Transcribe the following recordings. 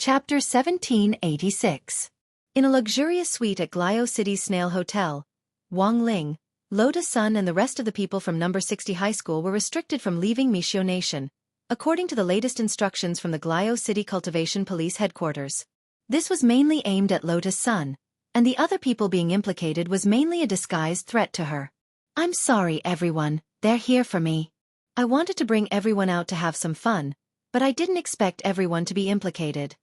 Chapter 1786. In a luxurious suite at Glio City's Snail Hotel, Wang Ling, Lotus Sun and the rest of the people from No. 60 High School were restricted from leaving Mishio Nation, according to the latest instructions from the Glio City Cultivation Police Headquarters. This was mainly aimed at Lotus Sun, and the other people being implicated was mainly a disguised threat to her. "I'm sorry, everyone, they're here for me. I wanted to bring everyone out to have some fun, but I didn't expect everyone to be implicated."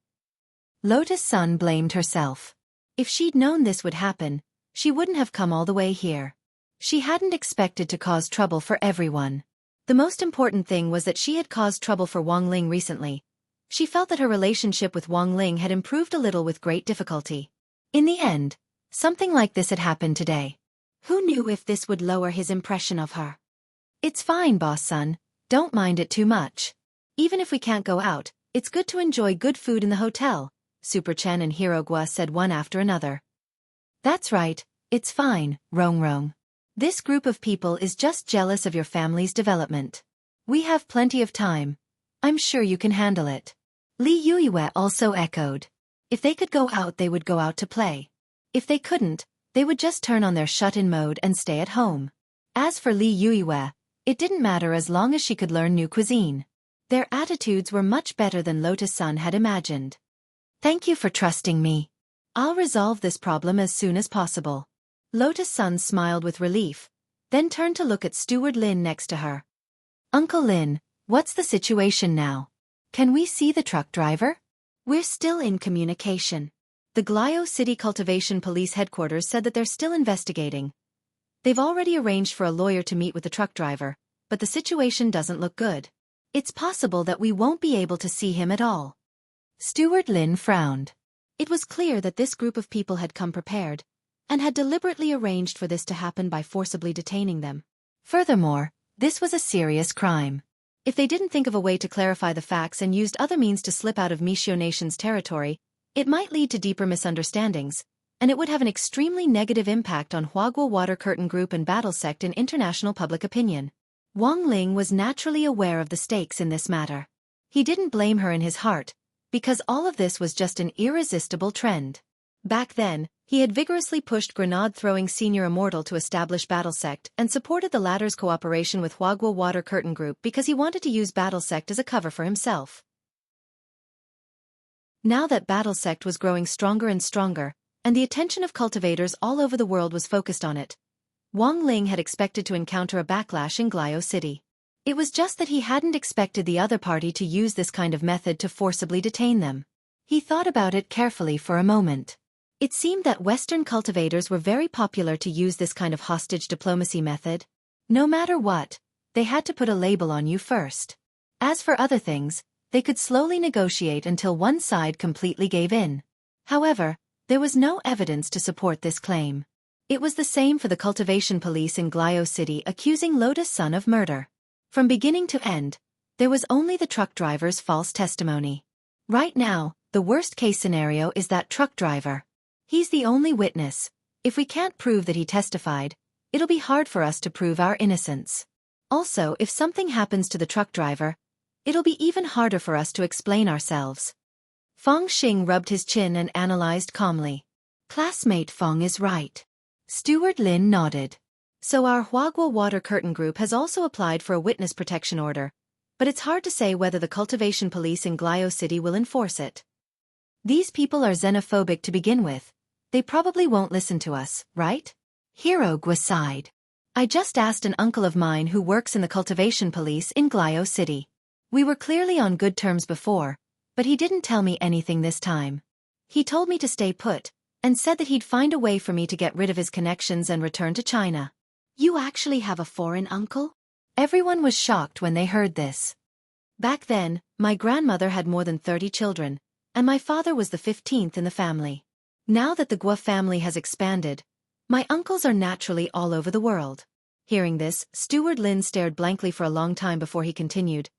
Lotus Sun blamed herself. If she'd known this would happen, she wouldn't have come all the way here. She hadn't expected to cause trouble for everyone. The most important thing was that she had caused trouble for Wang Ling recently. She felt that her relationship with Wang Ling had improved a little with great difficulty. In the end, something like this had happened today. Who knew if this would lower his impression of her? "It's fine, Boss Sun, don't mind it too much. Even if we can't go out, it's good to enjoy good food in the hotel," Super Chen and Hirogwa said one after another. "That's right, it's fine, Rong Rong. This group of people is just jealous of your family's development. We have plenty of time. I'm sure you can handle it." Li Yuiwe also echoed. If they could go out, they would go out to play. If they couldn't, they would just turn on their shut-in mode and stay at home. As for Li Yuiwe, it didn't matter as long as she could learn new cuisine. Their attitudes were much better than Lotus Sun had imagined. "Thank you for trusting me. I'll resolve this problem as soon as possible." Lotus Sun smiled with relief, then turned to look at Steward Lin next to her. "Uncle Lin, what's the situation now? Can we see the truck driver?" "We're still in communication." The Glio City Cultivation Police Headquarters said that they're still investigating. They've already arranged for a lawyer to meet with the truck driver, but the situation doesn't look good. It's possible that we won't be able to see him at all. Steward Lin frowned. It was clear that this group of people had come prepared, and had deliberately arranged for this to happen by forcibly detaining them. Furthermore, this was a serious crime. If they didn't think of a way to clarify the facts and used other means to slip out of Mishio Nation's territory, it might lead to deeper misunderstandings, and it would have an extremely negative impact on Huaguo Water Curtain Group and Battle Sect in international public opinion. Wang Ling was naturally aware of the stakes in this matter. He didn't blame her in his heart, because all of this was just an irresistible trend. Back then, he had vigorously pushed Grenade-throwing Senior Immortal to establish Battle Sect and supported the latter's cooperation with Huaguo Water Curtain Group because he wanted to use Battle Sect as a cover for himself. Now that Battle Sect was growing stronger and stronger, and the attention of cultivators all over the world was focused on it, Wang Ling had expected to encounter a backlash in Glio City. It was just that he hadn't expected the other party to use this kind of method to forcibly detain them. He thought about it carefully for a moment. It seemed that Western cultivators were very popular to use this kind of hostage diplomacy method. No matter what, they had to put a label on you first. As for other things, they could slowly negotiate until one side completely gave in. However, there was no evidence to support this claim. It was the same for the cultivation police in Glio City accusing Lotus Sun of murder. From beginning to end, there was only the truck driver's false testimony. Right now, the worst-case scenario is that truck driver. He's the only witness. If we can't prove that he testified, it'll be hard for us to prove our innocence. Also, if something happens to the truck driver, it'll be even harder for us to explain ourselves. Feng Xing rubbed his chin and analyzed calmly. "Classmate Feng is right." Steward Lin nodded. "So our Huaguo Water Curtain Group has also applied for a witness protection order, but it's hard to say whether the cultivation police in Glio City will enforce it. These people are xenophobic to begin with. They probably won't listen to us, right?" Hirogwa sighed. "I just asked an uncle of mine who works in the cultivation police in Glio City. We were clearly on good terms before, but he didn't tell me anything this time. He told me to stay put, and said that he'd find a way for me to get rid of his connections and return to China." "You actually have a foreign uncle?" Everyone was shocked when they heard this. "Back then, my grandmother had more than 30 children, and my father was the 15th in the family. Now that the Guo family has expanded, my uncles are naturally all over the world." Hearing this, Steward Lin stared blankly for a long time before he continued.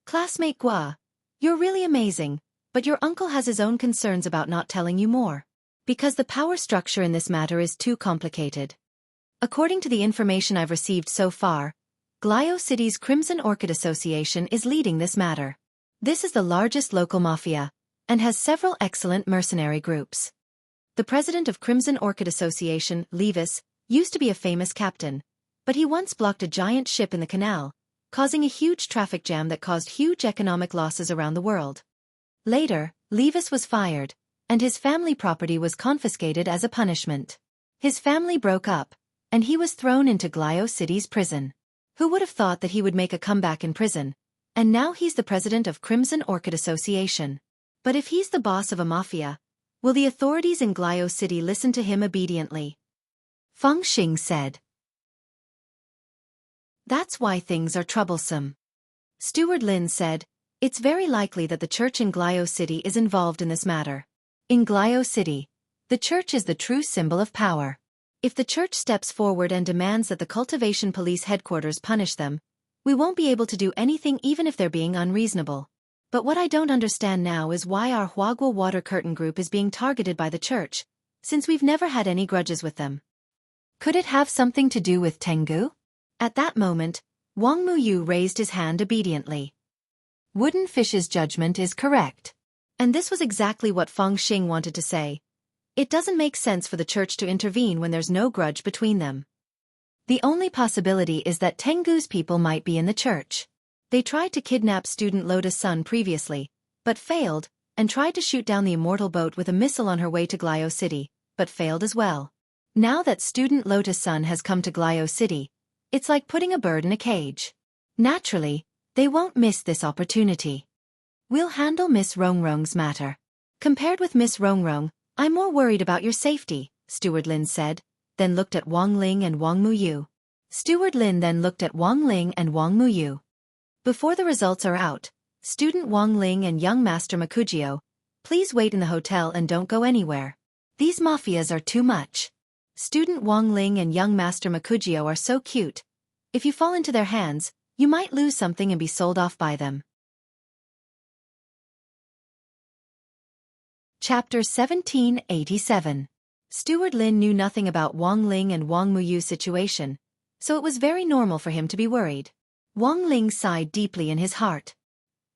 "Classmate Guo, you're really amazing, but your uncle has his own concerns about not telling you more. Because the power structure in this matter is too complicated. According to the information I've received so far, Glio City's Crimson Orchid Association is leading this matter. This is the largest local mafia, and has several excellent mercenary groups. The president of Crimson Orchid Association, Levis, used to be a famous captain, but he once blocked a giant ship in the canal, causing a huge traffic jam that caused huge economic losses around the world. Later, Levis was fired, and his family property was confiscated as a punishment. His family broke up, and he was thrown into Glio City's prison. Who would have thought that he would make a comeback in prison? And now he's the president of Crimson Orchid Association. But if he's the boss of a mafia, will the authorities in Glio City listen to him obediently? Feng Xing said. That's why things are troublesome. Steward Lin said, it's very likely that the church in Glio City is involved in this matter. In Glio City, the church is the true symbol of power. If the church steps forward and demands that the cultivation police headquarters punish them, we won't be able to do anything even if they're being unreasonable. But what I don't understand now is why our Huagua Water Curtain group is being targeted by the church, since we've never had any grudges with them. Could it have something to do with Tengu? At that moment, Wang Muyu raised his hand obediently. Wooden Fish's judgment is correct. And this was exactly what Feng Xing wanted to say. It doesn't make sense for the church to intervene when there's no grudge between them. The only possibility is that Tengu's people might be in the church. They tried to kidnap student Lotus Sun previously, but failed, and tried to shoot down the immortal boat with a missile on her way to Glio City, but failed as well. Now that student Lotus Sun has come to Glio City, it's like putting a bird in a cage. Naturally, they won't miss this opportunity. We'll handle Miss Rongrong's matter. Compared with Miss Rongrong, I'm more worried about your safety, Steward Lin said, then looked at Wang Ling and Wang Muyu. Steward Lin then looked at Wang Ling and Wang Muyu. Before the results are out, student Wang Ling and young master Makujio, please wait in the hotel and don't go anywhere. These mafias are too much. Student Wang Ling and young master Makujio are so cute. If you fall into their hands, you might lose something and be sold off by them. Chapter 1787. Steward Lin knew nothing about Wang Ling and Wang Muyu's situation, so it was very normal for him to be worried. Wang Ling sighed deeply in his heart.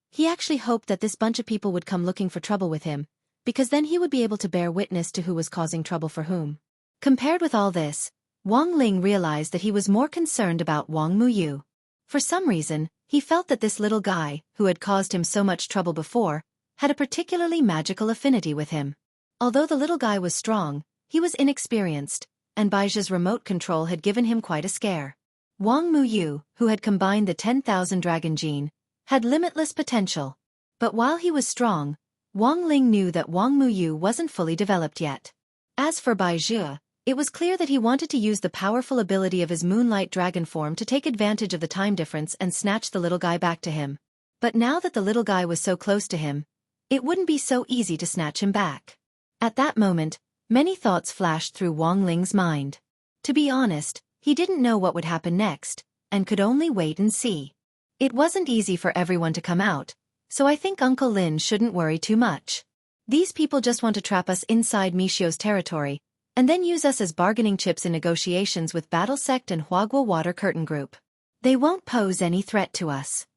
He actually hoped that this bunch of people would come looking for trouble with him, because then he would be able to bear witness to who was causing trouble for whom. Compared with all this, Wang Ling realized that he was more concerned about Wang Muyu. For some reason, he felt that this little guy, who had caused him so much trouble before, had a particularly magical affinity with him. Although the little guy was strong, he was inexperienced, and Baijia's remote control had given him quite a scare. Wang Muyu, who had combined the 10,000 dragon gene, had limitless potential. But while he was strong, Wang Ling knew that Wang Muyu wasn't fully developed yet. As for Baizhi, it was clear that he wanted to use the powerful ability of his moonlight dragon form to take advantage of the time difference and snatch the little guy back to him. But now that the little guy was so close to him, it wouldn't be so easy to snatch him back. At that moment, many thoughts flashed through Wang Ling's mind. To be honest, he didn't know what would happen next, and could only wait and see. It wasn't easy for everyone to come out, so I think Uncle Lin shouldn't worry too much. These people just want to trap us inside Michio's territory, and then use us as bargaining chips in negotiations with Battle Sect and Huagua Water Curtain Group. They won't pose any threat to us.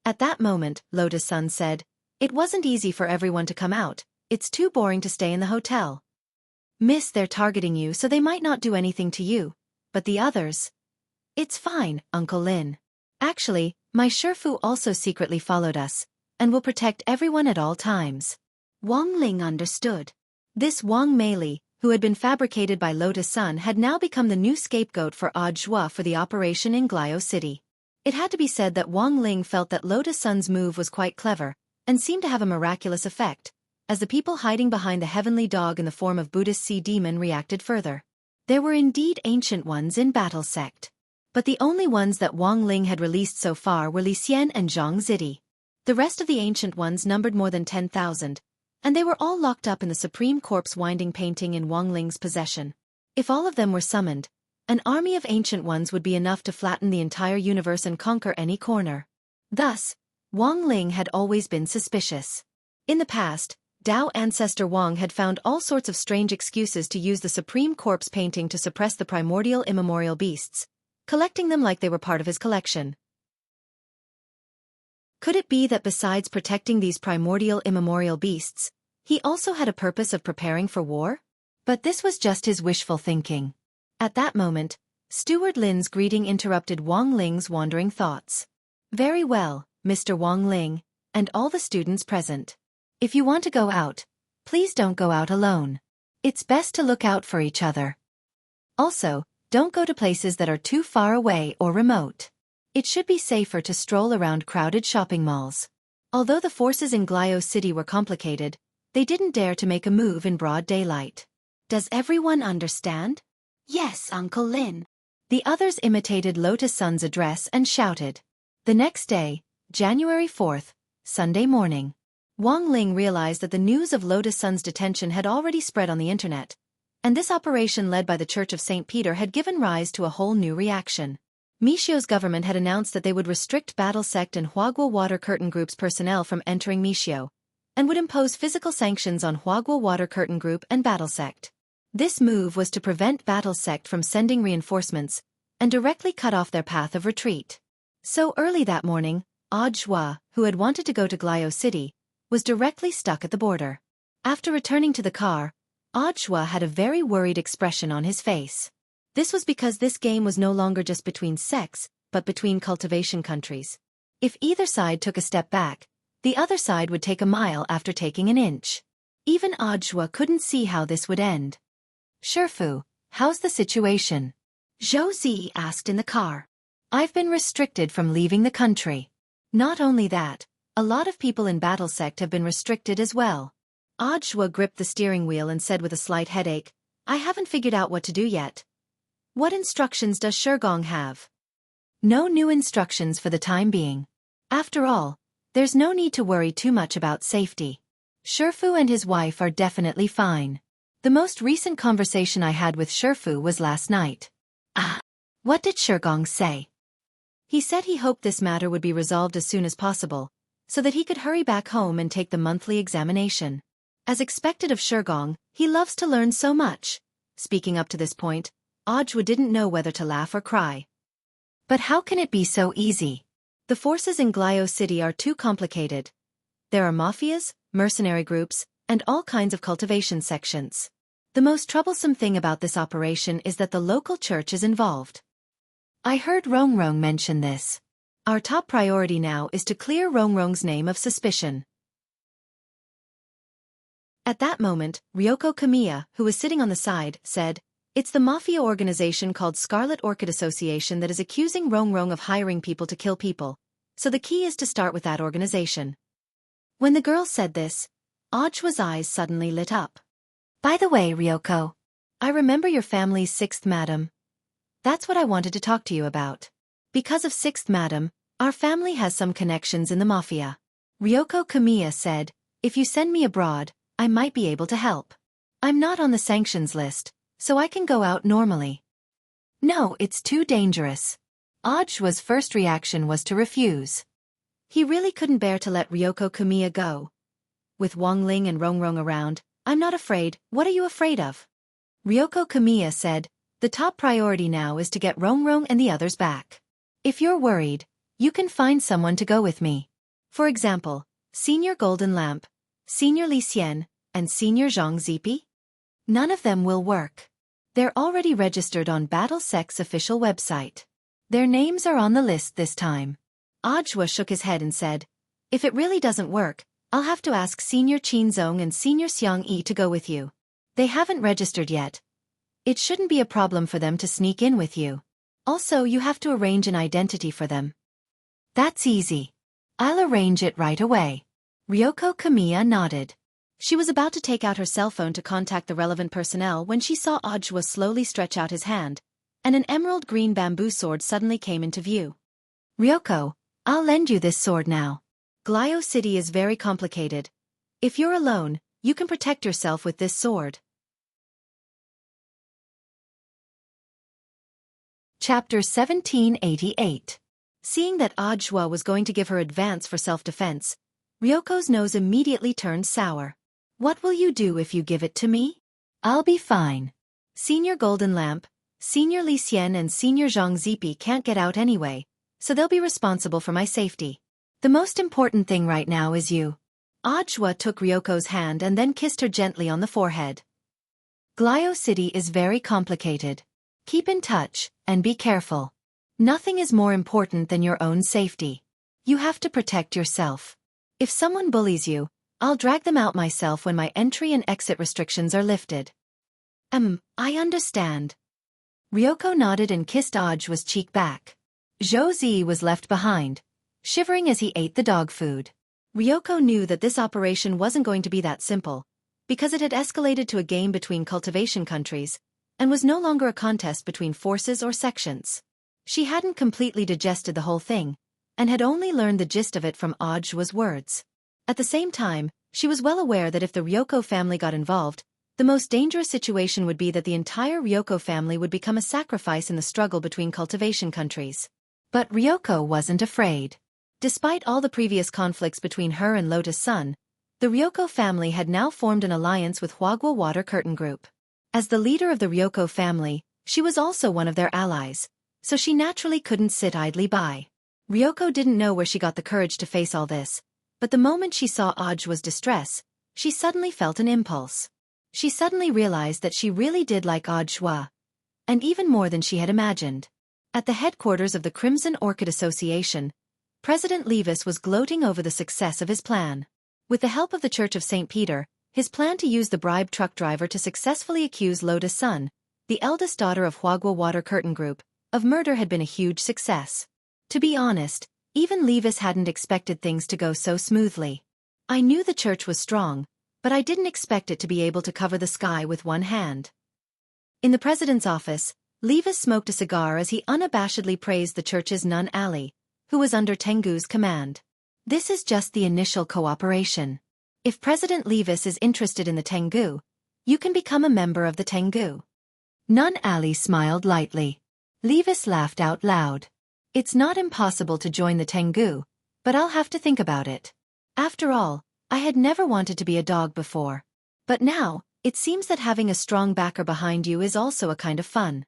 At that moment, Lotus Sun said, it wasn't easy for everyone to come out, it's too boring to stay in the hotel. Miss, they're targeting you so they might not do anything to you, but the others? It's fine, Uncle Lin. Actually, my Shifu also secretly followed us, and will protect everyone at all times. Wang Ling understood. This Wang Meili, who had been fabricated by Lotus Sun, had now become the new scapegoat for Odd Zhua for the operation in Glio City. It had to be said that Wang Ling felt that Lotus Sun's move was quite clever, and seemed to have a miraculous effect, as the people hiding behind the heavenly dog in the form of Buddhist sea demon reacted further. There were indeed ancient ones in Battle Sect. But the only ones that Wang Ling had released so far were Li Xian and Zhang Zidi. The rest of the ancient ones numbered more than 10,000, and they were all locked up in the Supreme Corpse winding painting in Wang Ling's possession. If all of them were summoned, an army of ancient ones would be enough to flatten the entire universe and conquer any corner. Thus, Wang Ling had always been suspicious. In the past, Dao ancestor Wang had found all sorts of strange excuses to use the Supreme Corpse painting to suppress the primordial immemorial beasts, collecting them like they were part of his collection. Could it be that besides protecting these primordial immemorial beasts, He also had a purpose of preparing for war? But this was just his wishful thinking. At that moment, Steward Lin's greeting interrupted Wang Ling's wandering thoughts. Very well, Mr. Wang Ling, and all the students present. If you want to go out, please don't go out alone. It's best to look out for each other. Also, don't go to places that are too far away or remote. It should be safer to stroll around crowded shopping malls. Although the forces in Glio City were complicated, they didn't dare to make a move in broad daylight. Does everyone understand? Yes, Uncle Lin. The others imitated Lotus Sun's address and shouted. The next day, January 4th, Sunday morning, Wang Ling realized that the news of Lotus Sun's detention had already spread on the internet, and this operation led by the Church of St. Peter had given rise to a whole new reaction. Mishio's government had announced that they would restrict Battle Sect and Huaguo Water Curtain Group's personnel from entering Mishio, and would impose physical sanctions on Huaguo Water Curtain Group and Battle Sect. This move was to prevent Battle Sect from sending reinforcements, and directly cut off their path of retreat. So early that morning, Zhua, who had wanted to go to Glio City, was directly stuck at the border. After returning to the car, Zhua had a very worried expression on his face. This was because this game was no longer just between sects, but between cultivation countries. If either side took a step back, the other side would take a mile after taking an inch. Even Zhua couldn't see how this would end. Shifu, how's the situation? Zhou Zi asked in the car. I've been restricted from leaving the country. Not only that, a lot of people in Battle Sect have been restricted as well. Zhua gripped the steering wheel and said with a slight headache, I haven't figured out what to do yet. What instructions does Shigong have? No new instructions for the time being. After all, there's no need to worry too much about safety. Shifu and his wife are definitely fine. The most recent conversation I had with Shifu was last night. What did Shigong say? He said he hoped this matter would be resolved as soon as possible, so that he could hurry back home and take the monthly examination. As expected of Shigong, he loves to learn so much. Speaking up to this point, Zhua didn't know whether to laugh or cry. But how can it be so easy? The forces in Glio City are too complicated. There are mafias, mercenary groups, and all kinds of cultivation sections. The most troublesome thing about this operation is that the local church is involved. I heard Rongrong mention this. Our top priority now is to clear Rongrong's name of suspicion. At that moment, Ryoko Kamiya, who was sitting on the side, said, It's the mafia organization called Scarlet Orchid Association that is accusing Rongrong of hiring people to kill people, so the key is to start with that organization. When the girl said this, Zhua's eyes suddenly lit up. By the way, Ryoko, I remember your family's 6th madam. That's what I wanted to talk to you about. Because of 6th madam, our family has some connections in the mafia. Ryoko Kamiya said, if you send me abroad, I might be able to help. I'm not on the sanctions list, so I can go out normally. No, it's too dangerous. Zhua's first reaction was to refuse. He really couldn't bear to let Ryoko Kamiya go. With Wang Ling and Rongrong around, I'm not afraid. What are you afraid of? Ryoko Kamiya said, the top priority now is to get Rongrong and the others back. If you're worried, you can find someone to go with me. For example, Senior Golden Lamp, Senior Li Xian, and Senior Zhang Zipi? None of them will work. They're already registered on Battle Sect's official website. Their names are on the list this time. Zhua shook his head and said, if it really doesn't work, I'll have to ask Senior Qin Zong and Senior Xiang Yi to go with you. They haven't registered yet. It shouldn't be a problem for them to sneak in with you. Also, you have to arrange an identity for them. That's easy. I'll arrange it right away. Ryoko Kamiya nodded. She was about to take out her cell phone to contact the relevant personnel when she saw Zhua slowly stretch out his hand, and an emerald green bamboo sword suddenly came into view. Ryoko, I'll lend you this sword now. Glio City is very complicated. If you're alone, you can protect yourself with this sword. Chapter 1788. Seeing that Zhua was going to give her advance for self-defense, Ryoko's nose immediately turned sour. What will you do if you give it to me? I'll be fine. Senior Golden Lamp, Senior Li Xian and Senior Zhang Zipi can't get out anyway, so they'll be responsible for my safety. The most important thing right now is you. Ajwa took Ryoko's hand and then kissed her gently on the forehead. Glio City is very complicated. Keep in touch, and be careful. Nothing is more important than your own safety. You have to protect yourself. If someone bullies you, I'll drag them out myself when my entry and exit restrictions are lifted. I understand. Ryoko nodded and kissed Ajwa's cheek back. Zhou was left behind, shivering as he ate the dog food. Ryoko knew that this operation wasn't going to be that simple, because it had escalated to a game between cultivation countries, and was no longer a contest between forces or sections. She hadn't completely digested the whole thing, and had only learned the gist of it from Ajwa's words. At the same time, she was well aware that if the Ryoko family got involved, the most dangerous situation would be that the entire Ryoko family would become a sacrifice in the struggle between cultivation countries. But Ryoko wasn't afraid. Despite all the previous conflicts between her and Lotus Sun, the Ryoko family had now formed an alliance with Hwagwa Water Curtain Group. As the leader of the Ryoko family, she was also one of their allies, so she naturally couldn't sit idly by. Ryoko didn't know where she got the courage to face all this, but the moment she saw Ajwa's distress, she suddenly felt an impulse. She suddenly realized that she really did like Ajwa, and even more than she had imagined. At the headquarters of the Crimson Orchid Association, President Levis was gloating over the success of his plan. With the help of the Church of St. Peter, his plan to use the bribed truck driver to successfully accuse Lotus Sun, the eldest daughter of Hwagwa Water Curtain Group, of murder had been a huge success. To be honest, even Levis hadn't expected things to go so smoothly. I knew the church was strong, but I didn't expect it to be able to cover the sky with one hand. In the president's office, Levis smoked a cigar as he unabashedly praised the church's nun Ali, who was under Tengu's command. This is just the initial cooperation. If President Levis is interested in the Tengu, you can become a member of the Tengu. Nun Ali smiled lightly. Levis laughed out loud. It's not impossible to join the Tengu, but I'll have to think about it. After all, I had never wanted to be a dog before. But now, it seems that having a strong backer behind you is also a kind of fun.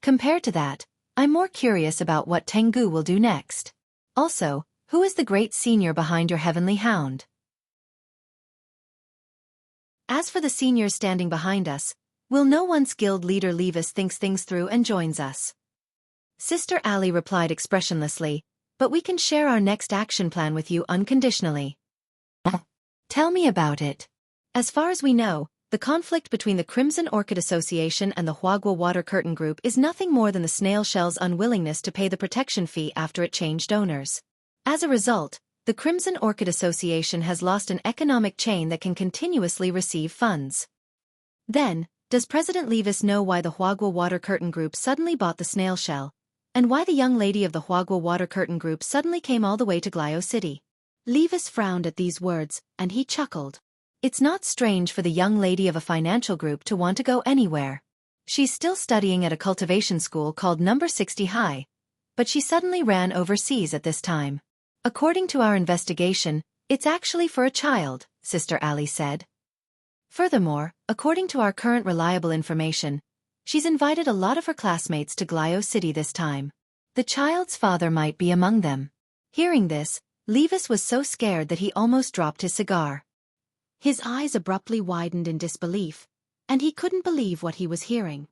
Compared to that, I'm more curious about what Tengu will do next. Also, who is the great senior behind your heavenly hound? As for the seniors standing behind us, we'll know once guild leader Levis thinks things through and joins us. Sister Ali replied expressionlessly, but we can share our next action plan with you unconditionally. Tell me about it. As far as we know, the conflict between the Crimson Orchid Association and the Hwagwa Water Curtain Group is nothing more than the snail shell's unwillingness to pay the protection fee after it changed owners. As a result, the Crimson Orchid Association has lost an economic chain that can continuously receive funds. Then, does President Levis know why the Hwagwa Water Curtain Group suddenly bought the snail shell, and why the young lady of the Hwagwa Water Curtain Group suddenly came all the way to Glio City? Levis frowned at these words, and he chuckled. It's not strange for the young lady of a financial group to want to go anywhere. She's still studying at a cultivation school called Number 60 High, but she suddenly ran overseas at this time. According to our investigation, it's actually for a child, Sister Ali said. Furthermore, according to our current reliable information, she's invited a lot of her classmates to Glio City this time. The child's father might be among them. Hearing this, Levis was so scared that he almost dropped his cigar. His eyes abruptly widened in disbelief, and he couldn't believe what he was hearing.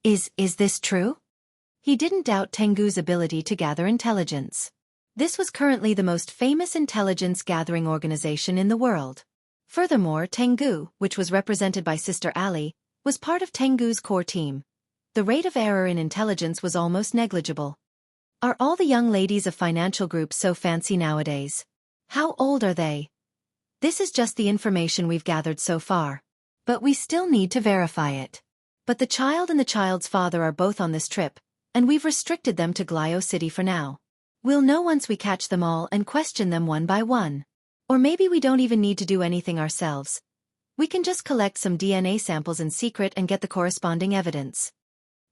Is this true? He didn't doubt Tengu's ability to gather intelligence. This was currently the most famous intelligence-gathering organization in the world. Furthermore, Tengu, which was represented by Sister Ali, was part of Tengu's core team. The rate of error in intelligence was almost negligible. Are all the young ladies of financial groups so fancy nowadays? How old are they? This is just the information we've gathered so far. But we still need to verify it. But the child and the child's father are both on this trip, and we've restricted them to Glio City for now. We'll know once we catch them all and question them one by one. Or maybe we don't even need to do anything ourselves. We can just collect some DNA samples in secret and get the corresponding evidence.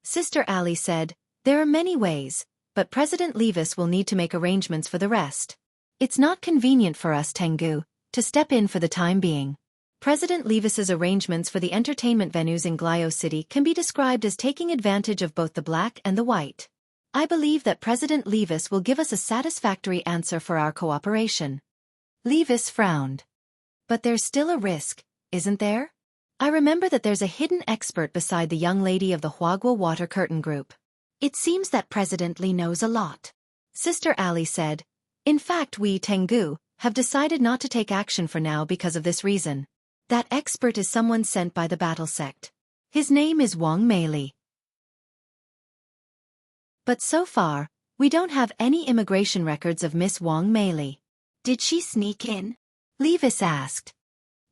Sister Ali said, there are many ways, but President Levis will need to make arrangements for the rest. It's not convenient for us, Tengu, to step in for the time being. President Levis's arrangements for the entertainment venues in Glio City can be described as taking advantage of both the black and the white. I believe that President Levis will give us a satisfactory answer for our cooperation. Levis frowned. But there's still a risk, isn't there? I remember that there's a hidden expert beside the young lady of the Huagua Water Curtain Group. It seems that President Li knows a lot. Sister Ali said. In fact, we, Tengu, have decided not to take action for now because of this reason. That expert is someone sent by the battle sect. His name is Wang Meili. But so far, we don't have any immigration records of Miss Wang Meili. Did she sneak in? Levis asked.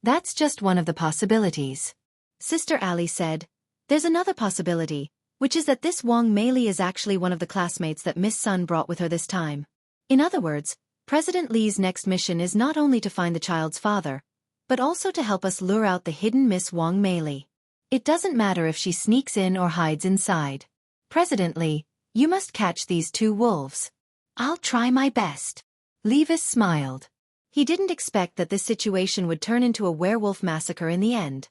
That's just one of the possibilities. Sister Ali said. There's another possibility, which is that this Wang Meili is actually one of the classmates that Miss Sun brought with her this time. In other words, President Li's next mission is not only to find the child's father, but also to help us lure out the hidden Miss Wang Meili. It doesn't matter if she sneaks in or hides inside. President Li, you must catch these two wolves. I'll try my best. Levis smiled. He didn't expect that this situation would turn into a werewolf massacre in the end.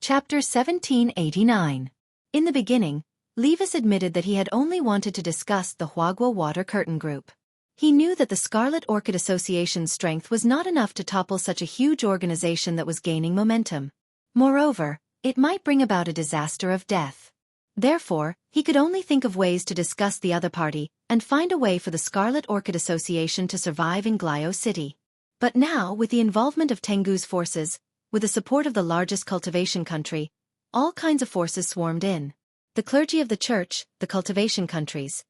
Chapter 1789. In the beginning, Levis admitted that he had only wanted to discuss the Huagua Water Curtain Group. He knew that the Scarlet Orchid Association's strength was not enough to topple such a huge organization that was gaining momentum. Moreover, it might bring about a disaster of death. Therefore, he could only think of ways to discuss the other party and find a way for the Scarlet Orchid Association to survive in Glio City. But now, with the involvement of Tengu's forces, with the support of the largest cultivation country, all kinds of forces swarmed in. The clergy of the church, the cultivation countries.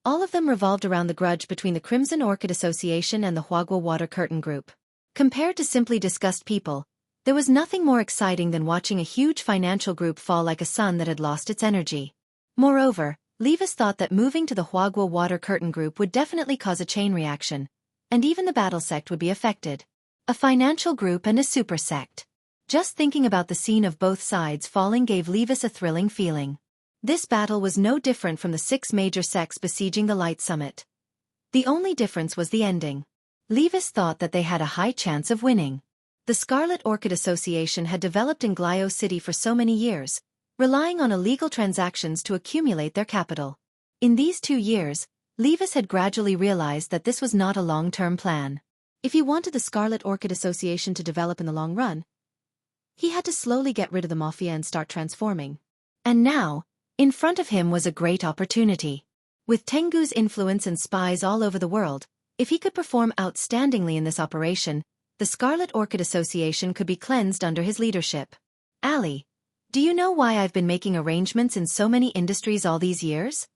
All of them revolved around the grudge between the Crimson Orchid Association and the Huagua Water Curtain Group. Compared to simply disgust people, there was nothing more exciting than watching a huge financial group fall like a sun that had lost its energy. Moreover, Levis thought that moving to the Huagua Water Curtain Group would definitely cause a chain reaction, and even the battle sect would be affected. A financial group and a super sect. Just thinking about the scene of both sides falling gave Levis a thrilling feeling. This battle was no different from the 6 major sects besieging the Light Summit. The only difference was the ending. Levis thought that they had a high chance of winning. The Scarlet Orchid Association had developed in Glio City for so many years, relying on illegal transactions to accumulate their capital. In these 2 years, Levis had gradually realized that this was not a long-term plan. If he wanted the Scarlet Orchid Association to develop in the long run, he had to slowly get rid of the mafia and start transforming. And now, in front of him was a great opportunity. With Tengu's influence and spies all over the world, if he could perform outstandingly in this operation, the Scarlet Orchid Association could be cleansed under his leadership. Ali, do you know why I've been making arrangements in so many industries all these years?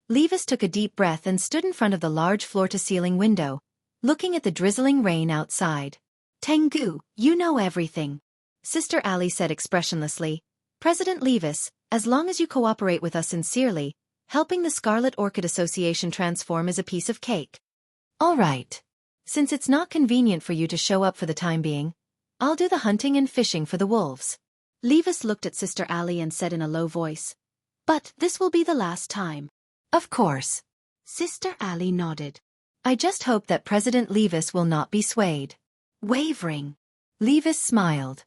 Levis took a deep breath and stood in front of the large floor-to-ceiling window, looking at the drizzling rain outside. Tengu, you know everything. Sister Ali said expressionlessly. President Levis, as long as you cooperate with us sincerely, helping the Scarlet Orchid Association transform is a piece of cake. All right. Since it's not convenient for you to show up for the time being, I'll do the hunting and fishing for the wolves. Levis looked at Sister Ali and said in a low voice. But this will be the last time. Of course. Sister Ali nodded. I just hope that President Levis will not be swayed. Wavering. Levis smiled.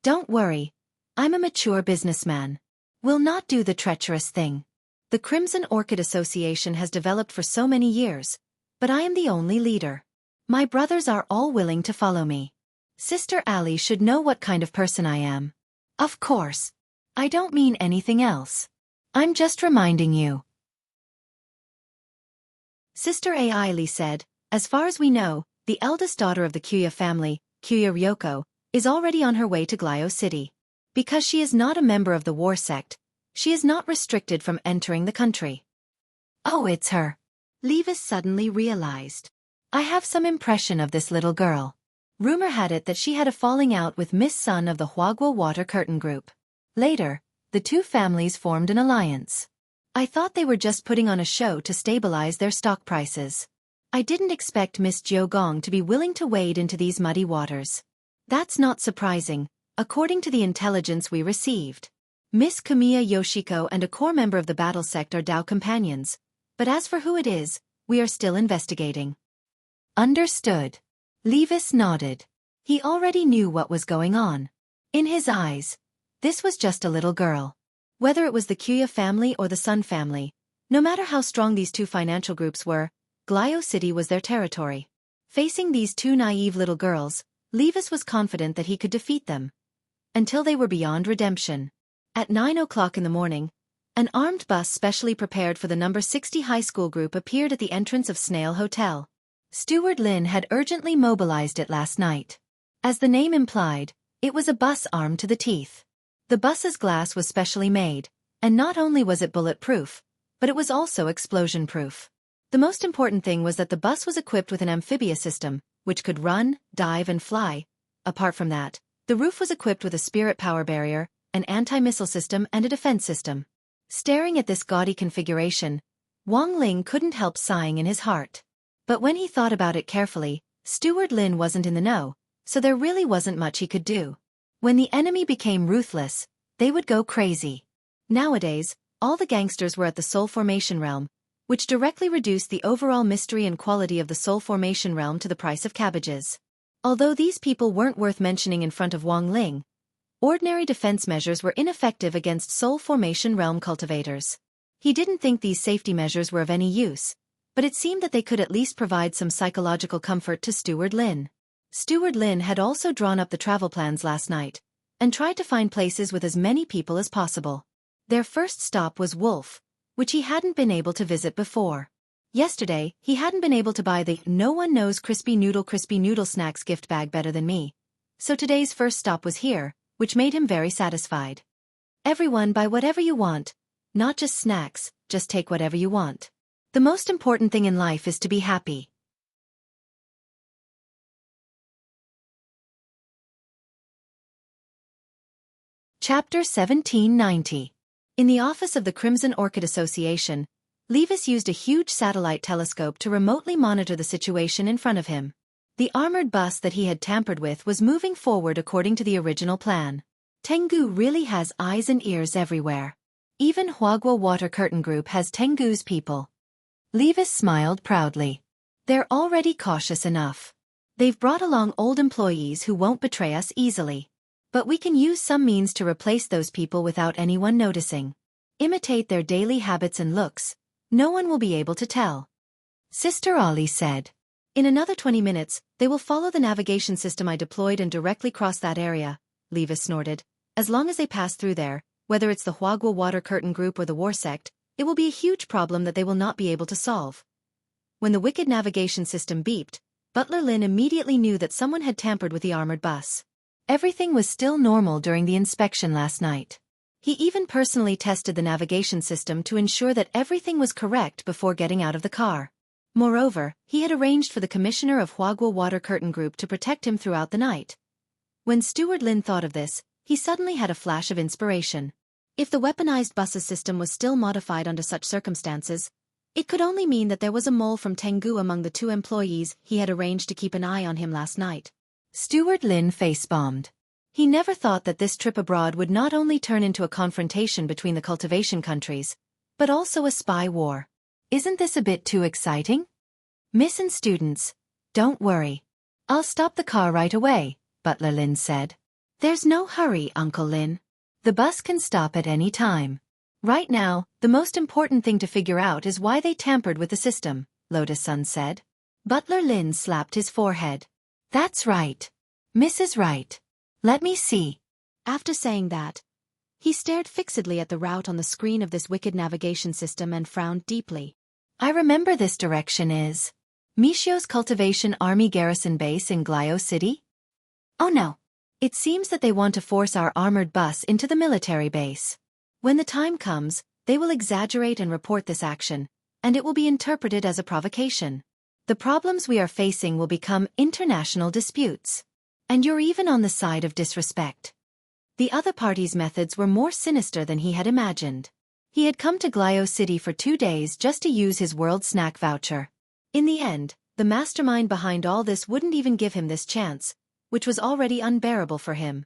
Don't worry. I'm a mature businessman. Will not do the treacherous thing. The Crimson Orchid Association has developed for so many years, but I am the only leader. My brothers are all willing to follow me. Sister Ali should know what kind of person I am. Of course. I don't mean anything else. I'm just reminding you. Sister Ali said, as far as we know, the eldest daughter of the Kuya family, Kuya Ryoko, is already on her way to Glio City. Because she is not a member of the war sect, she is not restricted from entering the country. Oh, it's her. Levis suddenly realized. I have some impression of this little girl. Rumor had it that she had a falling out with Miss Sun of the Huagua Water Curtain Group. Later, the two families formed an alliance. I thought they were just putting on a show to stabilize their stock prices. I didn't expect Miss Jiogong to be willing to wade into these muddy waters. That's not surprising, according to the intelligence we received. Miss Kamiya Yoshiko and a core member of the battle sect are Dao companions, but as for who it is, we are still investigating. Understood. Levis nodded. He already knew what was going on. In his eyes, this was just a little girl. Whether it was the Kuya family or the Sun family, no matter how strong these two financial groups were, Glio City was their territory. Facing these two naive little girls, Levis was confident that he could defeat them. Until they were beyond redemption. At 9 o'clock in the morning, an armed bus specially prepared for the number 60 high school group appeared at the entrance of Snail Hotel. Steward Lin had urgently mobilized it last night. As the name implied, it was a bus armed to the teeth. The bus's glass was specially made, and not only was it bulletproof, but it was also explosion-proof. The most important thing was that the bus was equipped with an amphibious system, which could run, dive and fly. Apart from that, the roof was equipped with a spirit power barrier, an anti-missile system and a defense system. Staring at this gaudy configuration, Wang Ling couldn't help sighing in his heart. But when he thought about it carefully, Steward Lin wasn't in the know, so there really wasn't much he could do. When the enemy became ruthless, they would go crazy. Nowadays, all the gangsters were at the Soul Formation realm, which directly reduced the overall mystery and quality of the Soul Formation realm to the price of cabbages. Although these people weren't worth mentioning in front of Wang Ling, ordinary defense measures were ineffective against Soul Formation realm cultivators. He didn't think these safety measures were of any use, but it seemed that they could at least provide some psychological comfort to Steward Lin. Steward Lin had also drawn up the travel plans last night, and tried to find places with as many people as possible. Their first stop was Wolf, which he hadn't been able to visit before. Yesterday, he hadn't been able to buy the "No one knows crispy noodle snacks" gift bag better than me. So today's first stop was here, which made him very satisfied. Everyone buy whatever you want, not just snacks, just take whatever you want. The most important thing in life is to be happy. Chapter 1790. In the office of the Crimson Orchid Association, Levis used a huge satellite telescope to remotely monitor the situation in front of him. The armored bus that he had tampered with was moving forward according to the original plan. Tengu really has eyes and ears everywhere. Even Huagua Water Curtain Group has Tengu's people. Levis smiled proudly. They're already cautious enough. They've brought along old employees who won't betray us easily. But we can use some means to replace those people without anyone noticing. Imitate their daily habits and looks. No one will be able to tell. Sister Ollie said. In another 20 minutes, they will follow the navigation system I deployed and directly cross that area, Levis snorted. As long as they pass through there, whether it's the Huagua Water Curtain Group or the War Sect, it will be a huge problem that they will not be able to solve. When the wicked navigation system beeped, Butler Lin immediately knew that someone had tampered with the armored bus. Everything was still normal during the inspection last night. He even personally tested the navigation system to ensure that everything was correct before getting out of the car. Moreover, he had arranged for the commissioner of Huagua Water Curtain Group to protect him throughout the night. When Steward Lin thought of this, he suddenly had a flash of inspiration. If the weaponized buses system was still modified under such circumstances, it could only mean that there was a mole from Tengu among the two employees he had arranged to keep an eye on him last night. Steward Lin face-bombed. He never thought that this trip abroad would not only turn into a confrontation between the cultivation countries, but also a spy war. Isn't this a bit too exciting? Miss and students, don't worry. I'll stop the car right away, Butler Lin said. There's no hurry, Uncle Lin. The bus can stop at any time. Right now, the most important thing to figure out is why they tampered with the system, Lotus Sun said. Butler Lin slapped his forehead. That's right. Mrs. Right. Let me see. After saying that, he stared fixedly at the route on the screen of this wicked navigation system and frowned deeply. I remember this direction is Michio's Cultivation Army Garrison Base in Glio City? Oh no. It seems that they want to force our armored bus into the military base. When the time comes, they will exaggerate and report this action, and it will be interpreted as a provocation. The problems we are facing will become international disputes. And you're even on the side of disrespect. The other party's methods were more sinister than he had imagined. He had come to Glio City for 2 days just to use his world snack voucher. In the end, the mastermind behind all this wouldn't even give him this chance, which was already unbearable for him.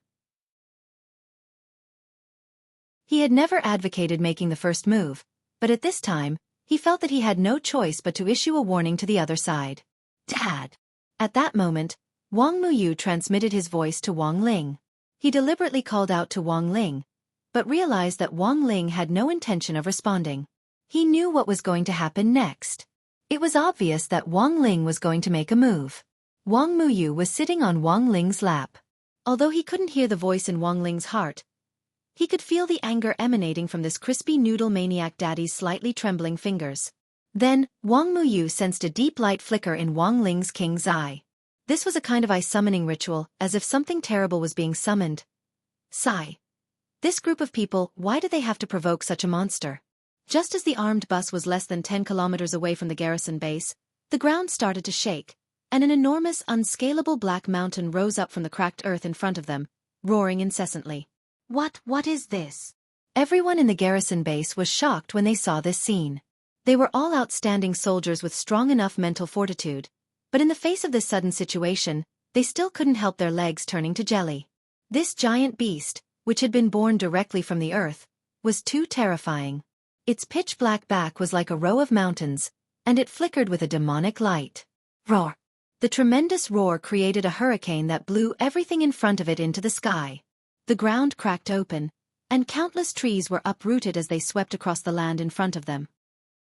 He had never advocated making the first move, but at this time, he felt that he had no choice but to issue a warning to the other side. Dad! At that moment, Wang Muyu transmitted his voice to Wang Ling. He deliberately called out to Wang Ling, but realized that Wang Ling had no intention of responding. He knew what was going to happen next. It was obvious that Wang Ling was going to make a move. Wang Muyu was sitting on Wang Ling's lap. Although he couldn't hear the voice in Wang Ling's heart, he could feel the anger emanating from this crispy noodle maniac daddy's slightly trembling fingers. Then, Wang Muyu sensed a deep light flicker in Wang Ling's king's eye. This was a kind of eye summoning ritual, as if something terrible was being summoned. Sigh. This group of people, why did they have to provoke such a monster? Just as the armed bus was less than 10 kilometers away from the garrison base, the ground started to shake, and an enormous, unscalable black mountain rose up from the cracked earth in front of them, roaring incessantly. What is this? Everyone in the garrison base was shocked when they saw this scene. They were all outstanding soldiers with strong enough mental fortitude, but in the face of this sudden situation, they still couldn't help their legs turning to jelly. This giant beast, which had been born directly from the earth, was too terrifying. Its pitch-black back was like a row of mountains, and it flickered with a demonic light. Roar! The tremendous roar created a hurricane that blew everything in front of it into the sky. The ground cracked open, and countless trees were uprooted as they swept across the land in front of them.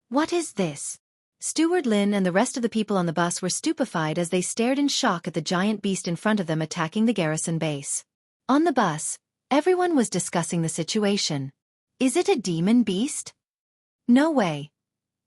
What is this? Steward Lin and the rest of the people on the bus were stupefied as they stared in shock at the giant beast in front of them attacking the garrison base. On the bus, everyone was discussing the situation. Is it a demon beast? No way.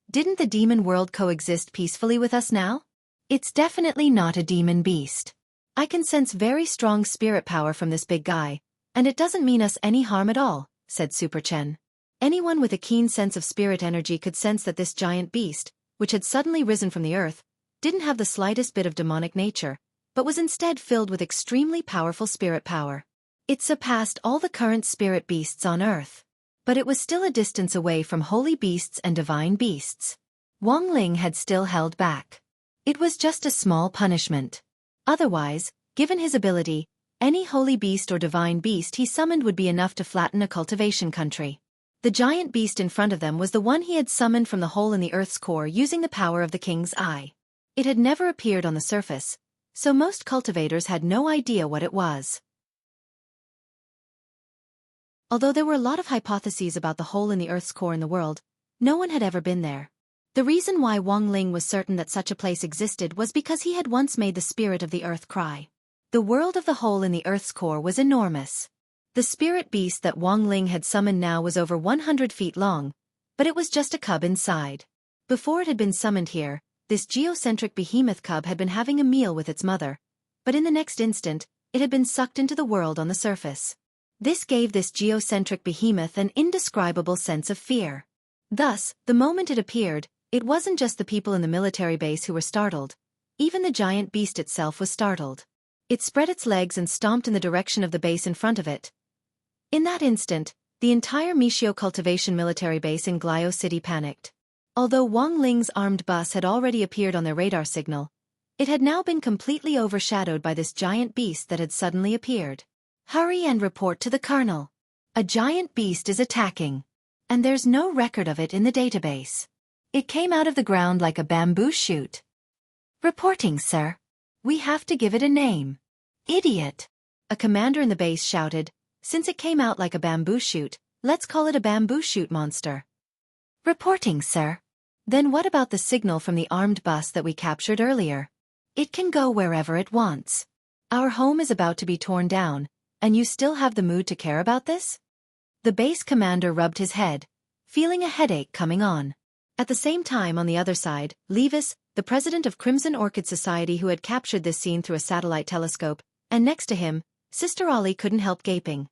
Didn't the demon world coexist peacefully with us now? It's definitely not a demon beast. I can sense very strong spirit power from this big guy, and it doesn't mean us any harm at all, said Super Chen. Anyone with a keen sense of spirit energy could sense that this giant beast, which had suddenly risen from the earth, didn't have the slightest bit of demonic nature, but was instead filled with extremely powerful spirit power. It surpassed all the current spirit beasts on earth. But it was still a distance away from holy beasts and divine beasts. Wang Ling had still held back. It was just a small punishment. Otherwise, given his ability, any holy beast or divine beast he summoned would be enough to flatten a cultivation country. The giant beast in front of them was the one he had summoned from the hole in the earth's core using the power of the king's eye. It had never appeared on the surface, so most cultivators had no idea what it was. Although there were a lot of hypotheses about the hole in the earth's core in the world, no one had ever been there. The reason why Wang Ling was certain that such a place existed was because he had once made the spirit of the earth cry. The world of the hole in the earth's core was enormous. The spirit beast that Wang Ling had summoned now was over 100 feet long, but it was just a cub inside. Before it had been summoned here, this geocentric behemoth cub had been having a meal with its mother, but in the next instant, it had been sucked into the world on the surface. This gave this geocentric behemoth an indescribable sense of fear. Thus, the moment it appeared, it wasn't just the people in the military base who were startled. Even the giant beast itself was startled. It spread its legs and stomped in the direction of the base in front of it. In that instant, the entire Mishio cultivation military base in Glio City panicked. Although Wang Ling's armed bus had already appeared on their radar signal, it had now been completely overshadowed by this giant beast that had suddenly appeared. Hurry and report to the colonel. A giant beast is attacking. And there's no record of it in the database. It came out of the ground like a bamboo shoot. Reporting, sir. We have to give it a name. Idiot. A commander in the base shouted, since it came out like a bamboo shoot, let's call it a bamboo shoot monster. Reporting, sir. Then what about the signal from the armed bus that we captured earlier? It can go wherever it wants. Our home is about to be torn down, and you still have the mood to care about this? The base commander rubbed his head, feeling a headache coming on. At the same time on the other side, Levis, the president of Crimson Orchid Society who had captured this scene through a satellite telescope, and next to him, Sister Ollie couldn't help gaping.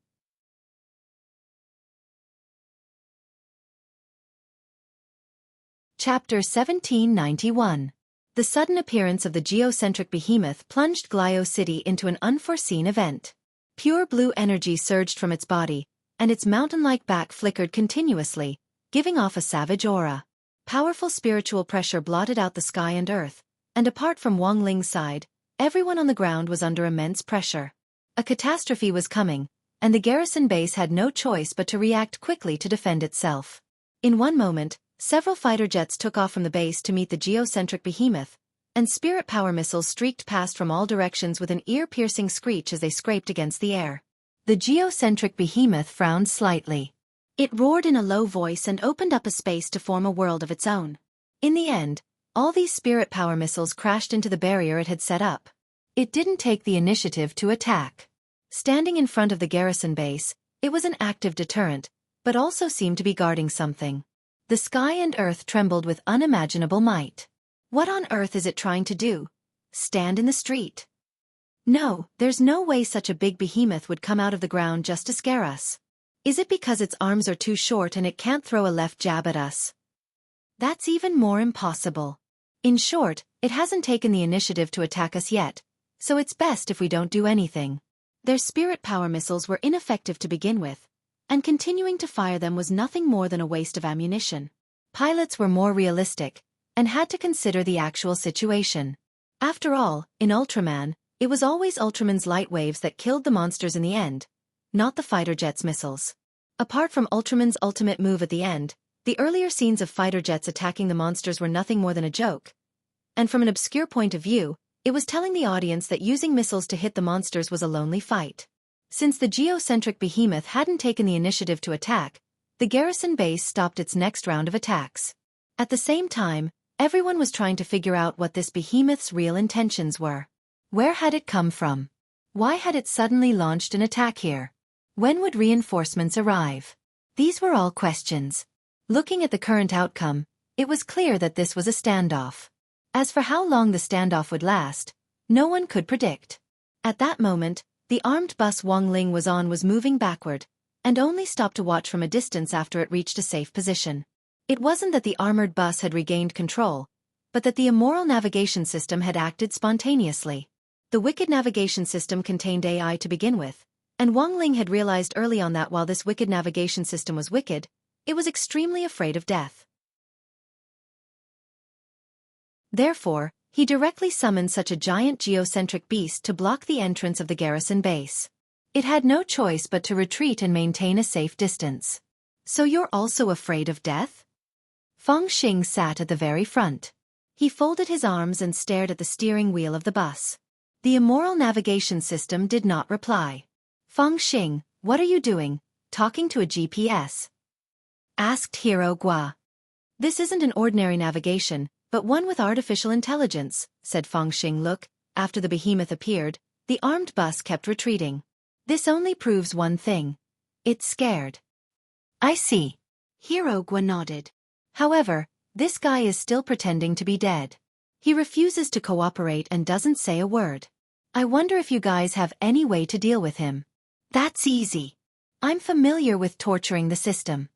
Chapter 1791. The sudden appearance of the geocentric behemoth plunged Glio City into an unforeseen event. Pure blue energy surged from its body, and its mountain-like back flickered continuously, giving off a savage aura. Powerful spiritual pressure blotted out the sky and earth, and apart from Wang Ling's side, everyone on the ground was under immense pressure. A catastrophe was coming, and the garrison base had no choice but to react quickly to defend itself. In one moment, several fighter jets took off from the base to meet the geocentric behemoth, and spirit power missiles streaked past from all directions with an ear-piercing screech as they scraped against the air. The geocentric behemoth frowned slightly. It roared in a low voice and opened up a space to form a world of its own. In the end, All these spirit power missiles crashed into the barrier it had set up. It didn't take the initiative to attack. Standing in front of the garrison base, it was an active deterrent, but also seemed to be guarding something. The sky and earth trembled with unimaginable might. What on earth is it trying to do? Stand in the street? No, there's no way such a big behemoth would come out of the ground just to scare us. Is it because its arms are too short and it can't throw a left jab at us? That's even more impossible. In short, it hasn't taken the initiative to attack us yet, so it's best if we don't do anything. Their spirit power missiles were ineffective to begin with, and continuing to fire them was nothing more than a waste of ammunition. Pilots were more realistic, and had to consider the actual situation. After all, in Ultraman, it was always Ultraman's light waves that killed the monsters in the end, not the fighter jet's missiles. Apart from Ultraman's ultimate move at the end, the earlier scenes of fighter jets attacking the monsters were nothing more than a joke. And from an obscure point of view, it was telling the audience that using missiles to hit the monsters was a lonely fight. Since the geocentric behemoth hadn't taken the initiative to attack, the garrison base stopped its next round of attacks. At the same time, everyone was trying to figure out what this behemoth's real intentions were. Where had it come from? Why had it suddenly launched an attack here? When would reinforcements arrive? These were all questions. Looking at the current outcome, it was clear that this was a standoff. As for how long the standoff would last, no one could predict. At that moment, the armed bus Wang Ling was on was moving backward, and only stopped to watch from a distance after it reached a safe position. It wasn't that the armored bus had regained control, but that the immoral navigation system had acted spontaneously. The wicked navigation system contained AI to begin with, and Wang Ling had realized early on that while this wicked navigation system was wicked, it was extremely afraid of death. Therefore, he directly summoned such a giant geocentric beast to block the entrance of the garrison base. It had no choice but to retreat and maintain a safe distance. So you're also afraid of death? Feng Xing sat at the very front. He folded his arms and stared at the steering wheel of the bus. The immoral navigation system did not reply. Feng Xing, what are you doing, talking to a GPS? Asked Hero Gua. This isn't an ordinary navigation, but one with artificial intelligence, said Feng Xing. Look, after the behemoth appeared, the armed bus kept retreating. This only proves one thing. It's scared. I see. Hero Gua nodded. However, this guy is still pretending to be dead. He refuses to cooperate and doesn't say a word. I wonder if you guys have any way to deal with him. That's easy. I'm familiar with torturing the system.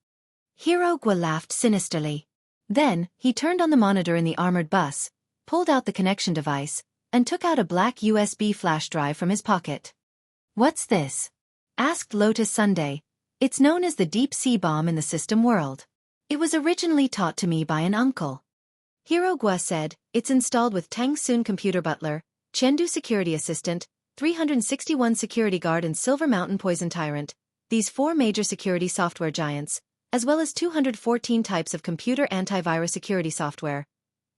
Hero Gua laughed sinisterly. Then, he turned on the monitor in the armored bus, pulled out the connection device, and took out a black USB flash drive from his pocket. What's this? Asked Lotus Sunday. It's known as the deep sea bomb in the system world. It was originally taught to me by an uncle. Hero Gua said, it's installed with Tang Sun Computer Butler, Chengdu Security Assistant, 361 Security Guard and Silver Mountain Poison Tyrant, these 4 major security software giants, as well as 214 types of computer antivirus security software.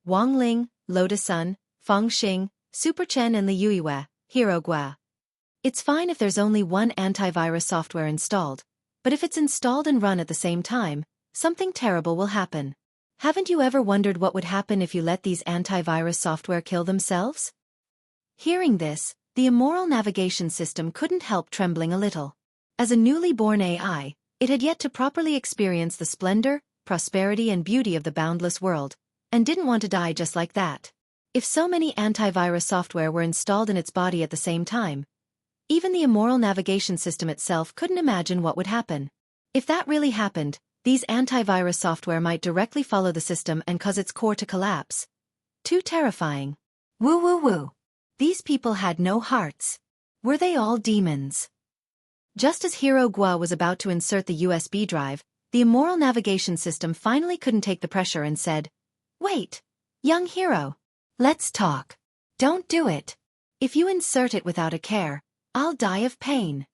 Wang Ling, Lotus Sun, Feng Xing, Super Chen and Li Yuiwei, Hero Gua. It's fine if there's only one antivirus software installed, but if it's installed and run at the same time, something terrible will happen. Haven't you ever wondered what would happen if you let these antivirus software kill themselves? Hearing this, the immoral navigation system couldn't help trembling a little. As a newly born AI, it had yet to properly experience the splendor, prosperity and beauty of the boundless world, and didn't want to die just like that. If so many antivirus software were installed in its body at the same time, even the immoral navigation system itself couldn't imagine what would happen. If that really happened, these antivirus software might directly follow the system and cause its core to collapse. Too terrifying. Woo woo woo. These people had no hearts. Were they all demons? Just as Hero Gua was about to insert the USB drive, the immoral navigation system finally couldn't take the pressure and said, Wait, young hero. Let's talk. Don't do it. If you insert it without a care, I'll die of pain.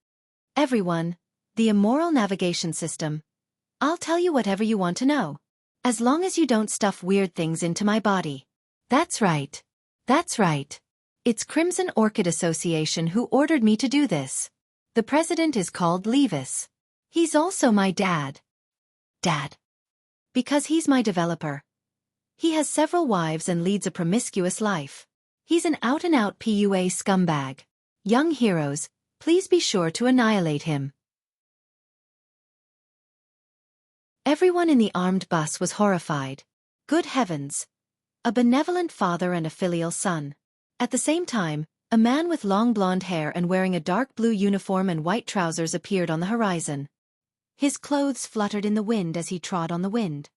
Everyone, the immoral navigation system. I'll tell you whatever you want to know. As long as you don't stuff weird things into my body. That's right. That's right. It's Crimson Orchid Association who ordered me to do this. The president is called Levis. He's also my dad. Dad. Because he's my developer. He has several wives and leads a promiscuous life. He's an out-and-out PUA scumbag. Young heroes, please be sure to annihilate him. Everyone in the armed bus was horrified. Good heavens! A benevolent father and a filial son. At the same time, a man with long blonde hair and wearing a dark blue uniform and white trousers appeared on the horizon. His clothes fluttered in the wind as he trod on the wind.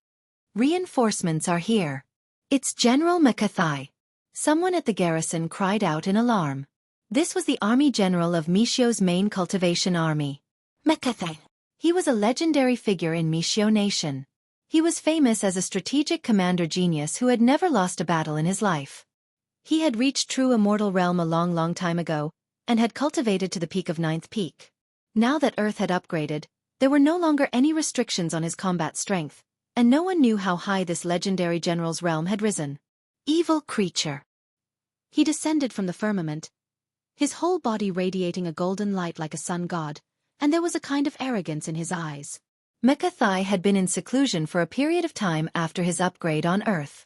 Reinforcements are here. It's General McCarthy. Someone at the garrison cried out in alarm. This was the army general of Michio's main cultivation army. McCarthy. He was a legendary figure in Michio Nation. He was famous as a strategic commander genius who had never lost a battle in his life. He had reached true immortal realm a long time ago, and had cultivated to the peak of 9th peak. Now that Earth had upgraded, there were no longer any restrictions on his combat strength, and no one knew how high this legendary general's realm had risen. Evil creature. He descended from the firmament, his whole body radiating a golden light like a sun god, and there was a kind of arrogance in his eyes. McCarthy had been in seclusion for a period of time after his upgrade on Earth.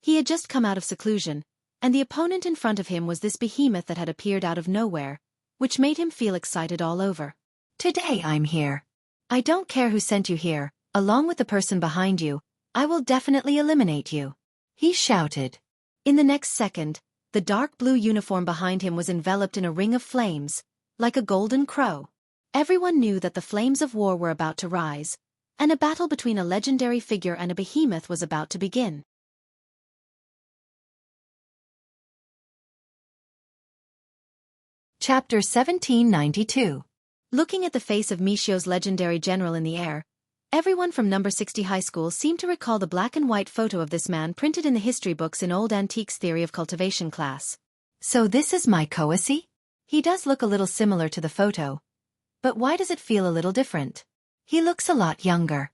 He had just come out of seclusion, and the opponent in front of him was this behemoth that had appeared out of nowhere, which made him feel excited all over. Today I'm here. I don't care who sent you here, along with the person behind you, I will definitely eliminate you. He shouted. In the next second, the dark blue uniform behind him was enveloped in a ring of flames, like a golden crow. Everyone knew that the flames of war were about to rise, and a battle between a legendary figure and a behemoth was about to begin. Chapter 1792. Looking at the face of Michio's legendary general in the air, everyone from number 60 high school seemed to recall the black and white photo of this man printed in the history books in old antiques theory of cultivation class. So this is my Koasi? He does look a little similar to the photo. But why does it feel a little different? He looks a lot younger.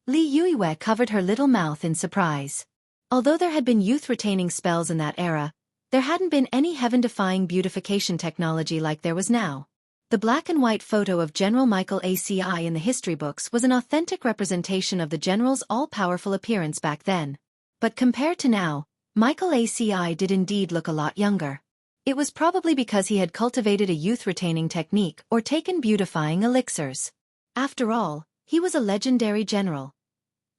Li Yuiwei covered her little mouth in surprise. Although there had been youth-retaining spells in that era, there hadn't been any heaven-defying beautification technology like there was now. The black and white photo of General Michael ACI in the history books was an authentic representation of the general's all-powerful appearance back then. But compared to now, Michael ACI did indeed look a lot younger. It was probably because he had cultivated a youth-retaining technique or taken beautifying elixirs. After all, he was a legendary general.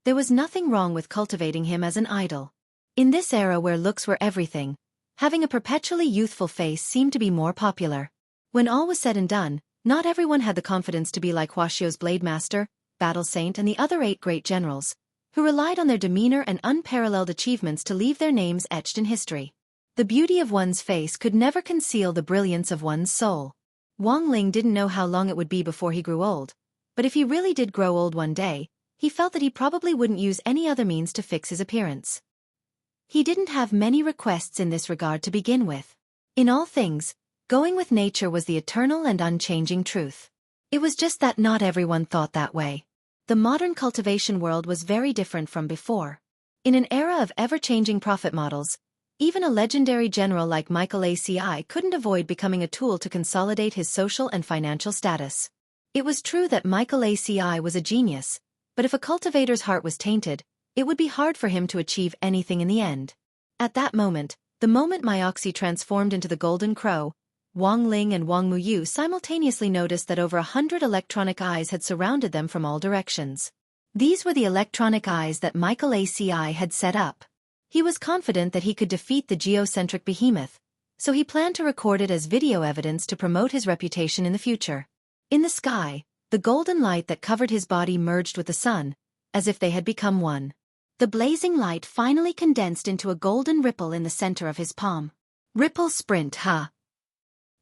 There was nothing wrong with cultivating him as an idol. In this era where looks were everything, having a perpetually youthful face seemed to be more popular. When all was said and done, not everyone had the confidence to be like Huashio's Blade Master, Battle Saint and the other 8 great generals, who relied on their demeanor and unparalleled achievements to leave their names etched in history. The beauty of one's face could never conceal the brilliance of one's soul. Wang Ling didn't know how long it would be before he grew old, but if he really did grow old one day, he felt that he probably wouldn't use any other means to fix his appearance. He didn't have many requests in this regard to begin with. In all things, going with nature was the eternal and unchanging truth. It was just that not everyone thought that way. The modern cultivation world was very different from before. In an era of ever-changing profit models, even a legendary general like Michael ACI couldn't avoid becoming a tool to consolidate his social and financial status. It was true that Michael ACI was a genius, but if a cultivator's heart was tainted, it would be hard for him to achieve anything in the end. At that moment, the moment Myoxi transformed into the Golden Crow, Wang Ling and Wang Muyu simultaneously noticed that over 100 electronic eyes had surrounded them from all directions. These were the electronic eyes that Michael ACI had set up. He was confident that he could defeat the geocentric behemoth, so he planned to record it as video evidence to promote his reputation in the future. In the sky, the golden light that covered his body merged with the sun, as if they had become one. The blazing light finally condensed into a golden ripple in the center of his palm. Ripple sprint, huh?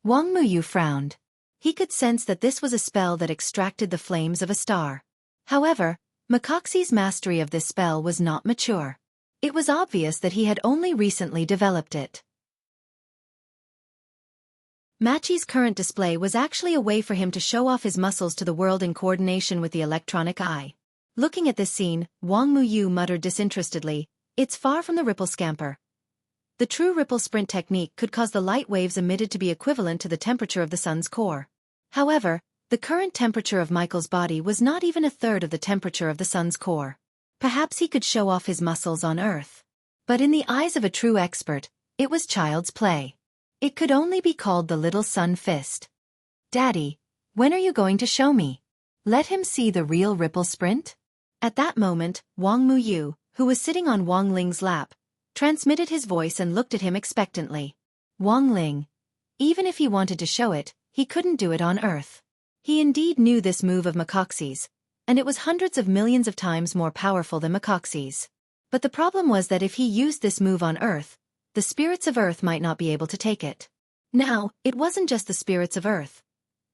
Wang Muyu frowned. He could sense that this was a spell that extracted the flames of a star. However, Mikoxi's mastery of this spell was not mature. It was obvious that he had only recently developed it. Machi's current display was actually a way for him to show off his muscles to the world in coordination with the electronic eye. Looking at this scene, Wang Muyu muttered disinterestedly, "It's far from the ripple scamper." The true ripple sprint technique could cause the light waves emitted to be equivalent to the temperature of the sun's core. However, the current temperature of Michael's body was not even a third of the temperature of the sun's core. Perhaps he could show off his muscles on Earth. But in the eyes of a true expert, it was child's play. It could only be called the little sun fist. Daddy, when are you going to show me? Let him see the real ripple sprint? At that moment, Wang Muyu, who was sitting on Wang Ling's lap, transmitted his voice and looked at him expectantly. Wang Ling. Even if he wanted to show it, he couldn't do it on Earth. He indeed knew this move of Macoxy's, and it was hundreds of millions of times more powerful than Macoxy's. But the problem was that if he used this move on Earth, the spirits of Earth might not be able to take it. Now, it wasn't just the spirits of Earth.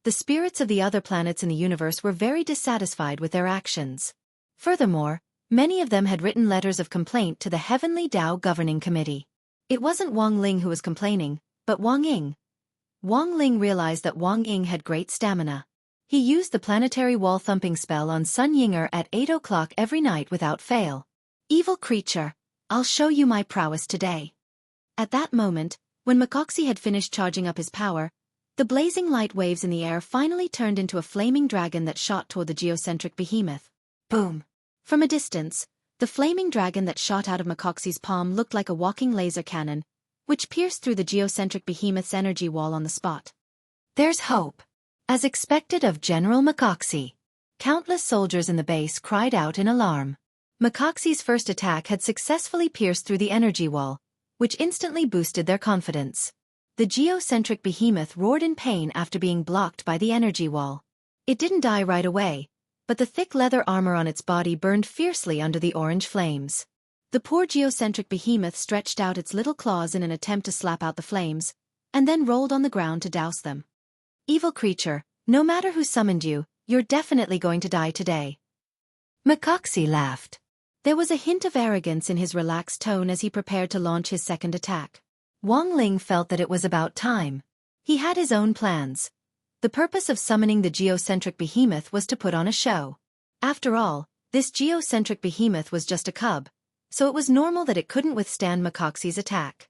The spirits of the other planets in the universe were very dissatisfied with their actions. Furthermore, many of them had written letters of complaint to the Heavenly Tao Governing Committee. It wasn't Wang Ling who was complaining, but Wang Ying. Wang Ling realized that Wang Ying had great stamina. He used the planetary wall-thumping spell on Sun Yinger at 8 o'clock every night without fail. Evil creature, I'll show you my prowess today. At that moment, when Macoxy had finished charging up his power, the blazing light waves in the air finally turned into a flaming dragon that shot toward the geocentric behemoth. Boom! From a distance, the flaming dragon that shot out of Macoxy's palm looked like a walking laser cannon, which pierced through the geocentric behemoth's energy wall on the spot. There's hope. As expected of General Macoxy. Countless soldiers in the base cried out in alarm. Macoxy's first attack had successfully pierced through the energy wall, which instantly boosted their confidence. The geocentric behemoth roared in pain after being blocked by the energy wall. It didn't die right away, but the thick leather armor on its body burned fiercely under the orange flames. The poor geocentric behemoth stretched out its little claws in an attempt to slap out the flames, and then rolled on the ground to douse them. Evil creature, no matter who summoned you, you're definitely going to die today. Macoxy laughed. There was a hint of arrogance in his relaxed tone as he prepared to launch his second attack. Wang Ling felt that it was about time. He had his own plans. The purpose of summoning the geocentric behemoth was to put on a show. After all, this geocentric behemoth was just a cub, so it was normal that it couldn't withstand Macoxy's attack.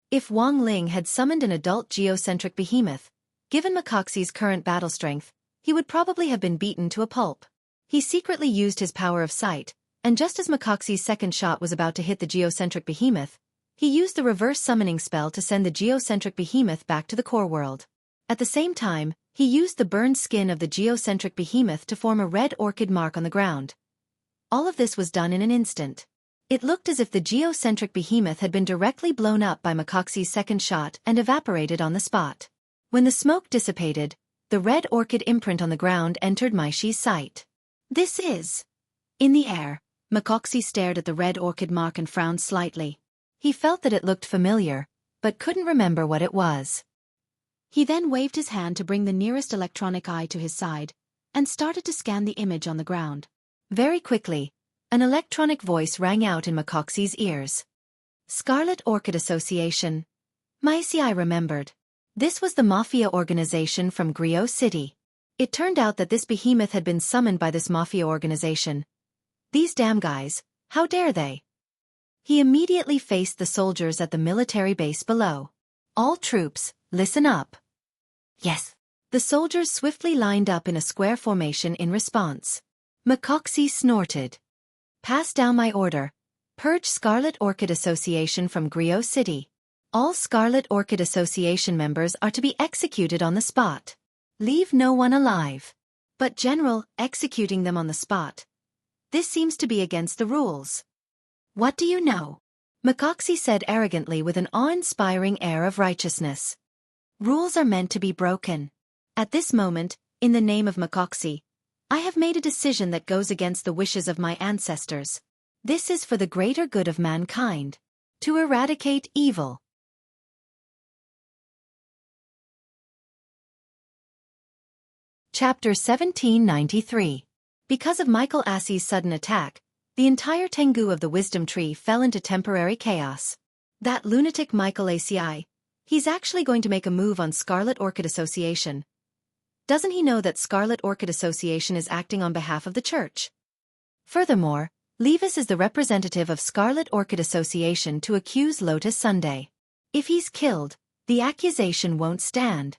If Wang Ling had summoned an adult geocentric behemoth, given Macoxy's current battle strength, he would probably have been beaten to a pulp. He secretly used his power of sight, and just as Macoxy's second shot was about to hit the geocentric behemoth, he used the reverse summoning spell to send the geocentric behemoth back to the core world. At the same time, he used the burned skin of the geocentric behemoth to form a red orchid mark on the ground. All of this was done in an instant. It looked as if the geocentric behemoth had been directly blown up by Macoxy's second shot and evaporated on the spot. When the smoke dissipated, the red orchid imprint on the ground entered Maishi's sight. This is... In the air, Macoxy stared at the red orchid mark and frowned slightly. He felt that it looked familiar, but couldn't remember what it was. He then waved his hand to bring the nearest electronic eye to his side, and started to scan the image on the ground. Very quickly, an electronic voice rang out in Macoxy's ears. Scarlet Orchid Association. I remembered. This was the mafia organization from Griot City. It turned out that this behemoth had been summoned by this mafia organization. These damn guys, how dare they? He immediately faced the soldiers at the military base below. All troops, listen up. Yes. The soldiers swiftly lined up in a square formation in response. Macoxy snorted. Pass down my order. Purge Scarlet Orchid Association from Griot City. All Scarlet Orchid Association members are to be executed on the spot. Leave no one alive. But General, executing them on the spot. This seems to be against the rules. What do you know? Macoxy said arrogantly with an awe-inspiring air of righteousness. Rules are meant to be broken. At this moment, in the name of Macoxy, I have made a decision that goes against the wishes of my ancestors. This is for the greater good of mankind. To eradicate evil. Chapter 1793. Because of Michael Assey's sudden attack, the entire Tengu of the Wisdom Tree fell into temporary chaos. That lunatic Michael Assey, he's actually going to make a move on Scarlet Orchid Association. Doesn't he know that Scarlet Orchid Association is acting on behalf of the church? Furthermore, Levis is the representative of Scarlet Orchid Association to accuse Lotus Sunday. If he's killed, the accusation won't stand.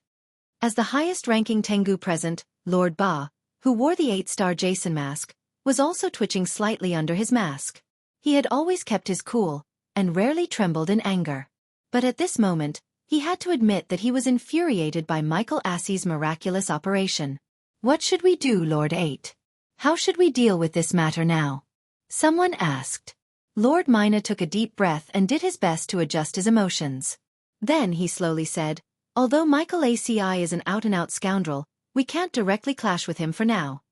As the highest-ranking Tengu present, Lord Ba, who wore the 8-star Jason mask, was also twitching slightly under his mask. He had always kept his cool, and rarely trembled in anger. But at this moment, he had to admit that he was infuriated by Michael Assey's miraculous operation. "What should we do, Lord 8? How should we deal with this matter now?" someone asked. Lord Mina took a deep breath and did his best to adjust his emotions. Then he slowly said, "Although Michael Aci is an out-and-out scoundrel, we can't directly clash with him for now.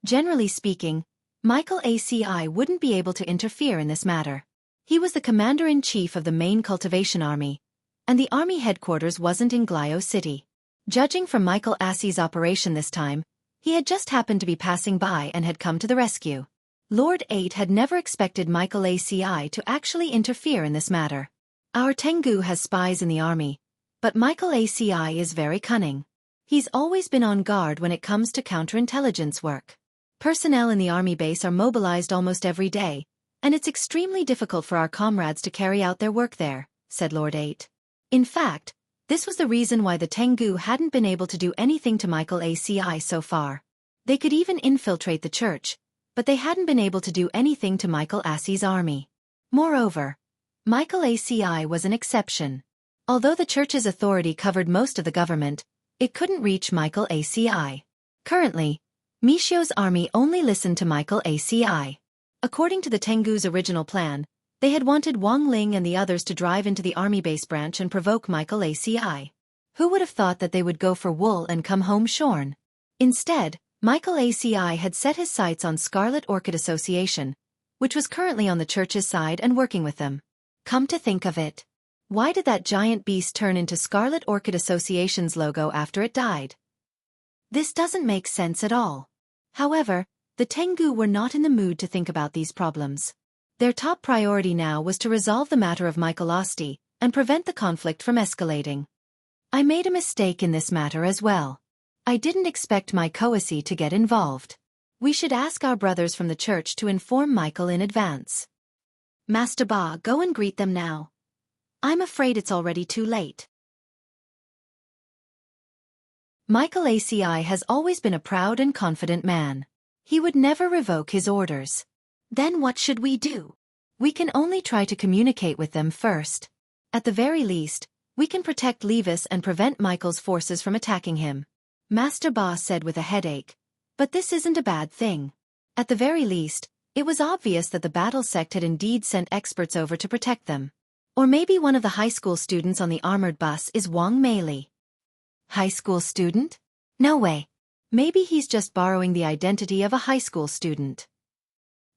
Generally speaking, Michael Aci wouldn't be able to interfere in this matter. He was the commander-in-chief of the main cultivation army, and the army headquarters wasn't in Glio City. Judging from Michael Assey's operation this time, he had just happened to be passing by and had come to the rescue. Lord 8 had never expected Michael Aci to actually interfere in this matter. Our Tengu has spies in the army, but Michael Aci is very cunning. He's always been on guard when it comes to counterintelligence work. Personnel in the army base are mobilized almost every day, and it's extremely difficult for our comrades to carry out their work there," said Lord 8. In fact, this was the reason why the Tengu hadn't been able to do anything to Michael Aci so far. They could even infiltrate the church, but they hadn't been able to do anything to Michael Assey's army. Moreover, Michael Aci was an exception. Although the church's authority covered most of the government, it couldn't reach Michael Aci. Currently, Mishio's army only listened to Michael Aci. According to the Tengu's original plan, they had wanted Wang Ling and the others to drive into the army base branch and provoke Michael Aci. Who would have thought that they would go for wool and come home shorn? Instead, Michael Aci had set his sights on Scarlet Orchid Association, which was currently on the church's side and working with them. Come to think of it, why did that giant beast turn into Scarlet Orchid Association's logo after it died? This doesn't make sense at all. However, the Tengu were not in the mood to think about these problems. Their top priority now was to resolve the matter of Michael Asti and prevent the conflict from escalating. "I made a mistake in this matter as well. I didn't expect my Koasi to get involved. We should ask our brothers from the church to inform Michael in advance. Master Ba, go and greet them now. I'm afraid it's already too late." Michael Aci has always been a proud and confident man. He would never revoke his orders. "Then what should we do?" "We can only try to communicate with them first. At the very least, we can protect Levis and prevent Michael's forces from attacking him," Master Ba said with a headache. But this isn't a bad thing. At the very least, it was obvious that the battle sect had indeed sent experts over to protect them. Or maybe one of the high school students on the armored bus is Wang Meili. High school student? No way. Maybe he's just borrowing the identity of a high school student,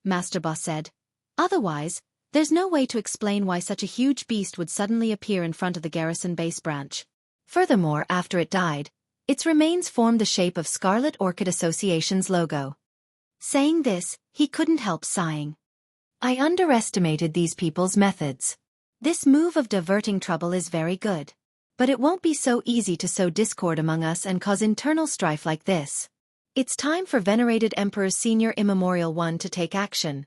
Master Ba said. Otherwise, there's no way to explain why such a huge beast would suddenly appear in front of the garrison base branch. Furthermore, after it died, its remains formed the shape of Scarlet Orchid Association's logo. Saying this, he couldn't help sighing. "I underestimated these people's methods. This move of diverting trouble is very good. But it won't be so easy to sow discord among us and cause internal strife like this. It's time for venerated Emperor Senior Immemorial 1 to take action.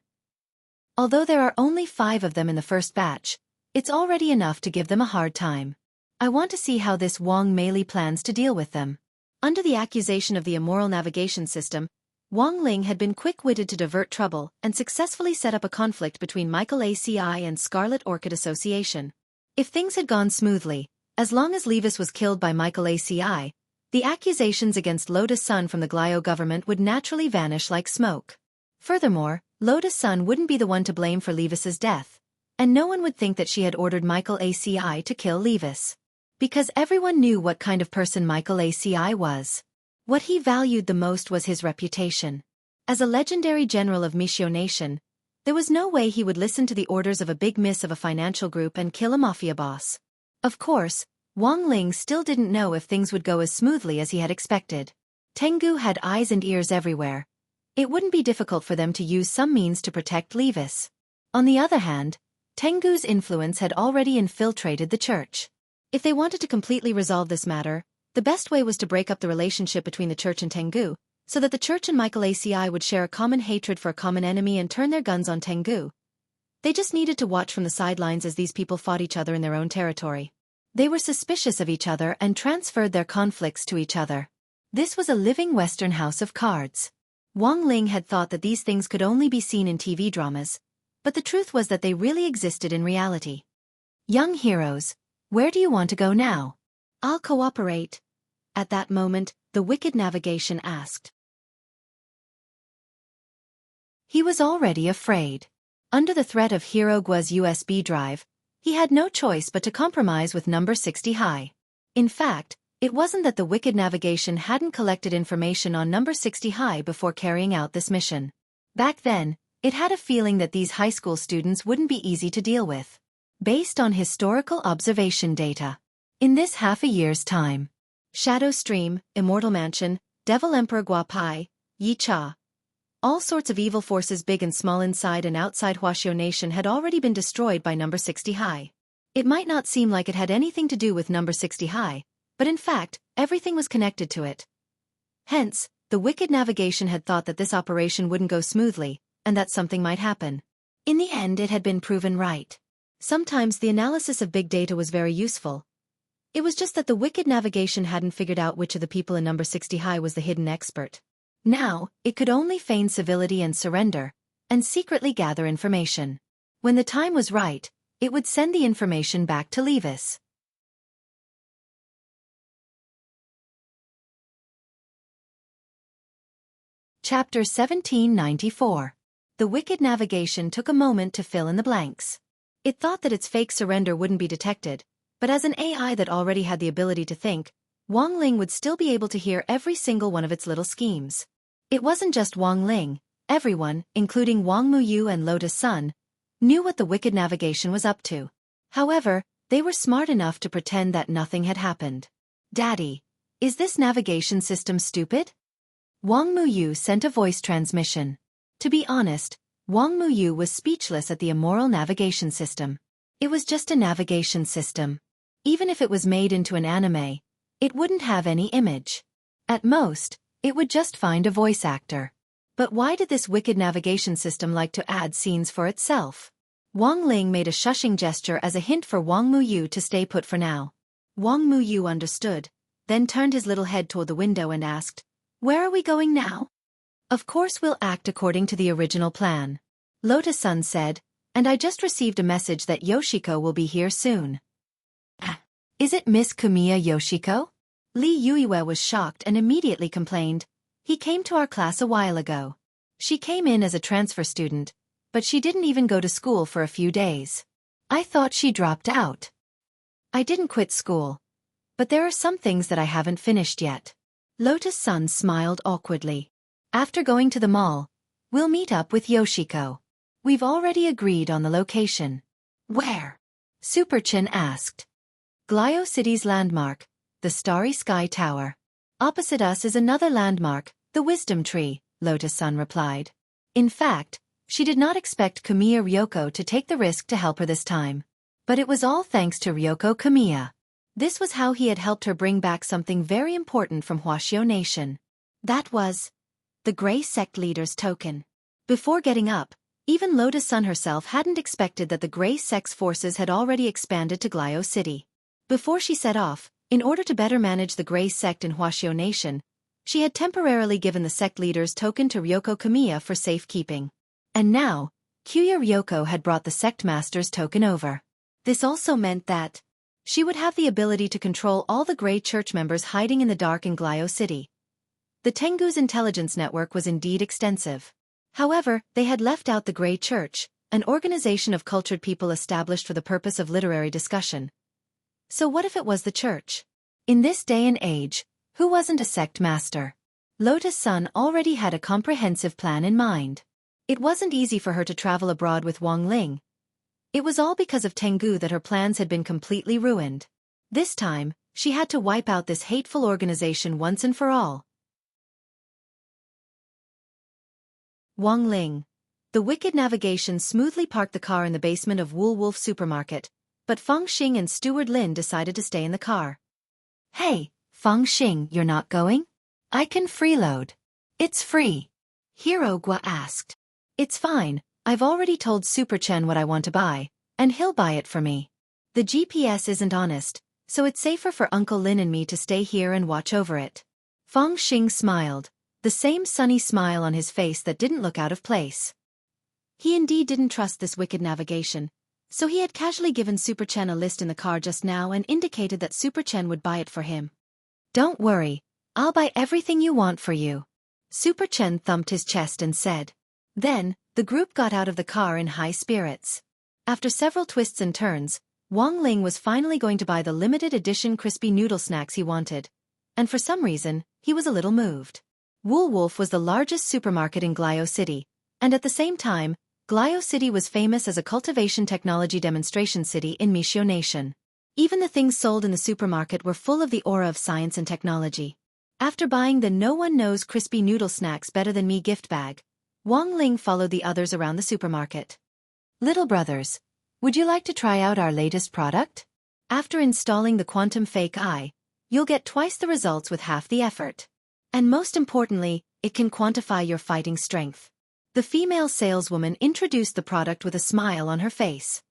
Although there are only 5 of them in the first batch, it's already enough to give them a hard time. I want to see how this Wang Meili plans to deal with them." Under the accusation of the immoral navigation system, Wang Ling had been quick-witted to divert trouble and successfully set up a conflict between Michael Aci and Scarlet Orchid Association. If things had gone smoothly, as long as Levis was killed by Michael Aci, the accusations against Lotus Sun from the Glio government would naturally vanish like smoke. Furthermore, Lotus Sun wouldn't be the one to blame for Levis's death, and no one would think that she had ordered Michael Aci to kill Levis. Because everyone knew what kind of person Michael Aci was. What he valued the most was his reputation. As a legendary general of Mishio Nation, there was no way he would listen to the orders of a big miss of a financial group and kill a mafia boss. Of course, Wang Ling still didn't know if things would go as smoothly as he had expected. Tengu had eyes and ears everywhere. It wouldn't be difficult for them to use some means to protect Levis. On the other hand, Tengu's influence had already infiltrated the church. If they wanted to completely resolve this matter, the best way was to break up the relationship between the church and Tengu, so that the church and Michael Aci would share a common hatred for a common enemy and turn their guns on Tengu. They just needed to watch from the sidelines as these people fought each other in their own territory. They were suspicious of each other and transferred their conflicts to each other. This was a living Western house of cards. Wang Ling had thought that these things could only be seen in TV dramas, but the truth was that they really existed in reality. Young heroes, where do you want to go now? I'll cooperate. At that moment, the wicked navigation asked. He was already afraid. Under the threat of Hero Gua's USB drive, he had no choice but to compromise with number 60 high. In fact, it wasn't that the wicked navigation hadn't collected information on number 60 high before carrying out this mission. Back then, it had a feeling that these high school students wouldn't be easy to deal with. Based on historical observation data. In this half a year's time, Shadow Stream, Immortal Mansion, Devil Emperor Guapai, Yi Cha, all sorts of evil forces big and small inside and outside Huaxiao Nation had already been destroyed by number 60 high. It might not seem like it had anything to do with number 60 high, but in fact, everything was connected to it. Hence, the wicked navigation had thought that this operation wouldn't go smoothly, and that something might happen. In the end, it had been proven right. Sometimes the analysis of big data was very useful. It was just that the wicked navigation hadn't figured out which of the people in number 60 high was the hidden expert. Now, it could only feign civility and surrender, and secretly gather information. When the time was right, it would send the information back to Levis. Chapter 1794. The wicked navigation took a moment to fill in the blanks. It thought that its fake surrender wouldn't be detected, but as an AI that already had the ability to think, Wang Ling would still be able to hear every single one of its little schemes. It wasn't just Wang Ling, everyone, including Wang Muyu and Lotus Sun, knew what the wicked navigation was up to. However, they were smart enough to pretend that nothing had happened. Daddy, is this navigation system stupid? Wang Muyu sent a voice transmission. To be honest, Wang Muyu was speechless at the immoral navigation system. It was just a navigation system. Even if it was made into an anime, it wouldn't have any image. At most, it would just find a voice actor. But why did this wicked navigation system like to add scenes for itself? Wang Ling made a shushing gesture as a hint for Wang Muyu to stay put for now. Wang Muyu understood, then turned his little head toward the window and asked, "Where are we going now?" "Of course we'll act according to the original plan," Lotus Sun said, "and I just received a message that Yoshiko will be here soon." "Is it Miss Kumiya Yoshiko?" Li Yuiwe was shocked and immediately complained. "He came to our class a while ago. She came in as a transfer student, but she didn't even go to school for a few days. I thought she dropped out." "I didn't quit school. But there are some things that I haven't finished yet." Lotus Sun smiled awkwardly. "After going to the mall, we'll meet up with Yoshiko. We've already agreed on the location." "Where?" Superchin asked. "Glio City's landmark, the Starry Sky Tower. Opposite us is another landmark, the Wisdom Tree," Lotus Sun replied. In fact, she did not expect Kamiya Ryoko to take the risk to help her this time. But it was all thanks to Ryoko Kamiya. This was how he had helped her bring back something very important from Huaxiao Nation. That was the Grey Sect Leader's token. Before getting up, even Lotus Sun herself hadn't expected that the Grey Sect's forces had already expanded to Glio City. Before she set off, in order to better manage the Grey Sect in Huaxiao Nation, she had temporarily given the sect leader's token to Ryoko Kamiya for safekeeping. And now, Kyuya Ryoko had brought the sect master's token over. This also meant that she would have the ability to control all the Grey Church members hiding in the dark in Glio City. The Tengu's intelligence network was indeed extensive. However, they had left out the Grey Church, an organization of cultured people established for the purpose of literary discussion. So what if it was the church? In this day and age, who wasn't a sect master? Lotus Sun already had a comprehensive plan in mind. It wasn't easy for her to travel abroad with Wang Ling. It was all because of Tengu that her plans had been completely ruined. This time, she had to wipe out this hateful organization once and for all. Wang Ling. The wicked navigation smoothly parked the car in the basement of Wool Wolf Supermarket, but Feng Xing and Steward Lin decided to stay in the car. "Hey, Feng Xing, you're not going?" "I can freeload." "It's free." Hero Gua asked. "It's fine, I've already told Super Chen what I want to buy, and he'll buy it for me. The GPS isn't honest, so it's safer for Uncle Lin and me to stay here and watch over it." Fong Xing smiled, the same sunny smile on his face that didn't look out of place. He indeed didn't trust this wicked navigation, so he had casually given Super Chen a list in the car just now and indicated that Super Chen would buy it for him. Don't worry, I'll buy everything you want for you. Super Chen thumped his chest and said. Then, the group got out of the car in high spirits. After several twists and turns, Wang Ling was finally going to buy the limited edition crispy noodle snacks he wanted. And for some reason, he was a little moved. Woolwolf was the largest supermarket in Glio City, and at the same time, Glio City was famous as a cultivation technology demonstration city in Mishio Nation. Even the things sold in the supermarket were full of the aura of science and technology. After buying the no one knows crispy noodle snacks better than me gift bag, Wang Ling followed the others around the supermarket. Little brothers, would you like to try out our latest product? After installing the quantum fake eye, you'll get twice the results with half the effort. And most importantly, it can quantify your fighting strength. The female saleswoman introduced the product with a smile on her face.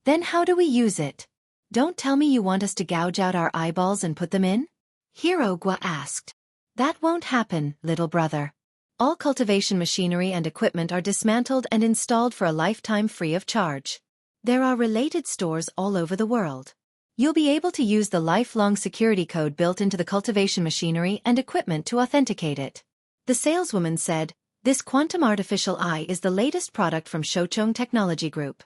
Then how do we use it? Don't tell me you want us to gouge out our eyeballs and put them in? Hero Gua asked. That won't happen, little brother. All cultivation machinery and equipment are dismantled and installed for a lifetime free of charge. There are related stores all over the world. You'll be able to use the lifelong security code built into the cultivation machinery and equipment to authenticate it. The saleswoman said, this quantum artificial eye is the latest product from Shouchong Technology Group.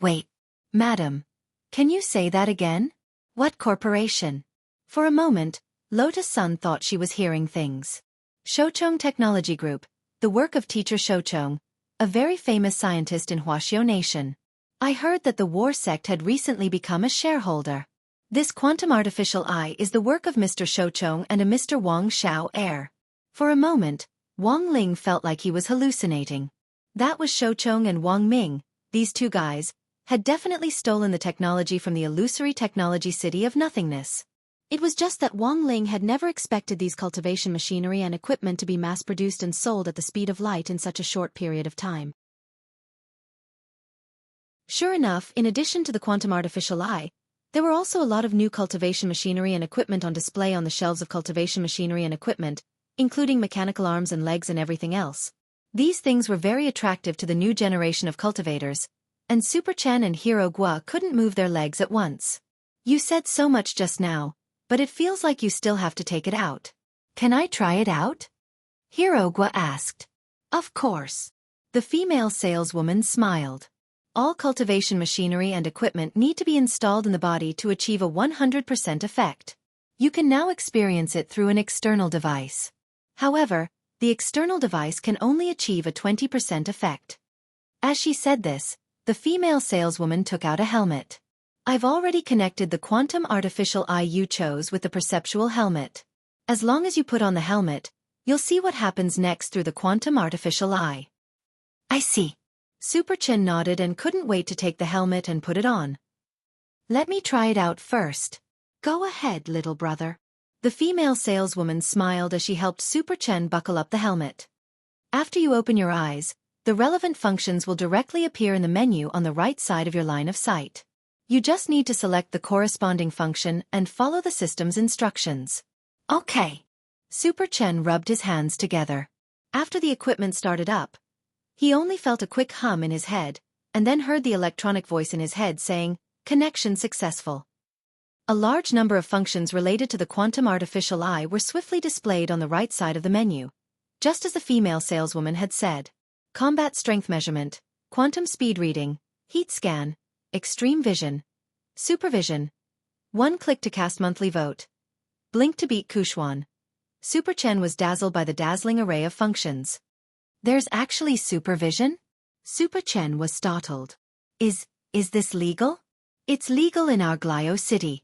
Wait, madam, can you say that again? What corporation? For a moment, Lotus Sun thought she was hearing things. Shouchong Technology Group, the work of teacher Shouchong, a very famous scientist in Huaxiao Nation. I heard that the war sect had recently become a shareholder. This quantum artificial eye is the work of Mr. Shouchong and a Mr. Wang Xiao heir. For a moment, Wang Ling felt like he was hallucinating. That was Shouchong and Wang Ming, these two guys, had definitely stolen the technology from the illusory technology city of nothingness. It was just that Wang Ling had never expected these cultivation machinery and equipment to be mass-produced and sold at the speed of light in such a short period of time. Sure enough, in addition to the quantum artificial eye, there were also a lot of new cultivation machinery and equipment on display on the shelves of cultivation machinery and equipment, including mechanical arms and legs and everything else. These things were very attractive to the new generation of cultivators, and Super Chen and Hero Gua couldn't move their legs at once. You said so much just now, but it feels like you still have to take it out. Can I try it out? Hero Gua asked. Of course. The female saleswoman smiled. All cultivation machinery and equipment need to be installed in the body to achieve a 100% effect. You can now experience it through an external device. However, the external device can only achieve a 20% effect. As she said this, the female saleswoman took out a helmet. I've already connected the quantum artificial eye you chose with the perceptual helmet. As long as you put on the helmet, you'll see what happens next through the quantum artificial eye. I see. Super Chen nodded and couldn't wait to take the helmet and put it on. Let me try it out first. Go ahead, little brother. The female saleswoman smiled as she helped Super Chen buckle up the helmet. After you open your eyes, the relevant functions will directly appear in the menu on the right side of your line of sight. You just need to select the corresponding function and follow the system's instructions. Okay. Super Chen rubbed his hands together. After the equipment started up, he only felt a quick hum in his head, and then heard the electronic voice in his head saying, "Connection successful." A large number of functions related to the quantum artificial eye were swiftly displayed on the right side of the menu, just as the female saleswoman had said. Combat strength measurement, quantum speed reading, heat scan, extreme vision, supervision, one click to cast monthly vote, blink to beat Kushuan. Super Chen was dazzled by the dazzling array of functions. There's actually supervision? Super Chen was startled. Is this legal? It's legal in our Glio city.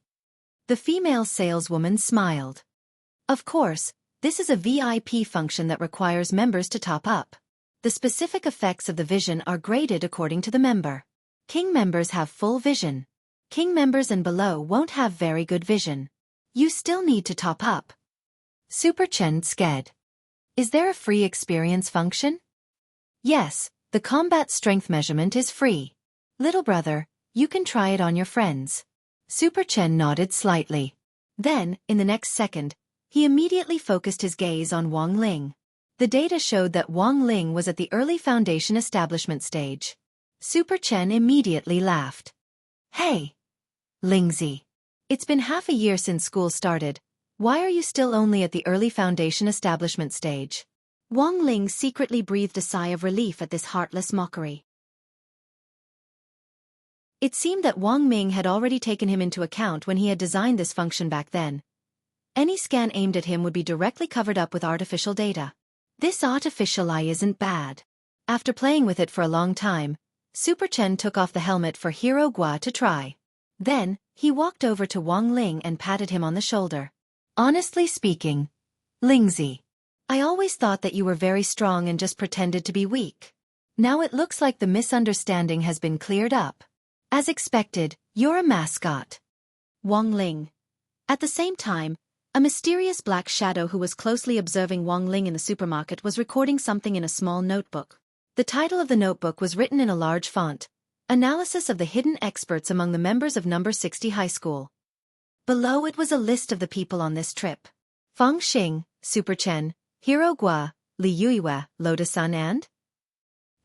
The female saleswoman smiled. Of course, this is a VIP function that requires members to top up. The specific effects of the vision are graded according to the member. King members have full vision. King members and below won't have very good vision. You still need to top up. Super Chen sked. Is there a free experience function? Yes, the combat strength measurement is free. Little brother, you can try it on your friends. Super Chen nodded slightly. Then, in the next second, He immediately focused his gaze on Wang Ling. The data showed that Wang Ling was at the early foundation establishment stage. Super Chen immediately laughed. Hey, Lingzi. It's been half a year since school started. Why are you still only at the early foundation establishment stage? Wang Ling secretly breathed a sigh of relief at this heartless mockery. It seemed that Wang Ming had already taken him into account when he had designed this function back then. Any scan aimed at him would be directly covered up with artificial data. This artificial eye isn't bad. After playing with it for a long time, Super Chen took off the helmet for Hero Gua to try. Then, he walked over to Wang Ling and patted him on the shoulder. Honestly speaking, Lingzi, I always thought that you were very strong and just pretended to be weak. Now it looks like the misunderstanding has been cleared up. As expected, you're a mascot. Wang Ling. At the same time, a mysterious black shadow who was closely observing Wang Ling in the supermarket was recording something in a small notebook. The title of the notebook was written in a large font, Analysis of the Hidden Experts Among the Members of Number 60 High School. Below it was a list of the people on this trip. Feng Xing, Super Chen, Hero Gua, Li Yuiwe, Lotus Sun and?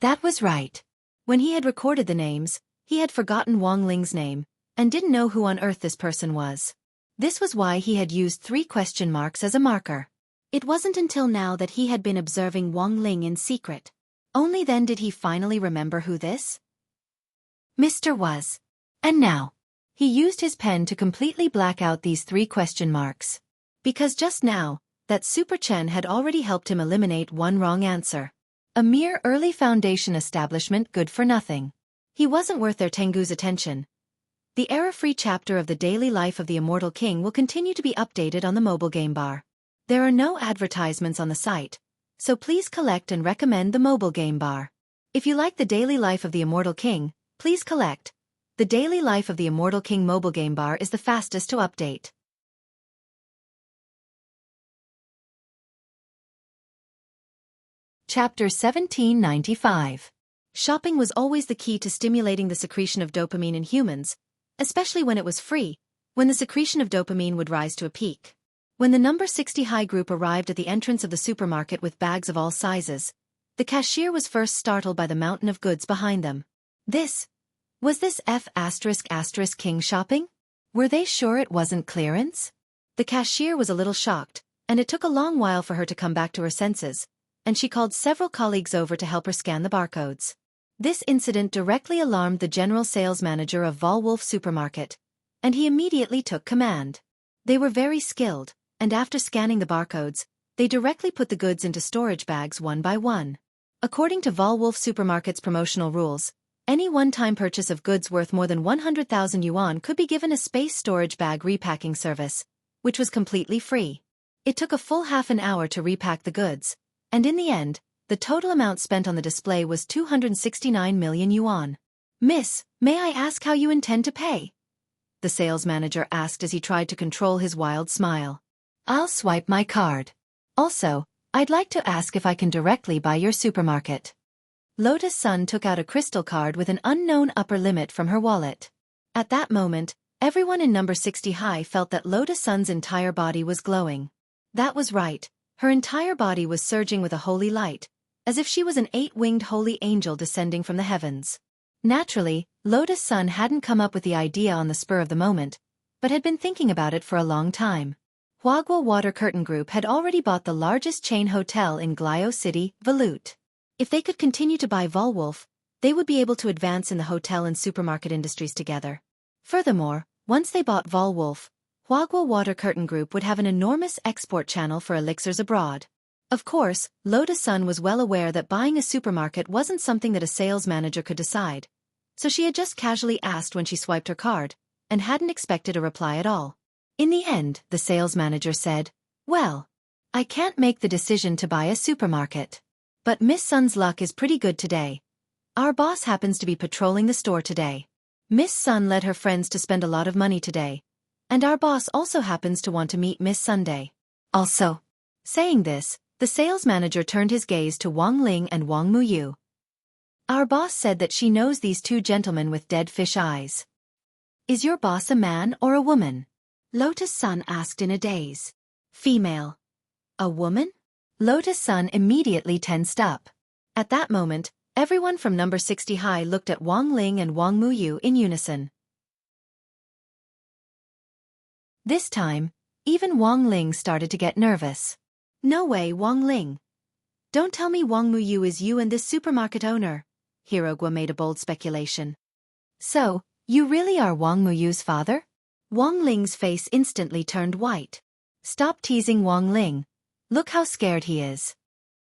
That was right. When he had recorded the names, he had forgotten Wang Ling's name, and didn't know who on earth this person was. This was why he had used 3 question marks as a marker. It wasn't until now that he had been observing Wang Ling in secret. Only then did he finally remember who this Mr. was. And now, he used his pen to completely black out these 3 question marks. Because just now, that Super Chen had already helped him eliminate one wrong answer. A mere early foundation establishment good for nothing. He wasn't worth their Tengu's attention. The error-free chapter of the daily life of the Immortal King will continue to be updated on the mobile game bar. There are no advertisements on the site, so please collect and recommend the mobile game bar. If you like the daily life of the Immortal King, please collect. The daily life of the Immortal King mobile game bar is the fastest to update. Chapter 1795. Shopping was always the key to stimulating the secretion of dopamine in humans, especially when it was free, when the secretion of dopamine would rise to a peak. When the number 60 high group arrived at the entrance of the supermarket with bags of all sizes, the cashier was first startled by the mountain of goods behind them. Was this F*** King shopping? Were they sure it wasn't clearance? The cashier was a little shocked, and it took a long while for her to come back to her senses, and she called several colleagues over to help her scan the barcodes. This incident directly alarmed the general sales manager of Volwolf Supermarket, and he immediately took command. They were very skilled, and after scanning the barcodes, they directly put the goods into storage bags one by one. According to Volwolf Supermarket's promotional rules, any one-time purchase of goods worth more than 100,000 yuan could be given a space storage bag repacking service, which was completely free. It took a full half an hour to repack the goods, and in the end, the total amount spent on the display was 269 million yuan. Miss, may I ask how you intend to pay? The sales manager asked as he tried to control his wild smile. I'll swipe my card. Also, I'd like to ask if I can directly buy your supermarket. Lotus Sun took out a crystal card with an unknown upper limit from her wallet. At that moment, everyone in number 60 high felt that Lotus Sun's entire body was glowing. That was right, her entire body was surging with a holy light, as if she was an 8-winged holy angel descending from the heavens. Naturally, Lotus Sun hadn't come up with the idea on the spur of the moment, but had been thinking about it for a long time. Huagua Water Curtain Group had already bought the largest chain hotel in Glio City, Velut. If they could continue to buy Volwolf, they would be able to advance in the hotel and supermarket industries together. Furthermore, once they bought Volwolf, Huagua Water Curtain Group would have an enormous export channel for elixirs abroad. Of course, Lotus Sun was well aware that buying a supermarket wasn't something that a sales manager could decide, so she had just casually asked when she swiped her card, and hadn't expected a reply at all. In the end, the sales manager said, "Well, I can't make the decision to buy a supermarket. But Miss Sun's luck is pretty good today. Our boss happens to be patrolling the store today. Miss Sun led her friends to spend a lot of money today, and our boss also happens to want to meet Miss Sunday. Also." Saying this, the sales manager turned his gaze to Wang Ling and Wang Muyu. Our boss said that she knows these 2 gentlemen with dead fish eyes. Is your boss a man or a woman? Lotus Sun asked in a daze. Female. A woman? Lotus Sun immediately tensed up. At that moment, everyone from number 60 high looked at Wang Ling and Wang Muyu in unison. This time, even Wang Ling started to get nervous. No way, Wang Ling. Don't tell me Wang Muyu is you and this supermarket owner. Hirogwa made a bold speculation. So, you really are Wang Muyu's father? Wang Ling's face instantly turned white. Stop teasing Wang Ling. Look how scared he is.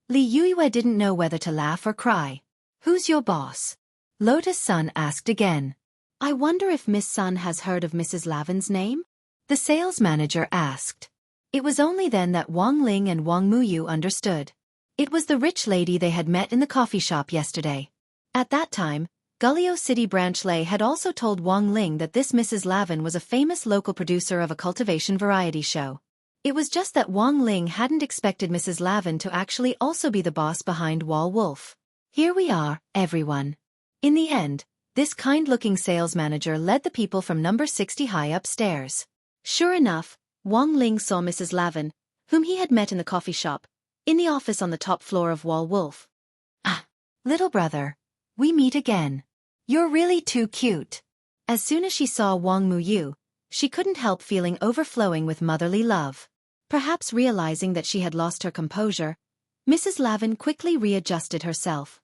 Li Yueyue didn't know whether to laugh or cry. Who's your boss? Lotus Sun asked again. I wonder if Miss Sun has heard of Mrs. Lavin's name? The sales manager asked. It was only then that Wang Ling and Wang Muyu understood. It was the rich lady they had met in the coffee shop yesterday. At that time, Gullio City Branch Lei had also told Wang Ling that this Mrs. Lavin was a famous local producer of a cultivation variety show. It was just that Wang Ling hadn't expected Mrs. Lavin to actually also be the boss behind Wall Wolf. Here we are, everyone. In the end, this kind-looking sales manager led the people from number 60 high upstairs. Sure enough, Wang Ling saw Mrs. Lavin, whom he had met in the coffee shop, in the office on the top floor of Wall Wolf. Ah, little brother. We meet again. You're really too cute. As soon as she saw Wang Muyu, she couldn't help feeling overflowing with motherly love. Perhaps realizing that she had lost her composure, Mrs. Lavin quickly readjusted herself.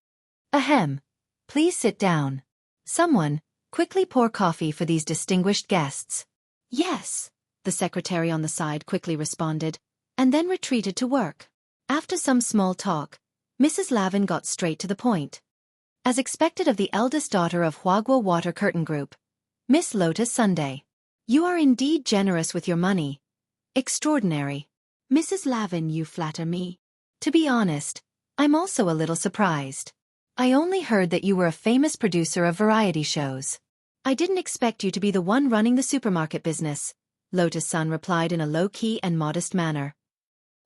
Ahem. Please sit down. Someone, quickly pour coffee for these distinguished guests. Yes, the secretary on the side quickly responded, and then retreated to work. After some small talk, Mrs. Lavin got straight to the point. As expected of the eldest daughter of Huaguo Water Curtain Group, Miss Lotus Sunday. You are indeed generous with your money. Extraordinary. Mrs. Lavin, you flatter me. To be honest, I'm also a little surprised. I only heard that you were a famous producer of variety shows. I didn't expect you to be the one running the supermarket business, Lotus Sun replied in a low-key and modest manner.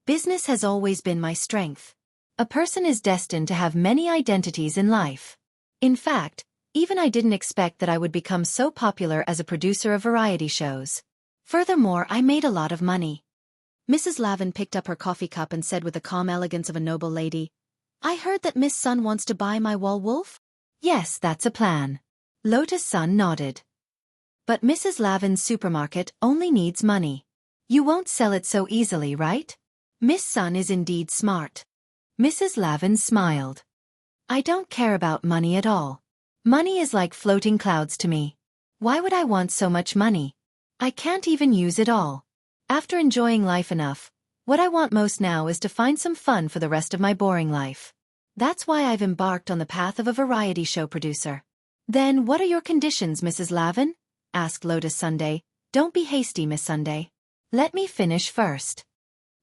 Business has always been my strength. A person is destined to have many identities in life. In fact, even I didn't expect that I would become so popular as a producer of variety shows. Furthermore, I made a lot of money. Mrs. Lavin picked up her coffee cup and said with the calm elegance of a noble lady, I heard that Miss Sun wants to buy my Wall Wolf? Yes, that's a plan. Lotus Sun nodded. But Mrs. Lavin's supermarket only needs money. You won't sell it so easily, right? Miss Sun is indeed smart. Mrs. Lavin smiled. I don't care about money at all. Money is like floating clouds to me. Why would I want so much money? I can't even use it all. After enjoying life enough, what I want most now is to find some fun for the rest of my boring life. That's why I've embarked on the path of a variety show producer. Then what are your conditions, Mrs. Lavin? Asked Lotus Sunday. Don't be hasty, Miss Sunday. Let me finish first.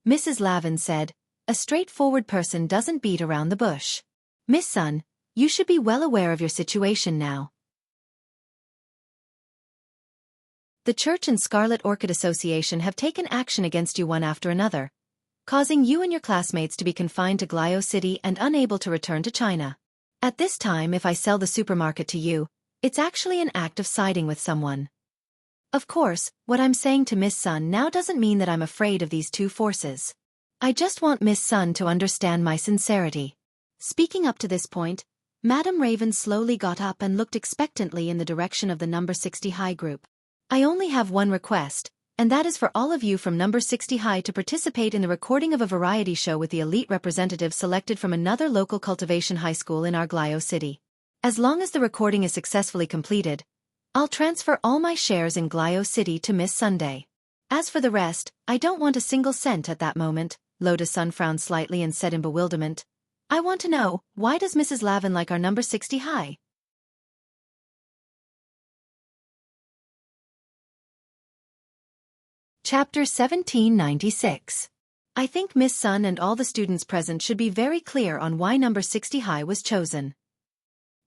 Mrs. Lavin said, a straightforward person doesn't beat around the bush. Miss Sun, you should be well aware of your situation now. The Church and Scarlet Orchid Association have taken action against you one after another, causing you and your classmates to be confined to Glio City and unable to return to China. At this time, if I sell the supermarket to you, it's actually an act of siding with someone. Of course, what I'm saying to Miss Sun now doesn't mean that I'm afraid of these two forces. I just want Miss Sun to understand my sincerity. Speaking up to this point, Madame Raven slowly got up and looked expectantly in the direction of the number 60 high group. I only have one request, and that is for all of you from number 60 high to participate in the recording of a variety show with the elite representative selected from another local cultivation high school in our Glio City. As long as the recording is successfully completed, I'll transfer all my shares in Glio City to Miss Sunday. As for the rest, I don't want a single cent at that moment. Lotus Sun frowned slightly and said in bewilderment, I want to know, why does Mrs. Lavin like our number 60 high? Chapter 1796. I think Miss Sun and all the students present should be very clear on why number 60 high was chosen.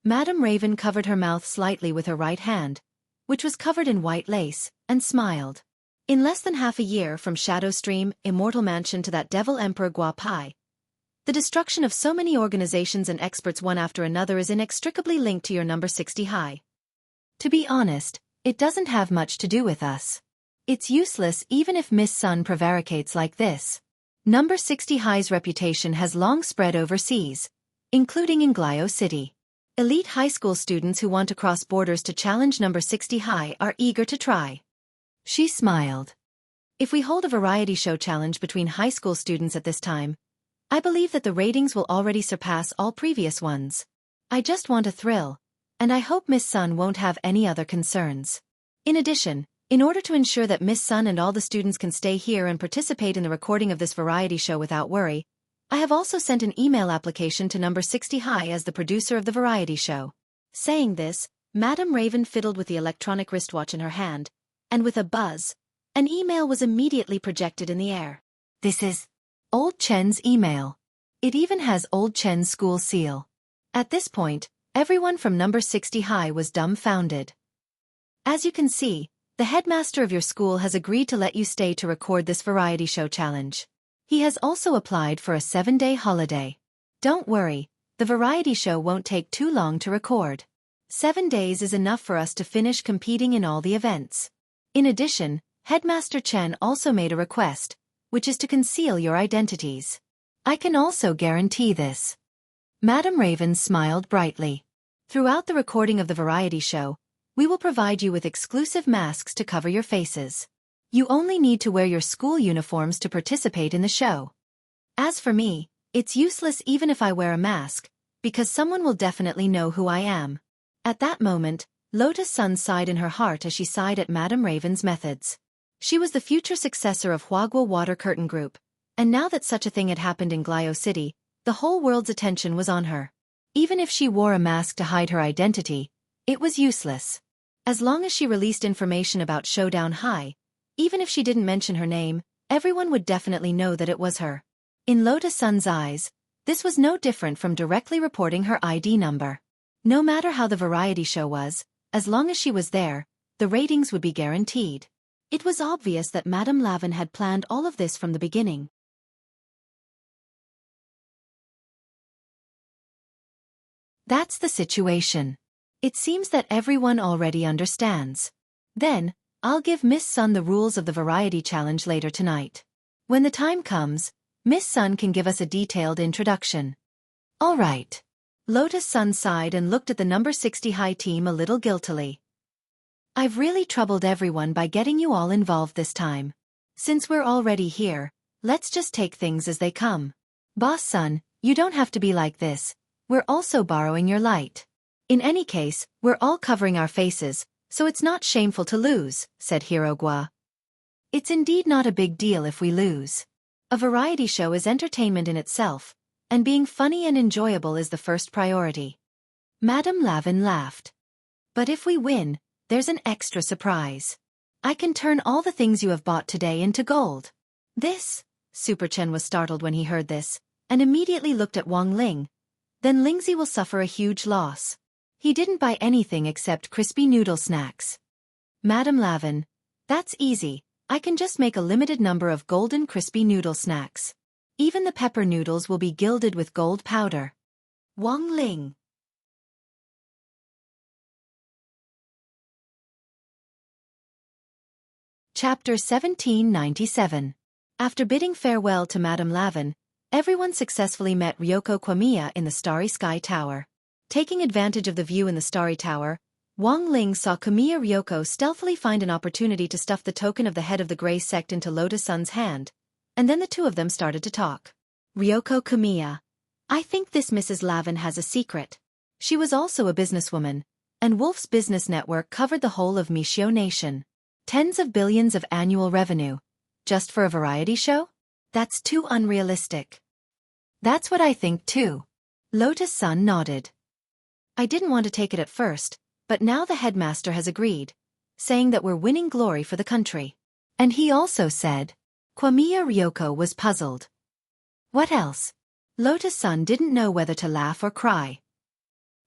Madame Raven covered her mouth slightly with her right hand, which was covered in white lace, and smiled. In less than half a year from Shadow Stream, Immortal Mansion to that Devil Emperor Gua Pai, the destruction of so many organizations and experts one after another is inextricably linked to your number 60 high. To be honest, it doesn't have much to do with us. It's useless even if Miss Sun prevaricates like this. Number 60 High's reputation has long spread overseas, including in Glio City. Elite high school students who want to cross borders to challenge Number 60 High are eager to try. She smiled. If we hold a variety show challenge between high school students at this time, I believe that the ratings will already surpass all previous ones. I just want a thrill, and I hope Miss Sun won't have any other concerns. In addition, in order to ensure that Miss Sun and all the students can stay here and participate in the recording of this variety show without worry, I have also sent an email application to Number 60 High as the producer of the variety show. Saying this, Madam Raven fiddled with the electronic wristwatch in her hand, and with a buzz, an email was immediately projected in the air. This is Old Chen's email. It even has Old Chen's school seal. At this point, everyone from Number 60 High was dumbfounded. As you can see, the headmaster of your school has agreed to let you stay to record this variety show challenge. He has also applied for a 7-day holiday. Don't worry, the variety show won't take too long to record. 7 days is enough for us to finish competing in all the events. In addition, Headmaster Chen also made a request, which is to conceal your identities. I can also guarantee this. Madam Raven smiled brightly. Throughout the recording of the variety show, we will provide you with exclusive masks to cover your faces. You only need to wear your school uniforms to participate in the show. As for me, it's useless even if I wear a mask, because someone will definitely know who I am. At that moment, Lotus Sun sighed in her heart as she sighed at Madam Raven's methods. She was the future successor of Huagua Water Curtain Group, and now that such a thing had happened in Glio City, the whole world's attention was on her. Even if she wore a mask to hide her identity, it was useless. As long as she released information about Showdown High, even if she didn't mention her name, everyone would definitely know that it was her. In Lotus Sun's eyes, this was no different from directly reporting her ID number. No matter how the variety show was, as long as she was there, the ratings would be guaranteed. It was obvious that Madame Lavin had planned all of this from the beginning. That's the situation. It seems that everyone already understands. Then, I'll give Miss Sun the rules of the variety challenge later tonight. When the time comes, Miss Sun can give us a detailed introduction. All right. Lotus Sun sighed and looked at the Number 60 High team a little guiltily. I've really troubled everyone by getting you all involved this time. Since we're already here, let's just take things as they come. Boss Sun, you don't have to be like this. We're also borrowing your light. In any case, we're all covering our faces, so it's not shameful to lose, said Hirogwa. It's indeed not a big deal if we lose. A variety show is entertainment in itself, and being funny and enjoyable is the first priority. Madame Lavin laughed. But if we win, there's an extra surprise. I can turn all the things you have bought today into gold. This? Super Chen was startled when he heard this, and immediately looked at Wang Ling. Then Lingzi will suffer a huge loss. He didn't buy anything except crispy noodle snacks. Madame Lavin, that's easy. I can just make a limited number of golden crispy noodle snacks. Even the pepper noodles will be gilded with gold powder. Wang Ling. Chapter 1797. After bidding farewell to Madame Lavin, everyone successfully met Ryoko Kwamiya in the Starry Sky Tower. Taking advantage of the view in the Starry Tower, Wang Ling saw Kamiya Ryoko stealthily find an opportunity to stuff the token of the head of the Grey Sect into Lotus Sun's hand, and then the two of them started to talk. Ryoko Kamiya. I think this Mrs. Lavin has a secret. She was also a businesswoman, and Wolf's business network covered the whole of Mishio Nation. Tens of billions of annual revenue. Just for a variety show? That's too unrealistic. That's what I think too. Lotus Sun nodded. I didn't want to take it at first, but now the headmaster has agreed, saying that we're winning glory for the country. And he also said. Kwamiya Ryoko was puzzled. What else? Lotus Sun didn't know whether to laugh or cry.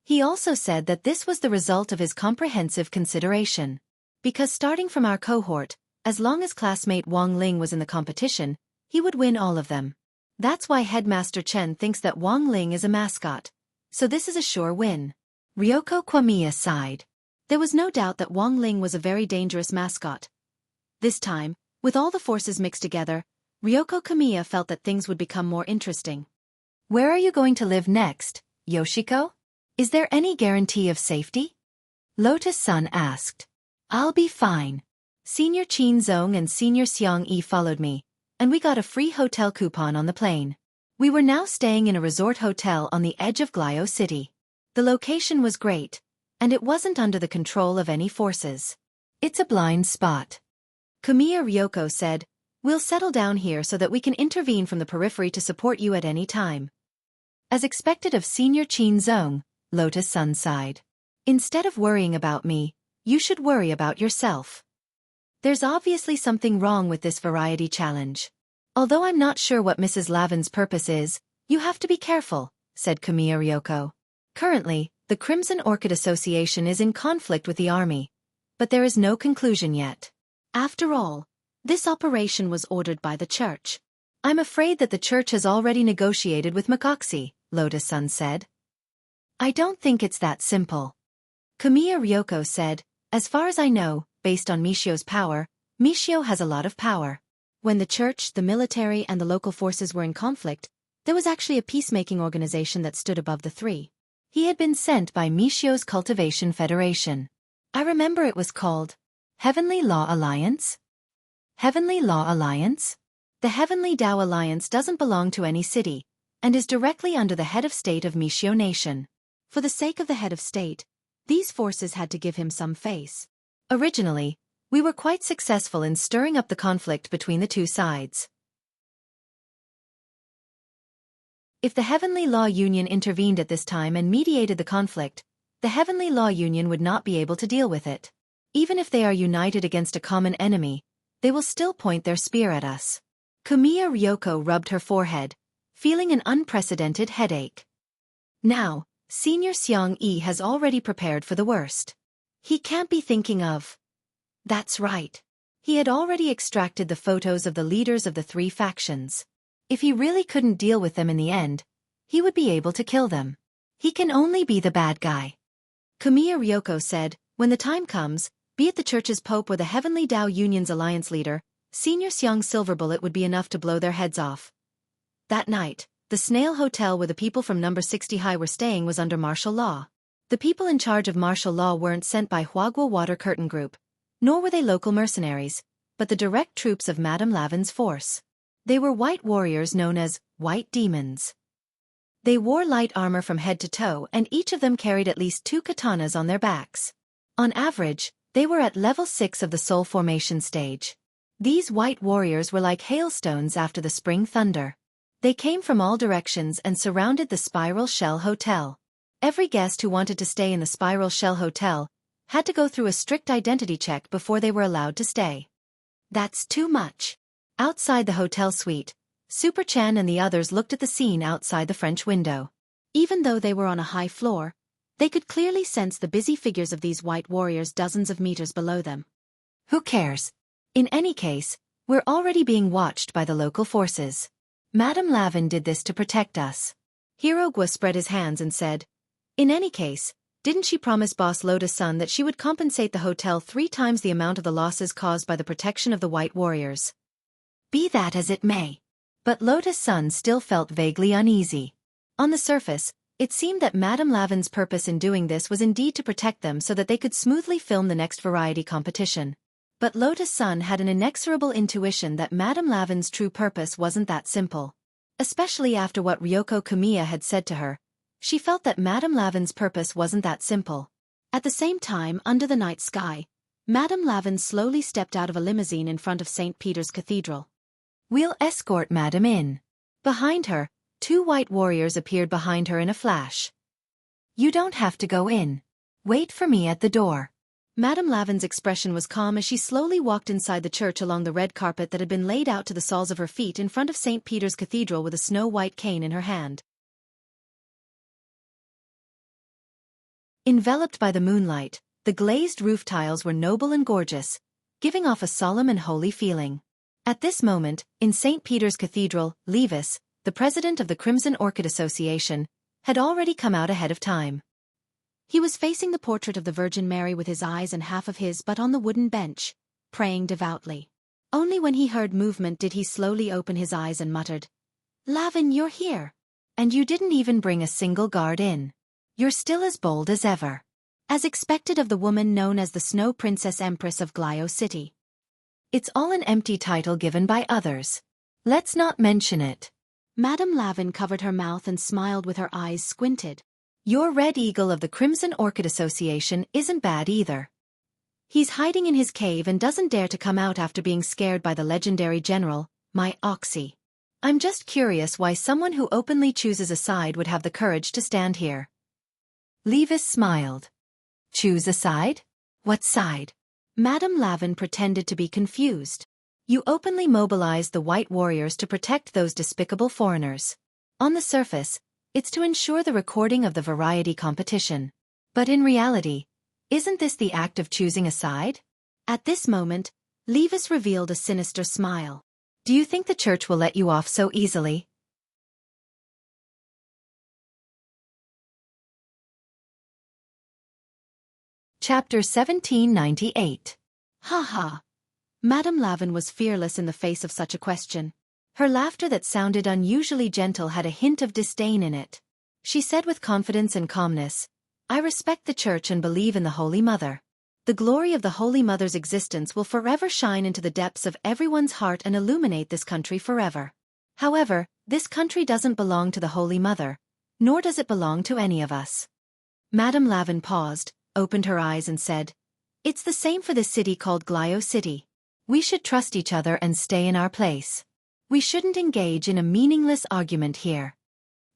He also said that this was the result of his comprehensive consideration. Because starting from our cohort, as long as classmate Wang Ling was in the competition, he would win all of them. That's why Headmaster Chen thinks that Wang Ling is a mascot. So this is a sure win. Ryoko Kwamiya sighed. There was no doubt that Wang Ling was a very dangerous mascot. This time, with all the forces mixed together, Ryoko Kamiya felt that things would become more interesting. Where are you going to live next, Yoshiko? Is there any guarantee of safety? Lotus-san asked. I'll be fine. Senior Chin Zong and Senior Seong Yi followed me, and we got a free hotel coupon on the plane. We were now staying in a resort hotel on the edge of Glyo City. The location was great, and it wasn't under the control of any forces. It's a blind spot. Kamiya Ryoko said, we'll settle down here so that we can intervene from the periphery to support you at any time. As expected of Senior Chin Zong, Lotus-san sighed. Instead of worrying about me, you should worry about yourself. There's obviously something wrong with this variety challenge. Although I'm not sure what Mrs. Lavin's purpose is, you have to be careful, said Kamiya Ryoko. Currently, the Crimson Orchid Association is in conflict with the army, but there is no conclusion yet. After all, this operation was ordered by the church. I'm afraid that the church has already negotiated with Makoxi, Lotus-san said. I don't think it's that simple. Kamiya Ryoko said, as far as I know, based on Mishio's power, Mishio has a lot of power. When the church, the military, and the local forces were in conflict, there was actually a peacemaking organization that stood above the three. He had been sent by Mishio's Cultivation Federation. I remember it was called Heavenly Law Alliance? Heavenly Law Alliance? The Heavenly Tao Alliance doesn't belong to any city, and is directly under the head of state of Mishio Nation. For the sake of the head of state, these forces had to give him some face. Originally, we were quite successful in stirring up the conflict between the two sides. If the Heavenly Law Union intervened at this time and mediated the conflict, the Heavenly Law Union would not be able to deal with it. Even if they are united against a common enemy, they will still point their spear at us. Kamiya Ryoko rubbed her forehead, feeling an unprecedented headache. Now, Senior Seong Yi has already prepared for the worst. He can't be thinking of... That's right. He had already extracted the photos of the leaders of the three factions. If he really couldn't deal with them in the end, he would be able to kill them. He can only be the bad guy. Kamiya Ryoko said, when the time comes, be it the church's pope or the Heavenly Tao Union's alliance leader, Senior Seong Silverbullet would be enough to blow their heads off. That night, the Snail Hotel where the people from number 60 High were staying was under martial law. The people in charge of martial law weren't sent by Huagua Water Curtain Group, nor were they local mercenaries, but the direct troops of Madame Lavin's force. They were white warriors known as White Demons. They wore light armor from head to toe and each of them carried at least 2 katanas on their backs. On average, they were at level 6 of the soul formation stage. These white warriors were like hailstones after the spring thunder. They came from all directions and surrounded the Spiral Shell Hotel. Every guest who wanted to stay in the Spiral Shell Hotel had to go through a strict identity check before they were allowed to stay. That's too much. Outside the hotel suite, Super Chan and the others looked at the scene outside the French window. Even though they were on a high floor, they could clearly sense the busy figures of these white warriors dozens of meters below them. Who cares? In any case, we're already being watched by the local forces. Madame Lavin did this to protect us. Hirogwa spread his hands and said, in any case, didn't she promise Boss Lotus-san that she would compensate the hotel 3 times the amount of the losses caused by the protection of the white warriors? Be that as it may. But Lotus-san still felt vaguely uneasy. On the surface, it seemed that Madame Lavin's purpose in doing this was indeed to protect them so that they could smoothly film the next variety competition. But Lotus-san had an inexorable intuition that Madame Lavin's true purpose wasn't that simple. Especially after what Ryoko Kamiya had said to her, she felt that Madame Lavin's purpose wasn't that simple. At the same time, under the night sky, Madame Lavin slowly stepped out of a limousine in front of St. Peter's Cathedral. We'll escort Madame in. Behind her, 2 white warriors appeared behind her in a flash. You don't have to go in. Wait for me at the door. Madame Lavin's expression was calm as she slowly walked inside the church along the red carpet that had been laid out to the soles of her feet in front of St. Peter's Cathedral with a snow-white cane in her hand. Enveloped by the moonlight, the glazed roof tiles were noble and gorgeous, giving off a solemn and holy feeling. At this moment, in St. Peter's Cathedral, Levis, the president of the Crimson Orchid Association, had already come out ahead of time. He was facing the portrait of the Virgin Mary with his eyes and half of his butt on the wooden bench, praying devoutly. Only when he heard movement did he slowly open his eyes and muttered, "Lavin, you're here. And you didn't even bring a single guard in. You're still as bold as ever." As expected of the woman known as the Snow Princess Empress of Glio City. It's all an empty title given by others. Let's not mention it. Madame Lavin covered her mouth and smiled with her eyes squinted. Your Red Eagle of the Crimson Orchid Association isn't bad either. He's hiding in his cave and doesn't dare to come out after being scared by the legendary general, my Oxy. I'm just curious why someone who openly chooses a side would have the courage to stand here. Levis smiled. Choose a side? What side? Madame Lavin pretended to be confused. You openly mobilized the white warriors to protect those despicable foreigners. On the surface, it's to ensure the recording of the variety competition. But in reality, isn't this the act of choosing a side? At this moment, Levis revealed a sinister smile. Do you think the church will let you off so easily? Chapter 1798. Ha ha. Madame Lavin was fearless in the face of such a question. Her laughter that sounded unusually gentle had a hint of disdain in it. She said with confidence and calmness, I respect the church and believe in the Holy Mother. The glory of the Holy Mother's existence will forever shine into the depths of everyone's heart and illuminate this country forever. However, this country doesn't belong to the Holy Mother, nor does it belong to any of us. Madame Lavin paused, opened her eyes and said, It's the same for this city called Glio City. We should trust each other and stay in our place. We shouldn't engage in a meaningless argument here.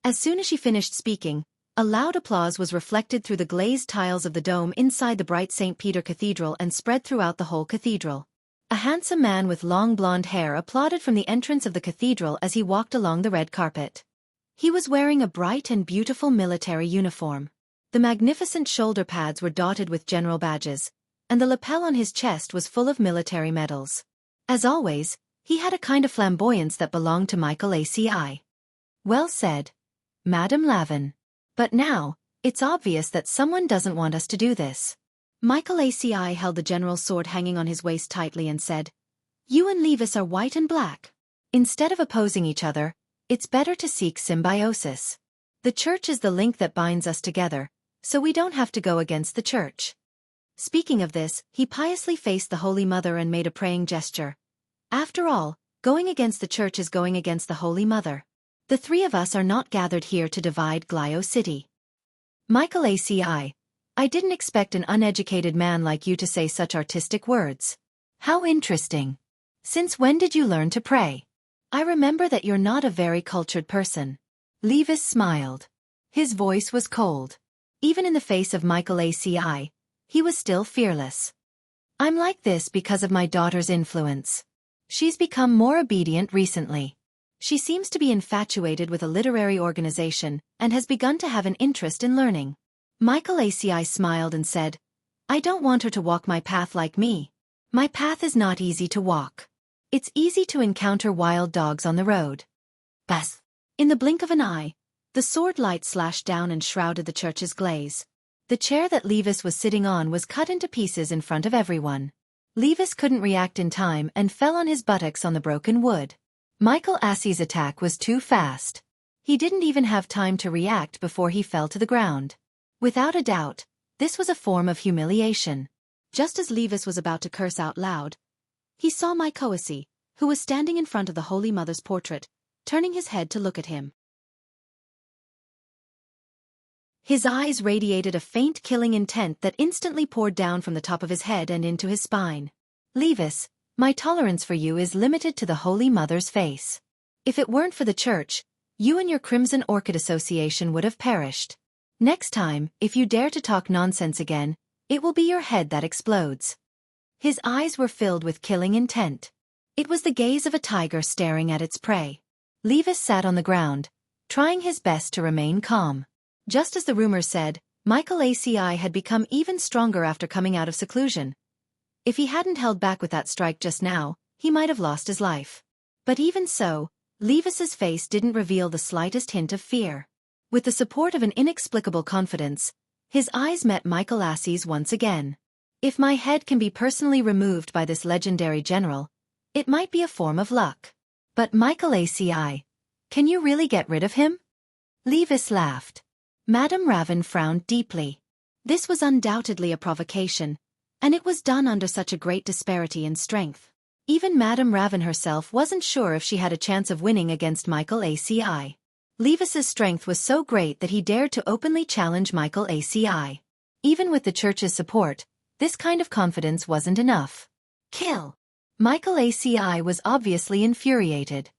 As soon as she finished speaking, a loud applause was reflected through the glazed tiles of the dome inside the bright St. Peter Cathedral and spread throughout the whole cathedral. A handsome man with long blonde hair applauded from the entrance of the cathedral as he walked along the red carpet. He was wearing a bright and beautiful military uniform. The magnificent shoulder pads were dotted with general badges, and the lapel on his chest was full of military medals. As always, he had a kind of flamboyance that belonged to Michael ACI. Well said, Madame Lavin. But now, it's obvious that someone doesn't want us to do this. Michael ACI held the general's sword hanging on his waist tightly and said, You and Levis are white and black. Instead of opposing each other, it's better to seek symbiosis. The church is the link that binds us together, so we don't have to go against the church. Speaking of this, he piously faced the Holy Mother and made a praying gesture. After all, going against the church is going against the Holy Mother. The three of us are not gathered here to divide Glio City. Michael ACI, I didn't expect an uneducated man like you to say such artistic words. How interesting. Since when did you learn to pray? I remember that you're not a very cultured person. Levis smiled. His voice was cold. Even in the face of Michael ACI, he was still fearless. I'm like this because of my daughter's influence. She's become more obedient recently. She seems to be infatuated with a literary organization and has begun to have an interest in learning. Michael ACI smiled and said, I don't want her to walk my path like me. My path is not easy to walk. It's easy to encounter wild dogs on the road. Bas. In the blink of an eye, the sword light slashed down and shrouded the church's glaze. The chair that Levis was sitting on was cut into pieces in front of everyone. Levis couldn't react in time and fell on his buttocks on the broken wood. Michael ACI's attack was too fast. He didn't even have time to react before he fell to the ground. Without a doubt, this was a form of humiliation. Just as Levis was about to curse out loud, he saw Michael ACI, who was standing in front of the Holy Mother's portrait, turning his head to look at him. His eyes radiated a faint killing intent that instantly poured down from the top of his head and into his spine. Levis, my tolerance for you is limited to the Holy Mother's face. If it weren't for the church, you and your Crimson Orchid Association would have perished. Next time, if you dare to talk nonsense again, it will be your head that explodes. His eyes were filled with killing intent. It was the gaze of a tiger staring at its prey. Levis sat on the ground, trying his best to remain calm. Just as the rumors said, Michael ACI had become even stronger after coming out of seclusion. If he hadn't held back with that strike just now, he might have lost his life. But even so, Levis's face didn't reveal the slightest hint of fear. With the support of an inexplicable confidence, his eyes met Michael ACI's once again. If my head can be personally removed by this legendary general, it might be a form of luck. But Michael ACI, can you really get rid of him? Levis laughed. Madame Raven frowned deeply. This was undoubtedly a provocation, and it was done under such a great disparity in strength. Even Madame Raven herself wasn't sure if she had a chance of winning against Michael ACI. Levis's strength was so great that he dared to openly challenge Michael ACI. Even with the church's support, this kind of confidence wasn't enough. Kill! Michael ACI was obviously infuriated.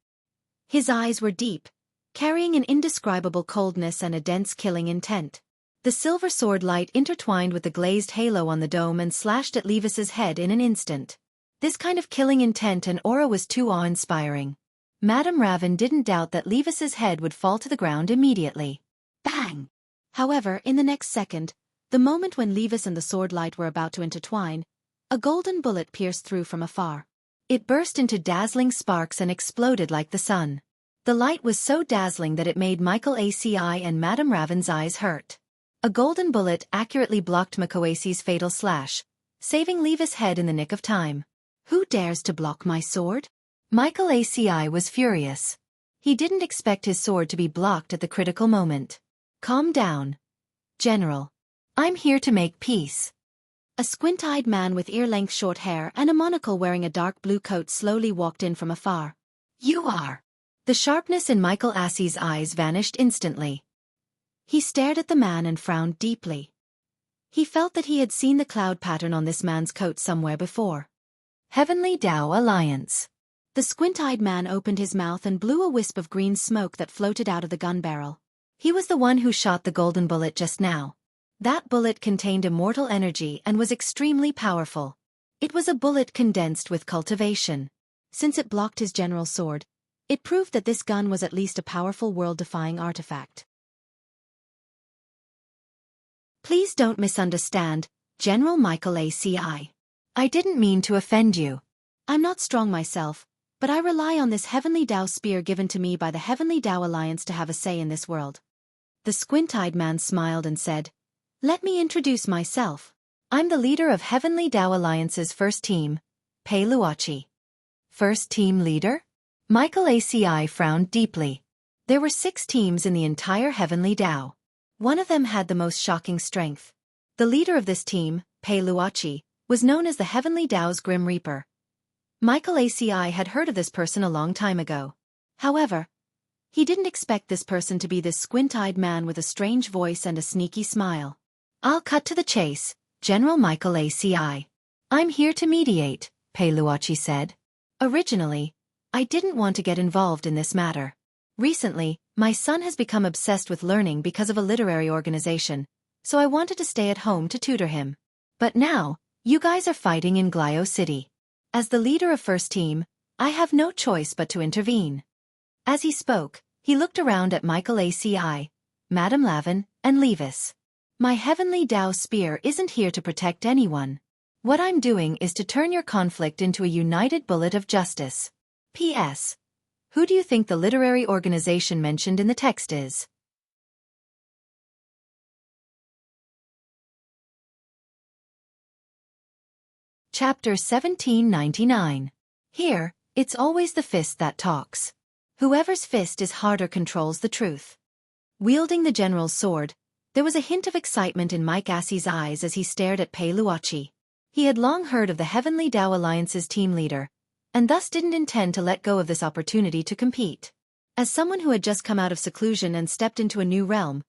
His eyes were deep, carrying an indescribable coldness and a dense killing intent. The silver sword light intertwined with the glazed halo on the dome and slashed at Levis's head in an instant. This kind of killing intent and aura was too awe-inspiring. Madame Raven didn't doubt that Levis's head would fall to the ground immediately. Bang! However, in the next second, the moment when Levis and the sword light were about to intertwine, a golden bullet pierced through from afar. It burst into dazzling sparks and exploded like the sun. The light was so dazzling that it made Michael ACI and Madame Raven's eyes hurt. A golden bullet accurately blocked Makoasi's fatal slash, saving Levis' head in the nick of time. Who dares to block my sword? Michael ACI was furious. He didn't expect his sword to be blocked at the critical moment. Calm down, General. I'm here to make peace. A squint-eyed man with ear-length short hair and a monocle wearing a dark blue coat slowly walked in from afar. You are. The sharpness in Michael ACI's eyes vanished instantly. He stared at the man and frowned deeply. He felt that he had seen the cloud pattern on this man's coat somewhere before. Heavenly Dao Alliance. The squint-eyed man opened his mouth and blew a wisp of green smoke that floated out of the gun barrel. He was the one who shot the golden bullet just now. That bullet contained immortal energy and was extremely powerful. It was a bullet condensed with cultivation. Since it blocked his general's sword, it proved that this gun was at least a powerful world-defying artifact. Please don't misunderstand, General Michael ACI. I didn't mean to offend you. I'm not strong myself, but I rely on this Heavenly Dao spear given to me by the Heavenly Dao Alliance to have a say in this world. The squint-eyed man smiled and said, Let me introduce myself. I'm the leader of Heavenly Dao Alliance's first team, Pei Luochi. First team leader? Michael ACI frowned deeply. There were 6 teams in the entire Heavenly Dao. One of them had the most shocking strength. The leader of this team, Pei Luochi, was known as the Heavenly Dao's Grim Reaper. Michael ACI had heard of this person a long time ago. However, he didn't expect this person to be this squint-eyed man with a strange voice and a sneaky smile. I'll cut to the chase, General Michael ACI. I'm here to mediate, Pei Luochi said. Originally, I didn't want to get involved in this matter. Recently, my son has become obsessed with learning because of a literary organization, so I wanted to stay at home to tutor him. But now, you guys are fighting in Glio City. As the leader of First Team, I have no choice but to intervene. As he spoke, he looked around at Michael ACI, Madame Raven, and Levis. My Heavenly Dao spear isn't here to protect anyone. What I'm doing is to turn your conflict into a united bullet of justice. P.S. Who do you think the literary organization mentioned in the text is? Chapter 1799. Here, it's always the fist that talks. Whoever's fist is harder controls the truth. Wielding the general's sword, there was a hint of excitement in Mike ACI's eyes as he stared at Pei Luochi. He had long heard of the Heavenly Dao Alliance's team leader, and thus didn't intend to let go of this opportunity to compete. As someone who had just come out of seclusion and stepped into a new realm,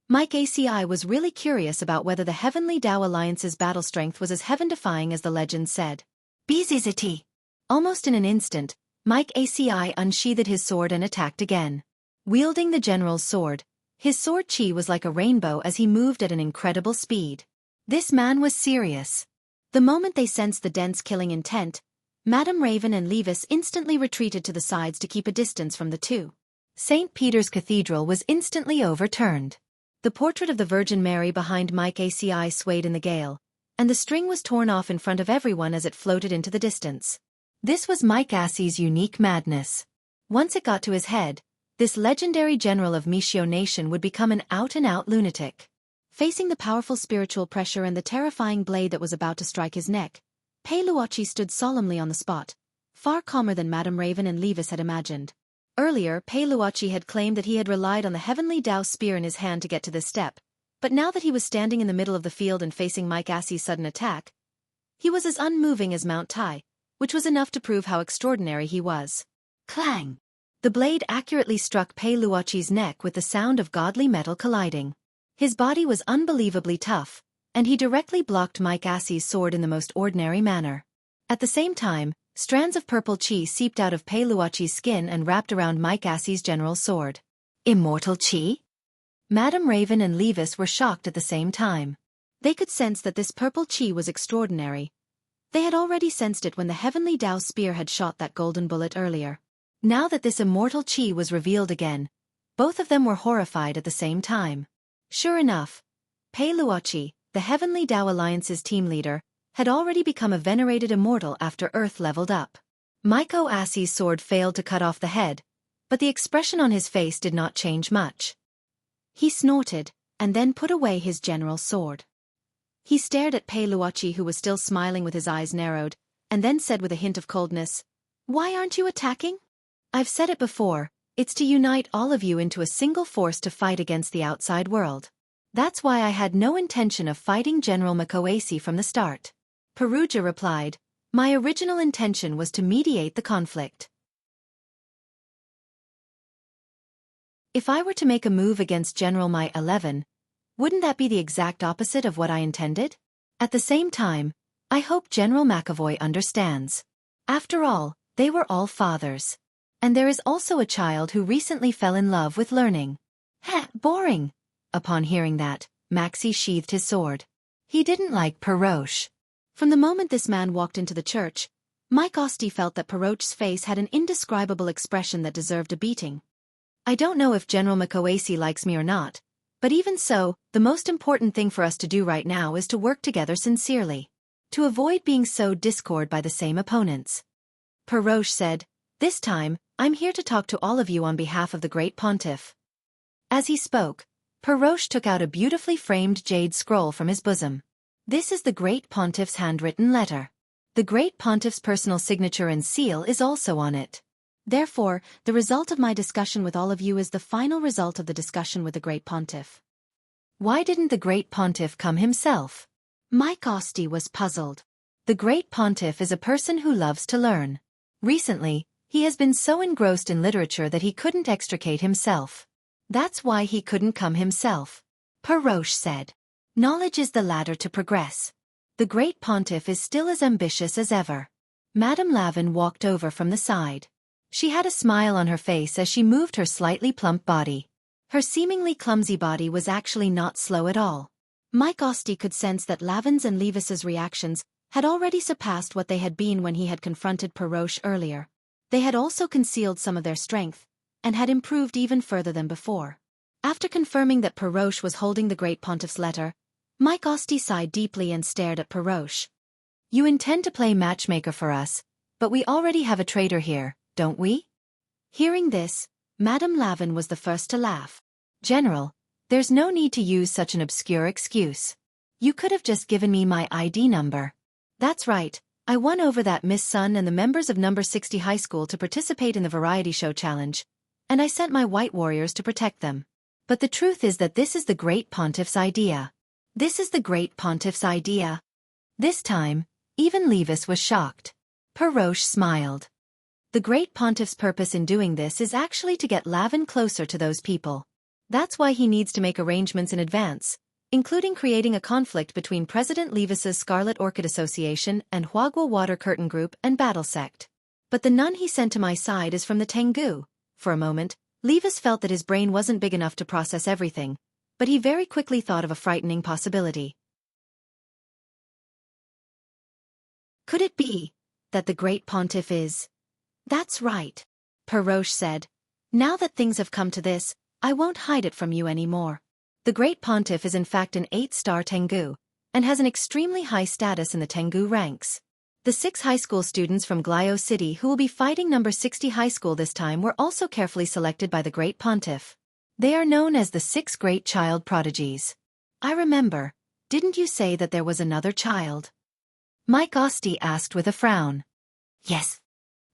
Mike ACI was really curious about whether the Heavenly Dao Alliance's battle strength was as heaven-defying as the legend said. BZZT! Almost in an instant, Mike ACI unsheathed his sword and attacked again. Wielding the general's sword, his sword chi was like a rainbow as he moved at an incredible speed. This man was serious. The moment they sensed the dense killing intent, Madame Raven and Levis instantly retreated to the sides to keep a distance from the two. St. Peter's Cathedral was instantly overturned. The portrait of the Virgin Mary behind Mike ACI swayed in the gale, and the string was torn off in front of everyone as it floated into the distance. This was Mike ACI's unique madness. Once it got to his head, this legendary general of Mishio Nation would become an out-and-out lunatic. Facing the powerful spiritual pressure and the terrifying blade that was about to strike his neck, Pei Luochi stood solemnly on the spot, far calmer than Madame Raven and Levis had imagined. Earlier, Pei Luochi had claimed that he had relied on the heavenly Dao spear in his hand to get to this step, but now that he was standing in the middle of the field and facing Mike Assey's sudden attack, he was as unmoving as Mount Tai, which was enough to prove how extraordinary he was. Clang! The blade accurately struck Pei Luochi's neck with the sound of godly metal colliding. His body was unbelievably tough, and he directly blocked Mike Assey's sword in the most ordinary manner. At the same time, strands of purple chi seeped out of Pei Luochi's skin and wrapped around Mike Assey's general's sword. Immortal chi? Madame Raven and Levis were shocked at the same time. They could sense that this purple chi was extraordinary. They had already sensed it when the heavenly Dao spear had shot that golden bullet earlier. Now that this immortal chi was revealed again, both of them were horrified at the same time. Sure enough, Pei Luochi, the Heavenly Dao Alliance's team leader, had already become a venerated immortal after Earth leveled up. Mike Assey's sword failed to cut off the head, but the expression on his face did not change much. He snorted, and then put away his general's sword. He stared at Pei Luochi, who was still smiling with his eyes narrowed, and then said with a hint of coldness, "Why aren't you attacking? I've said it before, it's to unite all of you into a single force to fight against the outside world. That's why I had no intention of fighting General Makoasi from the start." Perugia replied, "My original intention was to mediate the conflict. If I were to make a move against General Mai 11, wouldn't that be the exact opposite of what I intended? At the same time, I hope General McAvoy understands. After all, they were all fathers. And there is also a child who recently fell in love with learning." "Heh, boring." Upon hearing that, Maxie sheathed his sword. He didn't like Peroche. From the moment this man walked into the church, Mike Osti felt that Peroche's face had an indescribable expression that deserved a beating. "I don't know if General Makoasi likes me or not, but even so, the most important thing for us to do right now is to work together sincerely, to avoid being sowed discord by the same opponents." Peroche said, "This time, I'm here to talk to all of you on behalf of the Great Pontiff." As he spoke, Peroche took out a beautifully framed jade scroll from his bosom. This is the Great Pontiff's handwritten letter. The Great Pontiff's personal signature and seal is also on it. Therefore, the result of my discussion with all of you is the final result of the discussion with the Great Pontiff. Why didn't the Great Pontiff come himself? Mike Osti was puzzled. The Great Pontiff is a person who loves to learn. Recently, he has been so engrossed in literature that he couldn't extricate himself. That's why he couldn't come himself. Peroche said, "Knowledge is the ladder to progress. The Great Pontiff is still as ambitious as ever." Madame Lavin walked over from the side. She had a smile on her face as she moved her slightly plump body. Her seemingly clumsy body was actually not slow at all. Mike Osti could sense that Lavin's and Levis's reactions had already surpassed what they had been when he had confronted Peroche earlier. They had also concealed some of their strength, and had improved even further than before. After confirming that Peroche was holding the Great Pontiff's letter, Mike Osti sighed deeply and stared at Peroche. "You intend to play matchmaker for us, but we already have a traitor here, don't we?" Hearing this, Madame Lavin was the first to laugh. "General, there's no need to use such an obscure excuse. You could have just given me my ID number." "That's right, I won over that Miss Sun and the members of number 60 high school to participate in the variety show challenge, and I sent my white warriors to protect them. But the truth is that this is the Great Pontiff's idea. This is the Great Pontiff's idea." This time, even Levis was shocked. Peroche smiled. "The Great Pontiff's purpose in doing this is actually to get Lavin closer to those people. That's why he needs to make arrangements in advance, including creating a conflict between President Levis's Scarlet Orchid Association and Huagua Water Curtain Group and Battle Sect. But the nun he sent to my side is from the Tengu." For a moment, Levis felt that his brain wasn't big enough to process everything, but he very quickly thought of a frightening possibility. Could it be that the Great Pontiff is... "That's right," Peroche said. "Now that things have come to this, I won't hide it from you anymore. The Great Pontiff is in fact an 8-star Tengu, and has an extremely high status in the Tengu ranks. The 6 high school students from Glio City who will be fighting number 60 high school this time were also carefully selected by the Great Pontiff. They are known as the 6 Great Child Prodigies. I remember. Didn't you say that there was another child? Mike Osti asked with a frown. Yes.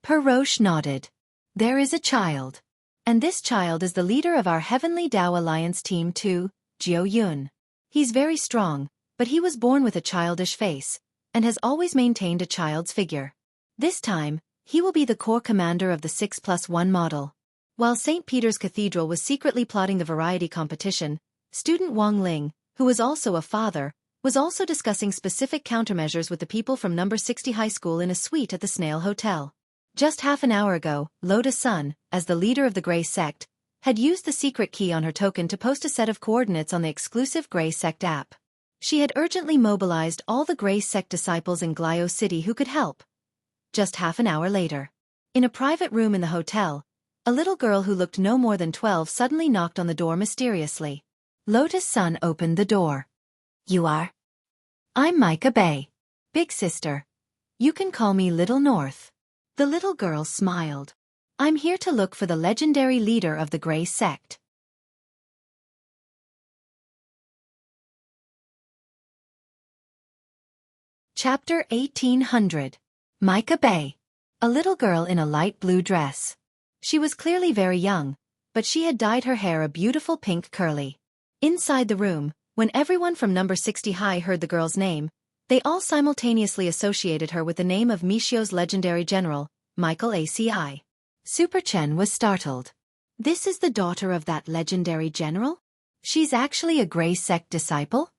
Peroche nodded. There is a child. And this child is the leader of our Heavenly Tao Alliance Team 2, Jiu Yun. He's very strong, but he was born with a childish face, and has always maintained a child's figure. This time, he will be the corps commander of the 6+1 model. While St. Peter's Cathedral was secretly plotting the variety competition, student Wang Ling, who was also a father, was also discussing specific countermeasures with the people from number 60 high school in a suite at the Snail Hotel. Just half an hour ago, Lotus Sun, as the leader of the Grey Sect, had used the secret key on her token to post a set of coordinates on the exclusive Grey Sect app. She had urgently mobilized all the Grey Sect disciples in Glio City who could help. Just half an hour later, in a private room in the hotel, a little girl who looked no more than 12 suddenly knocked on the door mysteriously. Lotus Sun opened the door. You are? I'm Micah Bay. Big sister. You can call me Little North. The little girl smiled. I'm here to look for the legendary leader of the Grey Sect. Chapter 1800. Micah Bay. A little girl in a light blue dress. She was clearly very young, but she had dyed her hair a beautiful pink curly. Inside the room, when everyone from number 60 high heard the girl's name, they all simultaneously associated her with the name of Mishio's legendary general, Michael ACI. Super Chen was startled. This is the daughter of that legendary general? She's actually a Grey Sect disciple?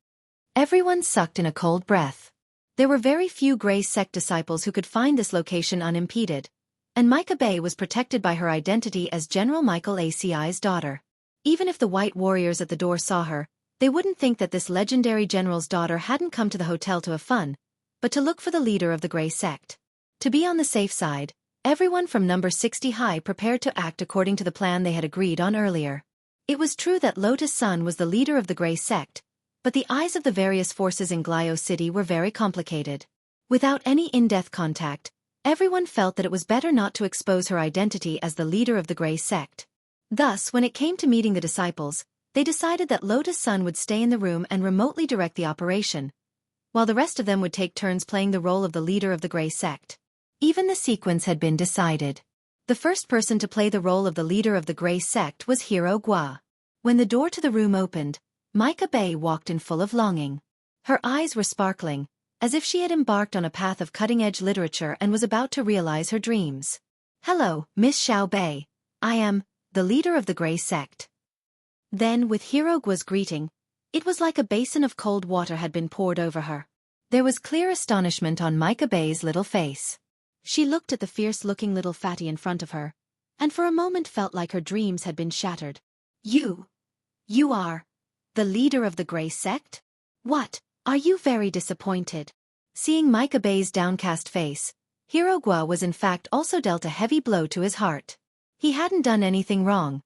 Everyone sucked in a cold breath. There were very few Grey Sect disciples who could find this location unimpeded, and Micah Bay was protected by her identity as General Michael ACI's daughter. Even if the white warriors at the door saw her, they wouldn't think that this legendary general's daughter hadn't come to the hotel to have fun, but to look for the leader of the Grey Sect. To be on the safe side, everyone from number 60 high prepared to act according to the plan they had agreed on earlier. It was true that Lotus Sun was the leader of the Grey Sect, but the eyes of the various forces in Glio City were very complicated. Without any in-depth contact, everyone felt that it was better not to expose her identity as the leader of the Grey Sect. Thus, when it came to meeting the disciples, they decided that Lotus Sun would stay in the room and remotely direct the operation, while the rest of them would take turns playing the role of the leader of the Grey Sect. Even the sequence had been decided. The first person to play the role of the leader of the Grey Sect was Hero Gua. When the door to the room opened, Micah Bay walked in full of longing. Her eyes were sparkling, as if she had embarked on a path of cutting-edge literature and was about to realize her dreams. Hello, Miss Xiao Bei. I am the leader of the Grey Sect. Then, with Hero Gua's greeting, it was like a basin of cold water had been poured over her. There was clear astonishment on Micah Bay's little face. She looked at the fierce-looking little fatty in front of her, and for a moment felt like her dreams had been shattered. You are the leader of the Grey Sect? What, are you very disappointed? Seeing Micah Bay's downcast face, Hero Gua was in fact also dealt a heavy blow to his heart. He hadn't done anything wrong.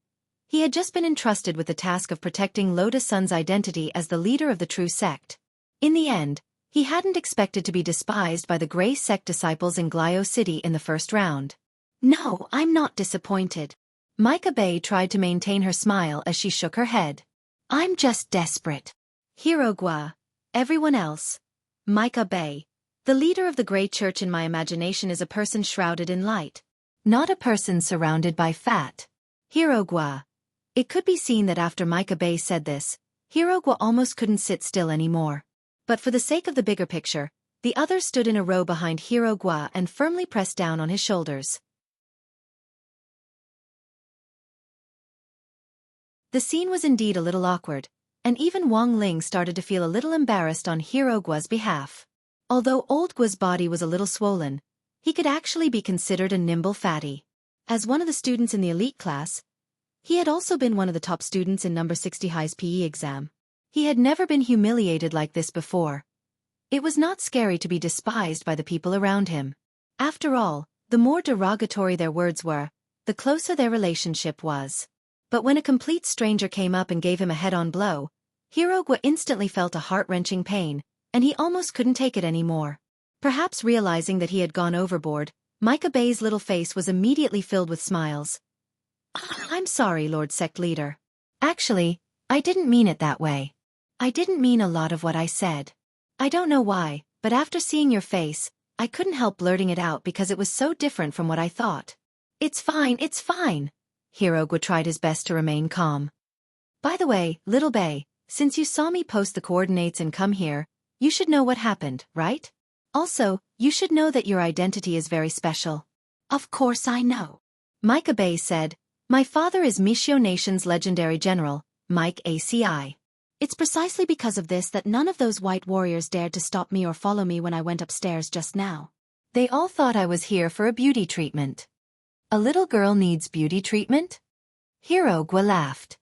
He had just been entrusted with the task of protecting Lotus Sun's identity as the leader of the true sect. In the end, he hadn't expected to be despised by the Grey Sect disciples in Glio City in the first round. No, I'm not disappointed. Micah Bay tried to maintain her smile as she shook her head. I'm just desperate. Hero Gua, everyone else. Micah Bay. The leader of the Grey Church in my imagination is a person shrouded in light, not a person surrounded by fat. Hero Gua. It could be seen that after Micah Bay said this, Hero Gua almost couldn't sit still anymore. But for the sake of the bigger picture, the others stood in a row behind Hero Gua and firmly pressed down on his shoulders. The scene was indeed a little awkward, and even Wang Ling started to feel a little embarrassed on Hero Gua's behalf. Although old Gua's body was a little swollen, he could actually be considered a nimble fatty. As one of the students in the elite class, he had also been one of the top students in number 60 high's PE exam. He had never been humiliated like this before. It was not scary to be despised by the people around him. After all, the more derogatory their words were, the closer their relationship was. But when a complete stranger came up and gave him a head-on blow, Hero Gua instantly felt a heart-wrenching pain, and he almost couldn't take it anymore. Perhaps realizing that he had gone overboard, Micah Bay's little face was immediately filled with smiles. I'm sorry, Lord Sect Leader. Actually, I didn't mean it that way. I didn't mean a lot of what I said. I don't know why, but after seeing your face, I couldn't help blurting it out because it was so different from what I thought. It's fine, it's fine. Hirogwa tried his best to remain calm. By the way, little Bay, since you saw me post the coordinates and come here, you should know what happened, right? Also, you should know that your identity is very special. Of course I know. Micah Bay said, my father is Mishio Nation's legendary general, Mike ACI. It's precisely because of this that none of those white warriors dared to stop me or follow me when I went upstairs just now. They all thought I was here for a beauty treatment. A little girl needs beauty treatment? Hirogwa laughed.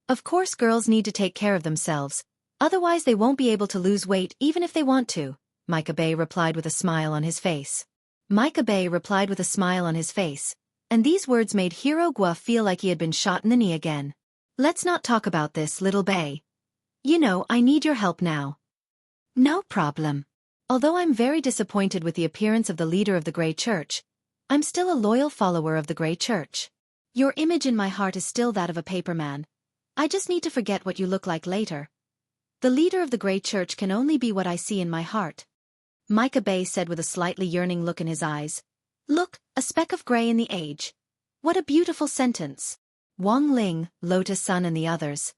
Of course girls need to take care of themselves, otherwise they won't be able to lose weight even if they want to, Micah Bay replied with a smile on his face. Micah Bay replied with a smile on his face, and these words made Hirogwa feel like he had been shot in the knee again. Let's not talk about this, little Bay. You know, I need your help now. No problem. Although I'm very disappointed with the appearance of the leader of the Grey Church, I'm still a loyal follower of the Grey Church. Your image in my heart is still that of a paperman. I just need to forget what you look like later. The leader of the Grey Church can only be what I see in my heart. Micah Bay said with a slightly yearning look in his eyes. Look, a speck of grey in the age. What a beautiful sentence. Wang Ling, Lotus Sun and the others.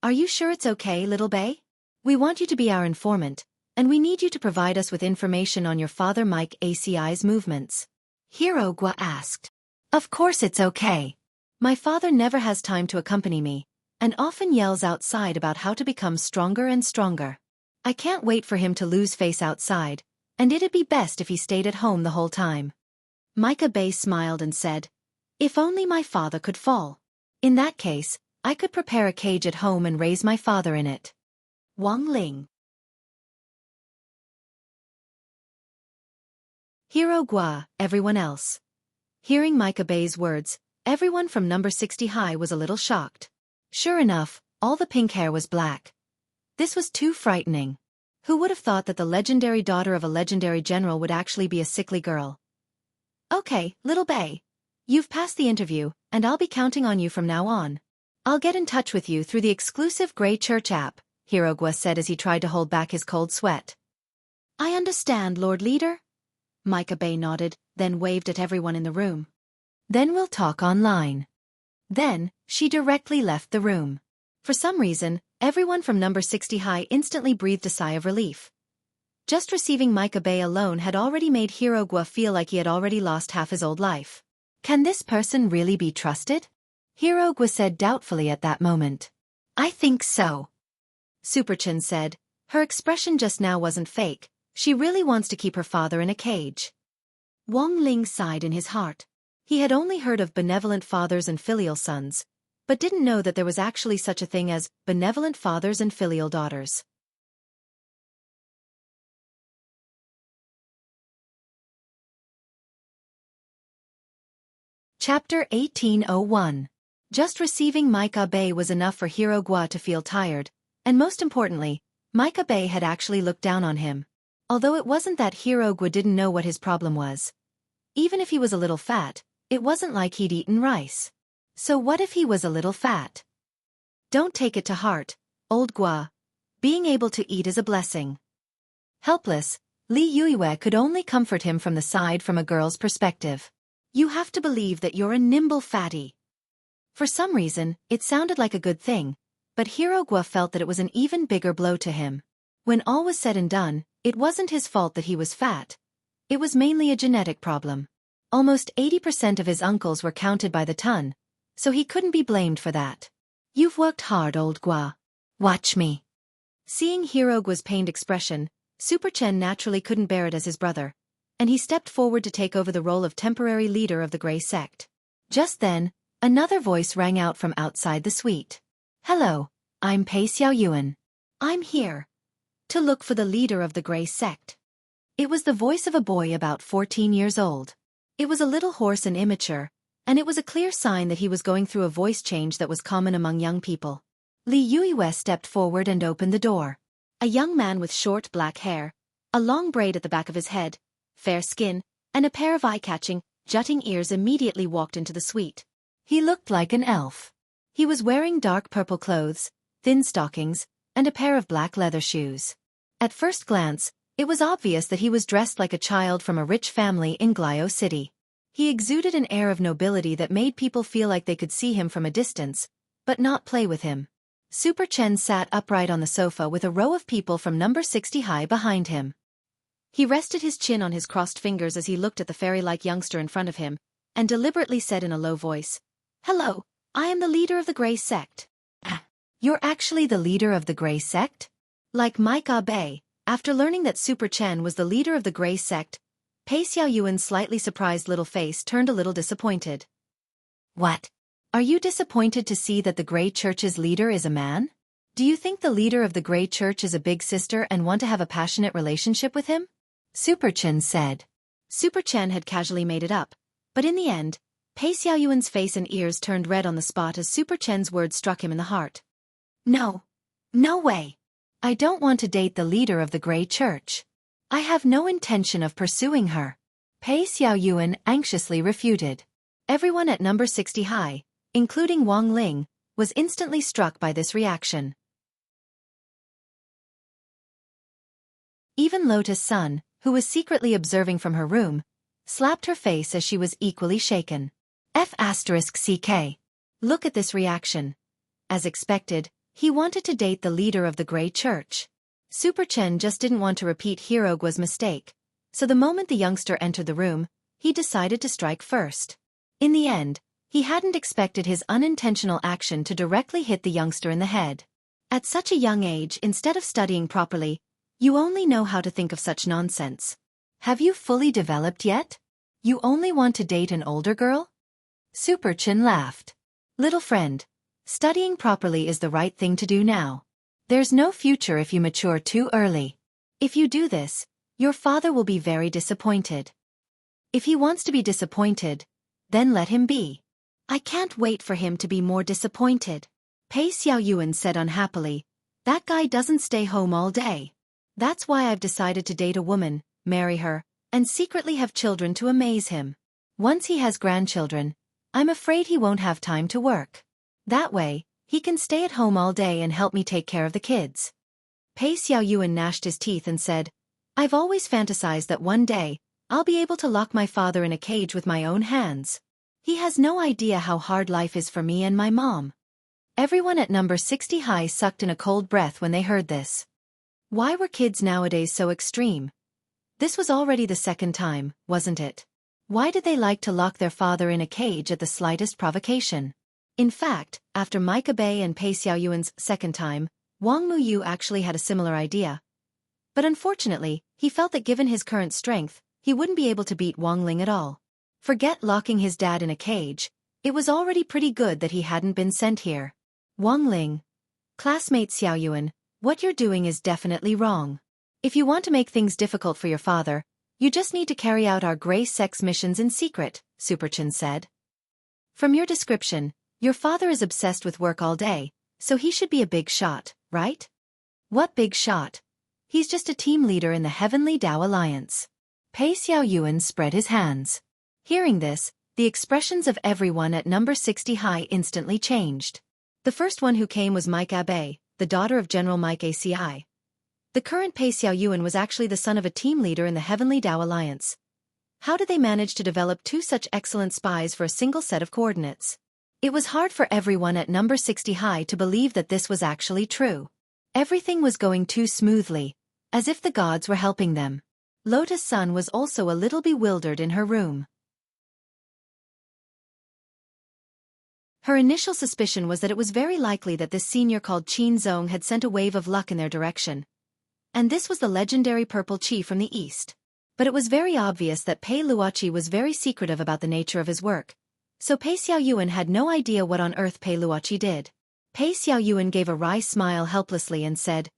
Are you sure it's okay, little Bay? We want you to be our informant, and we need you to provide us with information on your father Mike ACI's movements. Hirogwa asked. Of course it's okay. My father never has time to accompany me, and often yells outside about how to become stronger and stronger. I can't wait for him to lose face outside, and it'd be best if he stayed at home the whole time. Micah Bay smiled and said, if only my father could fall. In that case, I could prepare a cage at home and raise my father in it. Wang Ling. Hirogwa, everyone else. Hearing Micah Bay's words, everyone from number 60 high was a little shocked. Sure enough, all the pink hair was black. This was too frightening. Who would have thought that the legendary daughter of a legendary general would actually be a sickly girl? Okay, little Bay. You've passed the interview, and I'll be counting on you from now on. I'll get in touch with you through the exclusive Grey Church app, Hirogwa said as he tried to hold back his cold sweat. I understand, Lord Leader. Micah Bay nodded, then waved at everyone in the room. Then we'll talk online. Then, she directly left the room. For some reason, everyone from number 60 high instantly breathed a sigh of relief. Just receiving Micah Bay alone had already made Hirogwa feel like he had already lost half his old life. Can this person really be trusted? Hirogwa said doubtfully at that moment. I think so. Superchin said, her expression just now wasn't fake, she really wants to keep her father in a cage. Wang Ling sighed in his heart. He had only heard of benevolent fathers and filial sons, but didn't know that there was actually such a thing as benevolent fathers and filial daughters. Chapter 1801. Just receiving Micah Bay was enough for Hirogwa to feel tired, and most importantly, Micah Bay had actually looked down on him. Although it wasn't that Hirogwa didn't know what his problem was. Even if he was a little fat, it wasn't like he'd eaten rice. So what if he was a little fat? Don't take it to heart, old Gua. Being able to eat is a blessing. Helpless, Li Yuiwe could only comfort him from the side from a girl's perspective. You have to believe that you're a nimble fatty. For some reason, it sounded like a good thing, but Hirogwa felt that it was an even bigger blow to him. When all was said and done, it wasn't his fault that he was fat. It was mainly a genetic problem. Almost 80% of his uncles were counted by the ton, so he couldn't be blamed for that. You've worked hard, old Gua. Watch me. Seeing Hirogwa's pained expression, Super Chen naturally couldn't bear it as his brother, and he stepped forward to take over the role of temporary leader of the Grey Sect. Just then, another voice rang out from outside the suite. Hello, I'm Pei Xiaoyuan. I'm here to look for the leader of the Grey Sect. It was the voice of a boy about 14 years old. It was a little hoarse and immature, and it was a clear sign that he was going through a voice change that was common among young people. Li Yuiwe stepped forward and opened the door. A young man with short black hair, a long braid at the back of his head, fair skin, and a pair of eye-catching, jutting ears immediately walked into the suite. He looked like an elf. He was wearing dark purple clothes, thin stockings, and a pair of black leather shoes. At first glance, it was obvious that he was dressed like a child from a rich family in Glio City. He exuded an air of nobility that made people feel like they could see him from a distance, but not play with him. Super Chen sat upright on the sofa with a row of people from number 60 high behind him. He rested his chin on his crossed fingers as he looked at the fairy-like youngster in front of him, and deliberately said in a low voice, "Hello, I am the leader of the Grey Sect." "You're actually the leader of the Grey Sect?" Like Mike Abe, after learning that Super Chen was the leader of the Grey Sect, Pei Xiaoyuan's slightly surprised little face turned a little disappointed. "What? Are you disappointed to see that the Grey Church's leader is a man? Do you think the leader of the Grey Church is a big sister and want to have a passionate relationship with him?" Super Chen said. Super Chen had casually made it up, but in the end, Pei Xiaoyuan's face and ears turned red on the spot as Super Chen's words struck him in the heart. "No. No way. I don't want to date the leader of the Grey Church. I have no intention of pursuing her," Pei Xiaoyuan anxiously refuted. Everyone at number 60 high, including Wang Ling, was instantly struck by this reaction. Even Lotus Sun, who was secretly observing from her room, slapped her face as she was equally shaken. F***CK. Look at this reaction. As expected, he wanted to date the leader of the Grey Church. Super Chen just didn't want to repeat Hirogua's mistake, so the moment the youngster entered the room, he decided to strike first. In the end, he hadn't expected his unintentional action to directly hit the youngster in the head. At such a young age, instead of studying properly, you only know how to think of such nonsense. Have you fully developed yet? You only want to date an older girl? Super Chen laughed. Little friend, studying properly is the right thing to do now. There's no future if you mature too early. If you do this, your father will be very disappointed. If he wants to be disappointed, then let him be. I can't wait for him to be more disappointed. Pei Xiaoyuan said unhappily, "That guy doesn't stay home all day. That's why I've decided to date a woman, marry her, and secretly have children to amaze him. Once he has grandchildren, I'm afraid he won't have time to work. That way, he can stay at home all day and help me take care of the kids." Pei Xiaoyuan gnashed his teeth and said, "I've always fantasized that one day, I'll be able to lock my father in a cage with my own hands. He has no idea how hard life is for me and my mom." Everyone at number 60 high sucked in a cold breath when they heard this. Why were kids nowadays so extreme? This was already the second time, wasn't it? Why did they like to lock their father in a cage at the slightest provocation? In fact, after Micah Bay and Pei Xiaoyuan's second time, Wang Muyu actually had a similar idea. But unfortunately, he felt that given his current strength, he wouldn't be able to beat Wang Ling at all. Forget locking his dad in a cage, it was already pretty good that he hadn't been sent here. Wang Ling, classmate Xiaoyuan, what you're doing is definitely wrong. If you want to make things difficult for your father, you just need to carry out our Grey Sect's missions in secret, Super Chen said. From your description, your father is obsessed with work all day, so he should be a big shot, right? What big shot? He's just a team leader in the Heavenly Dao Alliance. Pei Xiaoyuan spread his hands. Hearing this, the expressions of everyone at number 60 high instantly changed. The first one who came was Mike Abe, the daughter of General Mike ACI. The current Pei Xiaoyuan was actually the son of a team leader in the Heavenly Dao Alliance. How did they manage to develop two such excellent spies for a single set of coordinates? It was hard for everyone at number 60 high to believe that this was actually true. Everything was going too smoothly, as if the gods were helping them. Lotus Sun was also a little bewildered in her room. Her initial suspicion was that it was very likely that this senior called Qin Zong had sent a wave of luck in their direction. And this was the legendary purple chi from the east. But it was very obvious that Pei Luoqi was very secretive about the nature of his work. So Pei Xiaoyuan had no idea what on earth Pei Luoqi did. Pei Xiaoyuan gave a wry smile helplessly and said,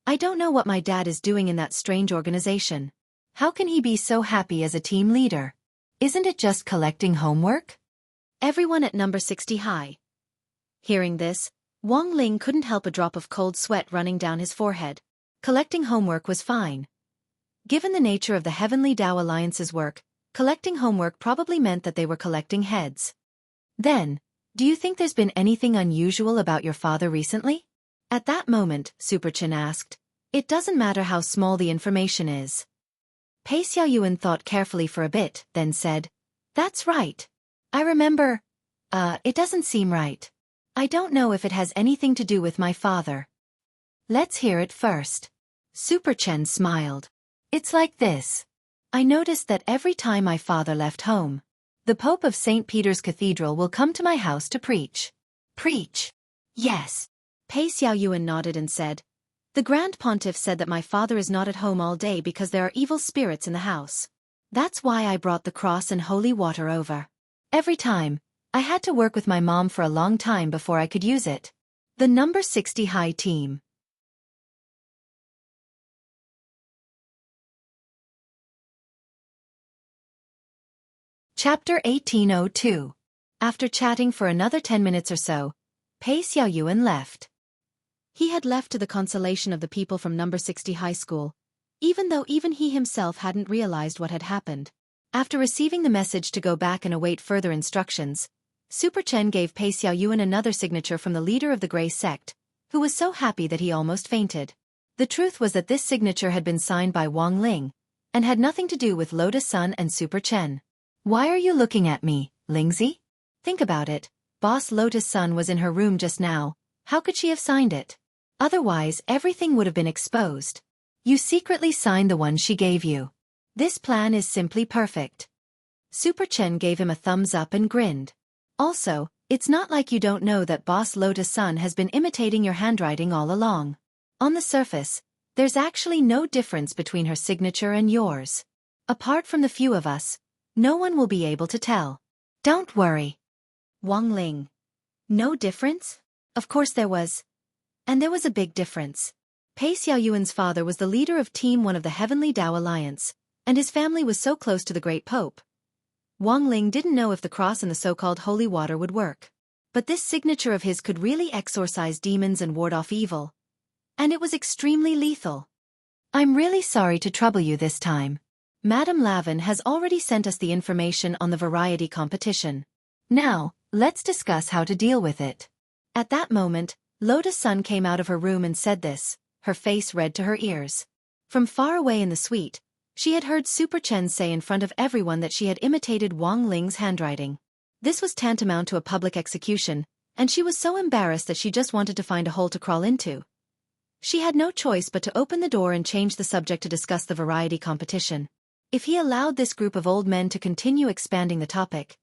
"I don't know what my dad is doing in that strange organization. How can he be so happy as a team leader? Isn't it just collecting homework?" Everyone at number 60 high. Hearing this, Wang Ling couldn't help a drop of cold sweat running down his forehead. Collecting homework was fine. Given the nature of the Heavenly Dao Alliance's work, collecting homework probably meant that they were collecting heads. Then, do you think there's been anything unusual about your father recently? At that moment, Super Chen asked, "It doesn't matter how small the information is." Pei Xiaoyuan thought carefully for a bit, then said, "That's right. I remember. It doesn't seem right. I don't know if it has anything to do with my father." "Let's hear it first." Super Chen smiled. "It's like this. I noticed that every time my father left home, the Pope of St. Peter's Cathedral will come to my house to preach." "Preach?" "Yes." Pei Xiaoyuan nodded and said, "The Grand Pontiff said that my father is not at home all day because there are evil spirits in the house. That's why I brought the cross and holy water over. Every time, I had to work with my mom for a long time before I could use it." The number 60 High Team. Chapter 1802. After chatting for another 10 minutes or so, Pei Xiaoyuan left. He had left to the consolation of the people from number 60 high school, even though even he himself hadn't realized what had happened. After receiving the message to go back and await further instructions, Super Chen gave Pei Xiaoyuan another signature from the leader of the Grey Sect, who was so happy that he almost fainted. The truth was that this signature had been signed by Wang Ling, and had nothing to do with Lotus Sun and Super Chen. "Why are you looking at me, Lingzi? Think about it, Boss Lotus Sun was in her room just now, how could she have signed it? Otherwise everything would have been exposed. You secretly signed the one she gave you. This plan is simply perfect." Super Chen gave him a thumbs up and grinned. "Also, it's not like you don't know that Boss Lotus Sun has been imitating your handwriting all along. On the surface, there's actually no difference between her signature and yours. Apart from the few of us, no one will be able to tell. Don't worry." Wang Ling. "No difference?" Of course there was. And there was a big difference. Pei Xiaoyuan's father was the leader of Team 1 of the Heavenly Tao Alliance, and his family was so close to the Great Pope. Wang Ling didn't know if the cross and the so-called holy water would work. But this signature of his could really exorcise demons and ward off evil. And it was extremely lethal. "I'm really sorry to trouble you this time. Madame Lavin has already sent us the information on the variety competition. Now, let's discuss how to deal with it." At that moment, Lotus Sun came out of her room and said this, her face red to her ears. From far away in the suite, she had heard Super Chen say in front of everyone that she had imitated Wang Ling's handwriting. This was tantamount to a public execution, and she was so embarrassed that she just wanted to find a hole to crawl into. She had no choice but to open the door and change the subject to discuss the variety competition. If he allowed this group of old men to continue expanding the topic,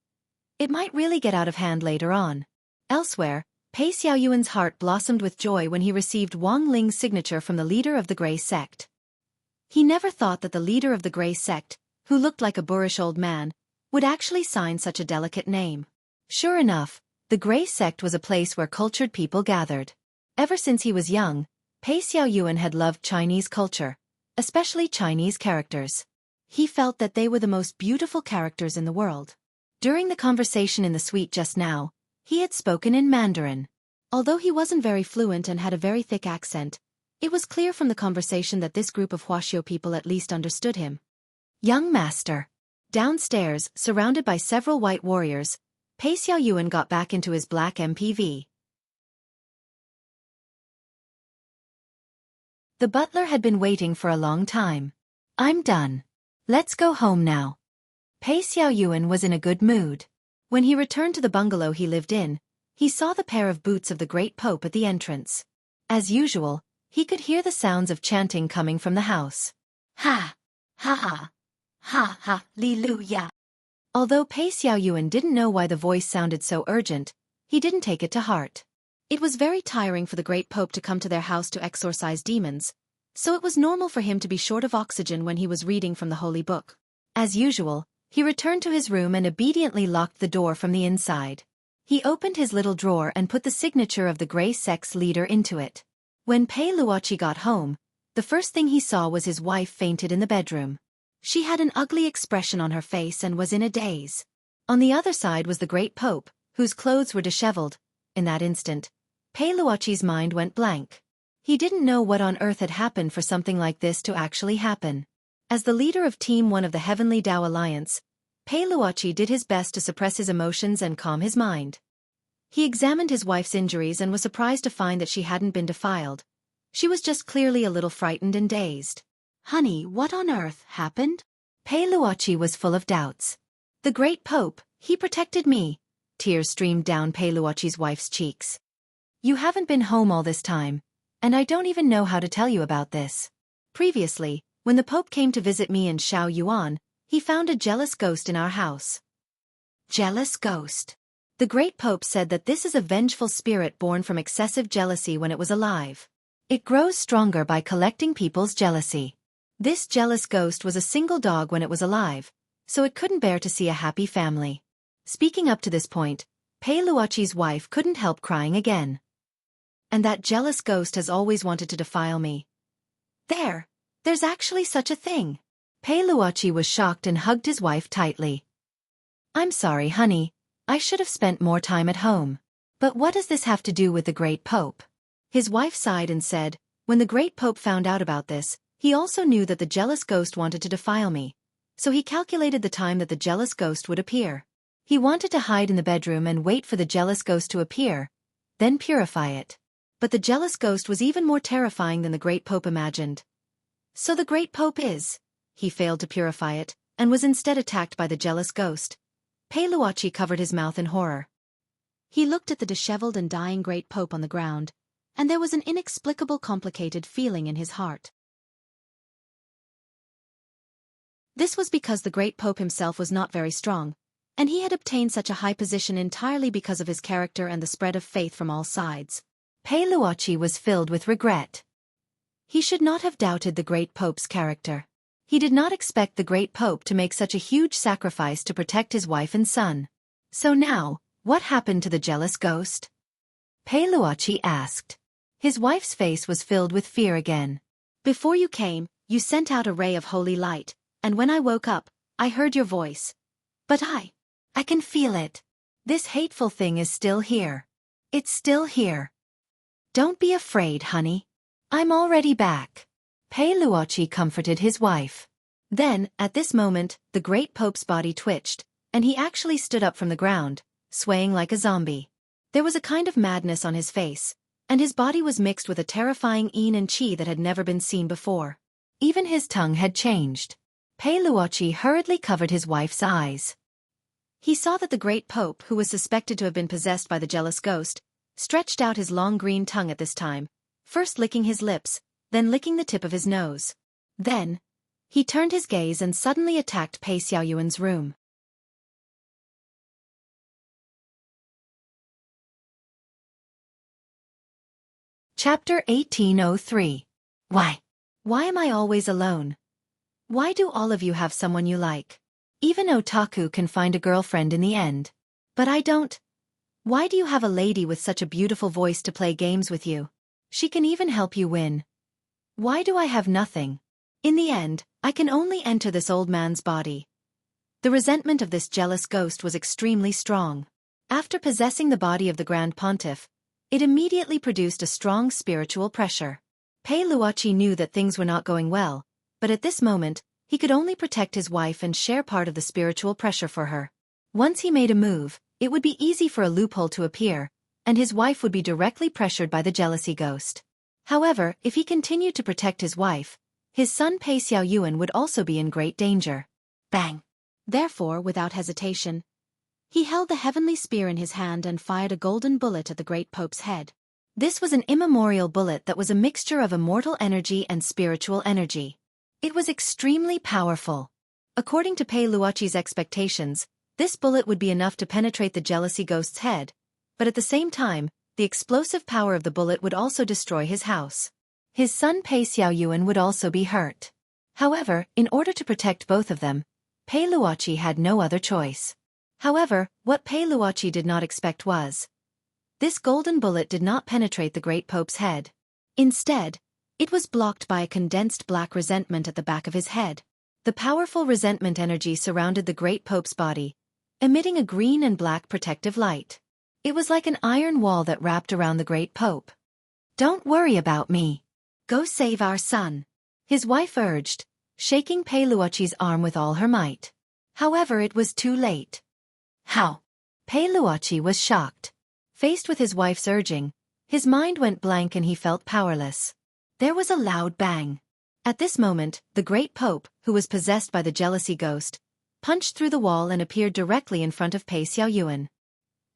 it might really get out of hand later on. Elsewhere, Pei Xiaoyuan's heart blossomed with joy when he received Wang Ling's signature from the leader of the Grey Sect. He never thought that the leader of the Grey Sect, who looked like a boorish old man, would actually sign such a delicate name. Sure enough, the Grey Sect was a place where cultured people gathered. Ever since he was young, Pei Xiaoyuan had loved Chinese culture, especially Chinese characters. He felt that they were the most beautiful characters in the world. During the conversation in the suite just now, he had spoken in Mandarin. Although he wasn't very fluent and had a very thick accent, it was clear from the conversation that this group of Huaxiao people at least understood him. "Young master." Downstairs, surrounded by several white warriors, Pei Xiaoyuan got back into his black MPV. The butler had been waiting for a long time. "I'm done. Let's go home now." Pei Xiaoyuan was in a good mood. When he returned to the bungalow he lived in, he saw the pair of boots of the Great Pope at the entrance. As usual, he could hear the sounds of chanting coming from the house. "Ha! Ha ha! Ha ha! Hallelujah!" Although Pei Xiaoyuan didn't know why the voice sounded so urgent, he didn't take it to heart. It was very tiring for the Great Pope to come to their house to exorcise demons, so it was normal for him to be short of oxygen when he was reading from the Holy Book. As usual, he returned to his room and obediently locked the door from the inside. He opened his little drawer and put the signature of the Grey Sect's leader into it. When Pei Luoqi got home, the first thing he saw was his wife fainted in the bedroom. She had an ugly expression on her face and was in a daze. On the other side was the Great Pope, whose clothes were disheveled. In that instant, Pei Luoqi's mind went blank. He didn't know what on earth had happened for something like this to actually happen. As the leader of Team 1 of the Heavenly Tao Alliance, Pei Luoqi did his best to suppress his emotions and calm his mind. He examined his wife's injuries and was surprised to find that she hadn't been defiled. She was just clearly a little frightened and dazed. "Honey, what on earth happened?" Peiluochi was full of doubts. "The great Pope, he protected me." Tears streamed down Peiluochi's wife's cheeks. "You haven't been home all this time, and I don't even know how to tell you about this. Previously, when the Pope came to visit me in Shaoyuan, he found a jealous ghost in our house." Jealous ghost. The great Pope said that this is a vengeful spirit born from excessive jealousy when it was alive. It grows stronger by collecting people's jealousy. This jealous ghost was a single dog when it was alive, so it couldn't bear to see a happy family. Speaking up to this point, Peiluochi's wife couldn't help crying again. "And that jealous ghost has always wanted to defile me." There's actually such a thing." Peiluochi was shocked and hugged his wife tightly. "I'm sorry, honey. I should have spent more time at home. But what does this have to do with the great Pope?" His wife sighed and said, "When the great Pope found out about this, he also knew that the jealous ghost wanted to defile me. So he calculated the time that the jealous ghost would appear. He wanted to hide in the bedroom and wait for the jealous ghost to appear, then purify it. But the jealous ghost was even more terrifying than the great Pope imagined. So the great Pope he failed to purify it, and was instead attacked by the jealous ghost." Peiluochi covered his mouth in horror. He looked at the disheveled and dying great Pope on the ground, and there was an inexplicable complicated feeling in his heart. This was because the great Pope himself was not very strong, and he had obtained such a high position entirely because of his character and the spread of faith from all sides. Peiluochi was filled with regret. He should not have doubted the great Pope's character. He did not expect the great Pope to make such a huge sacrifice to protect his wife and son. "So now, what happened to the jealous ghost?" Peiluochi asked. His wife's face was filled with fear again. "Before you came, you sent out a ray of holy light, and when I woke up, I heard your voice. But I can feel it. This hateful thing is still here. It's still here. Don't be afraid, honey. I'm already back." Peiluochi comforted his wife. Then, at this moment, the great Pope's body twitched, and he actually stood up from the ground, swaying like a zombie. There was a kind of madness on his face, and his body was mixed with a terrifying yin and qi that had never been seen before. Even his tongue had changed. Peiluochi hurriedly covered his wife's eyes. He saw that the great Pope, who was suspected to have been possessed by the jealous ghost, stretched out his long green tongue at this time, first licking his lips, then licking the tip of his nose. Then, he turned his gaze and suddenly attacked Pei Xiaoyuan's room. Chapter 1803. Why am I always alone? Why do all of you have someone you like? Even otaku can find a girlfriend in the end. But I don't. Why do you have a lady with such a beautiful voice to play games with you? She can even help you win. Why do I have nothing? In the end, I can only enter this old man's body. The resentment of this jealous ghost was extremely strong. After possessing the body of the Grand Pontiff, it immediately produced a strong spiritual pressure. Peiluochi knew that things were not going well, but at this moment, he could only protect his wife and share part of the spiritual pressure for her. Once he made a move, it would be easy for a loophole to appear, and his wife would be directly pressured by the jealousy ghost. However, if he continued to protect his wife, his son Pei Xiaoyuan would also be in great danger. Bang! Therefore, without hesitation, he held the heavenly spear in his hand and fired a golden bullet at the great Pope's head. This was an immemorial bullet that was a mixture of immortal energy and spiritual energy. It was extremely powerful. According to Peiluochi's expectations, this bullet would be enough to penetrate the jealousy ghost's head, but at the same time, the explosive power of the bullet would also destroy his house. His son Pei Xiaoyuan would also be hurt. However, in order to protect both of them, Peiluochi had no other choice. However, what Peiluochi did not expect was, this golden bullet did not penetrate the great Pope's head. Instead, it was blocked by a condensed black resentment at the back of his head. The powerful resentment energy surrounded the great Pope's body, emitting a green and black protective light. It was like an iron wall that wrapped around the great Pope. "Don't worry about me. Go save our son," his wife urged, shaking Peiluochi's arm with all her might. However, it was too late. How? Peiluochi was shocked. Faced with his wife's urging, his mind went blank and he felt powerless. There was a loud bang. At this moment, the great Pope, who was possessed by the jealousy ghost, punched through the wall and appeared directly in front of Pei Xiaoyuan.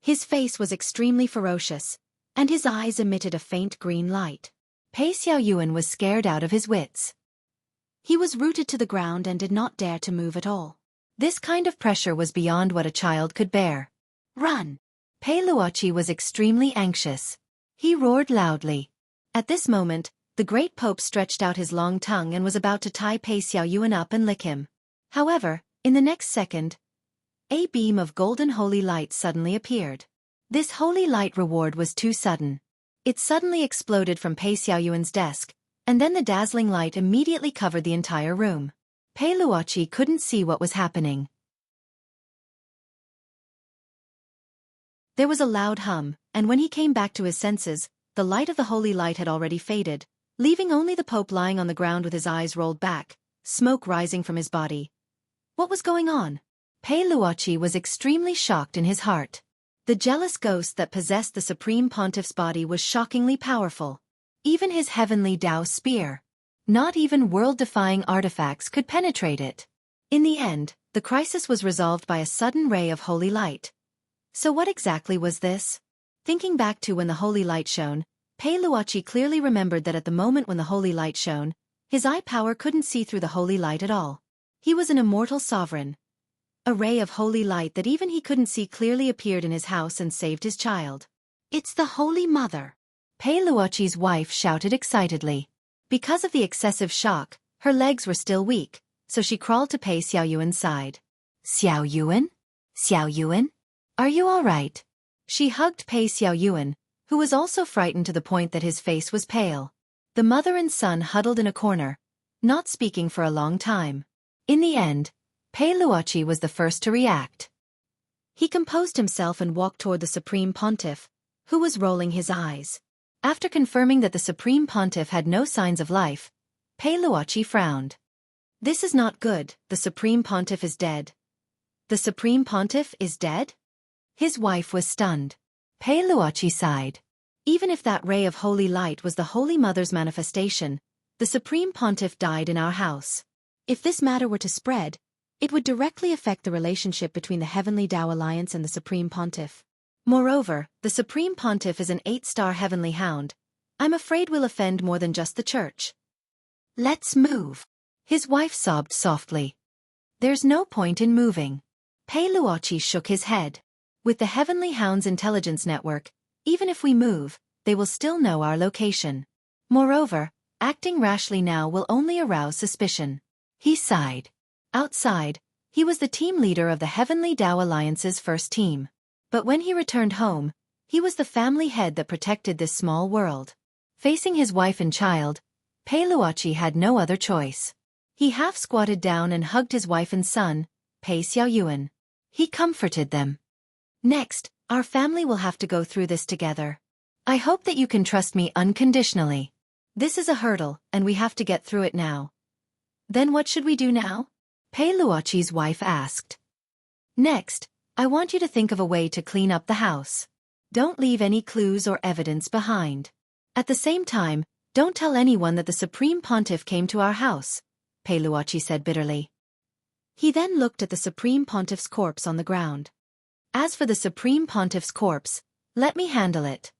His face was extremely ferocious, and his eyes emitted a faint green light. Pei Xiaoyuan was scared out of his wits. He was rooted to the ground and did not dare to move at all. This kind of pressure was beyond what a child could bear. Run! Pei Luoqi was extremely anxious. He roared loudly. At this moment, the great Pope stretched out his long tongue and was about to tie Pei Xiaoyuan up and lick him. However, in the next second, a beam of golden holy light suddenly appeared. This holy light reward was too sudden. It suddenly exploded from Pei Xiaoyuan's desk, and then the dazzling light immediately covered the entire room. Pei Luoqi couldn't see what was happening. There was a loud hum, and when he came back to his senses, the light of the holy light had already faded, leaving only the Pope lying on the ground with his eyes rolled back, smoke rising from his body. What was going on? Pei Luoqi was extremely shocked in his heart. The jealous ghost that possessed the Supreme Pontiff's body was shockingly powerful. Even his heavenly Dao spear. Not even world-defying artifacts could penetrate it. In the end, the crisis was resolved by a sudden ray of holy light. So what exactly was this? Thinking back to when the holy light shone, Pei Luoqi clearly remembered that at the moment when the holy light shone, his eye power couldn't see through the holy light at all. He was an immortal sovereign. A ray of holy light that even he couldn't see clearly appeared in his house and saved his child. It's the Holy Mother! Pei Luoqi's wife shouted excitedly. Because of the excessive shock, her legs were still weak, so she crawled to Pei Xiaoyuan's side. Xiaoyuan? Xiaoyuan? Are you all right? She hugged Pei Xiaoyuan, who was also frightened to the point that his face was pale. The mother and son huddled in a corner, not speaking for a long time. In the end, Pei Luoqi was the first to react. He composed himself and walked toward the Supreme Pontiff, who was rolling his eyes. After confirming that the Supreme Pontiff had no signs of life, Pei Luoqi frowned. This is not good, the Supreme Pontiff is dead. The Supreme Pontiff is dead? His wife was stunned. Pei Luoqi sighed. Even if that ray of holy light was the Holy Mother's manifestation, the Supreme Pontiff died in our house. If this matter were to spread, it would directly affect the relationship between the Heavenly Dao Alliance and the Supreme Pontiff. Moreover, the Supreme Pontiff is an 8-star heavenly hound. I'm afraid we'll offend more than just the church. Let's move. His wife sobbed softly. There's no point in moving. Pei Luoqi shook his head. With the Heavenly Hound's intelligence network, even if we move, they will still know our location. Moreover, acting rashly now will only arouse suspicion. He sighed. Outside, he was the team leader of the Heavenly Dao Alliance's first team. But when he returned home, he was the family head that protected this small world. Facing his wife and child, Pei Luoqi had no other choice. He half-squatted down and hugged his wife and son, Pei Xiaoyuan. He comforted them. Next, our family will have to go through this together. I hope that you can trust me unconditionally. This is a hurdle, and we have to get through it now. Then what should we do now? Pei Luoqi's wife asked. Next, I want you to think of a way to clean up the house. Don't leave any clues or evidence behind. At the same time, don't tell anyone that the Supreme Pontiff came to our house, Pei Luoqi said bitterly. He then looked at the Supreme Pontiff's corpse on the ground. As for the Supreme Pontiff's corpse, let me handle it.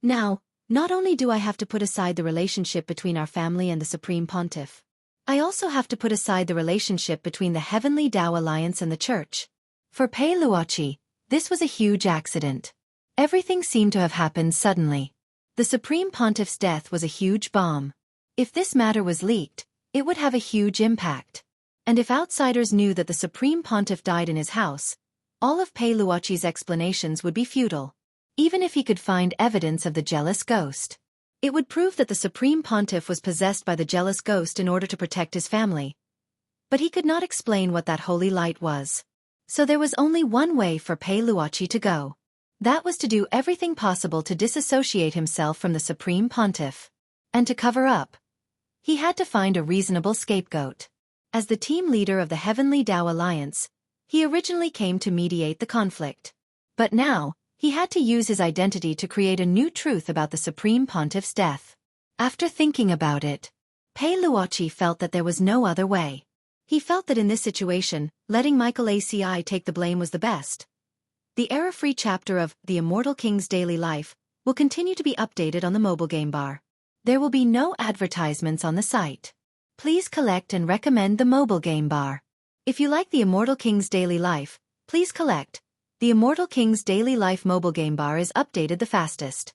Now, not only do I have to put aside the relationship between our family and the Supreme Pontiff, I also have to put aside the relationship between the Heavenly Dao Alliance and the Church. For Pei Luoqi, this was a huge accident. Everything seemed to have happened suddenly. The Supreme Pontiff's death was a huge bomb. If this matter was leaked, it would have a huge impact. And if outsiders knew that the Supreme Pontiff died in his house, all of Pei Luoqi's explanations would be futile. Even if he could find evidence of the jealous ghost, it would prove that the Supreme Pontiff was possessed by the jealous ghost in order to protect his family. But he could not explain what that holy light was. So there was only one way for Pei Luoqi to go. That was to do everything possible to disassociate himself from the Supreme Pontiff. And to cover up, he had to find a reasonable scapegoat. As the team leader of the Heavenly Dao Alliance, He originally came to mediate the conflict. But now, he had to use his identity to create a new truth about the Supreme Pontiff's death. After thinking about it, Pei Luochi felt that there was no other way. He felt that in this situation, letting Michael ACI take the blame was the best. The error-free chapter of The Immortal King's Daily Life will continue to be updated on the mobile game bar. There will be no advertisements on the site. Please collect and recommend the mobile game bar. If you like The Immortal King's Daily Life, please collect. The Immortal King's Daily Life mobile game bar is updated the fastest.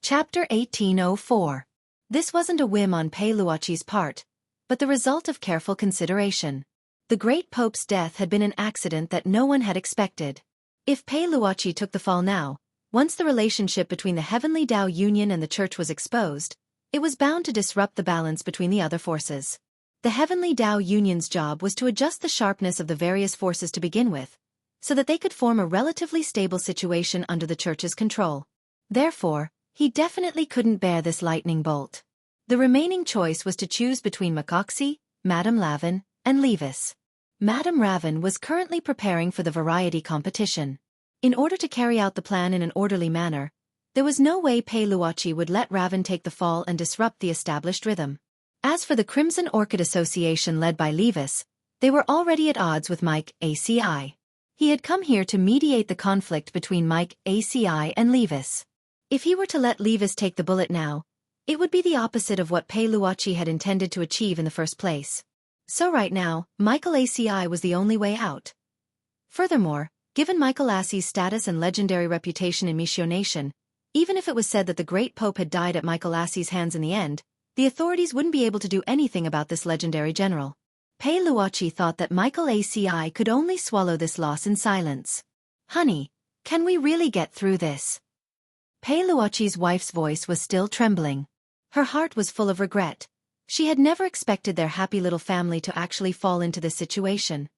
Chapter 1804. This wasn't a whim on Pei Luochi's part, but the result of careful consideration. The great Pope's death had been an accident that no one had expected. If Pei Luochi took the fall now, once the relationship between the Heavenly Tao Union and the Church was exposed, it was bound to disrupt the balance between the other forces. The Heavenly Tao Union's job was to adjust the sharpness of the various forces to begin with, so that they could form a relatively stable situation under the Church's control. Therefore, he definitely couldn't bear this lightning bolt. The remaining choice was to choose between Macoxy, Madame Lavin, and Levis. Madame Ravin was currently preparing for the variety competition. In order to carry out the plan in an orderly manner, there was no way Pei Luochi would let Ravin take the fall and disrupt the established rhythm. As for the Crimson Orchid Association led by Levis, they were already at odds with Mike ACI. He had come here to mediate the conflict between Mike ACI and Levis. If he were to let Levis take the bullet now, it would be the opposite of what Pei Luochi had intended to achieve in the first place. So right now, Michael ACI was the only way out. Furthermore, given Michael ACI's status and legendary reputation in Michio Nation, even if it was said that the great Pope had died at Michael ACI's hands in the end, the authorities wouldn't be able to do anything about this legendary general. Pei Luochi thought that Michael ACI could only swallow this loss in silence. "Honey, can we really get through this?" Pei Luochi's wife's voice was still trembling. Her heart was full of regret. She had never expected their happy little family to actually fall into this situation.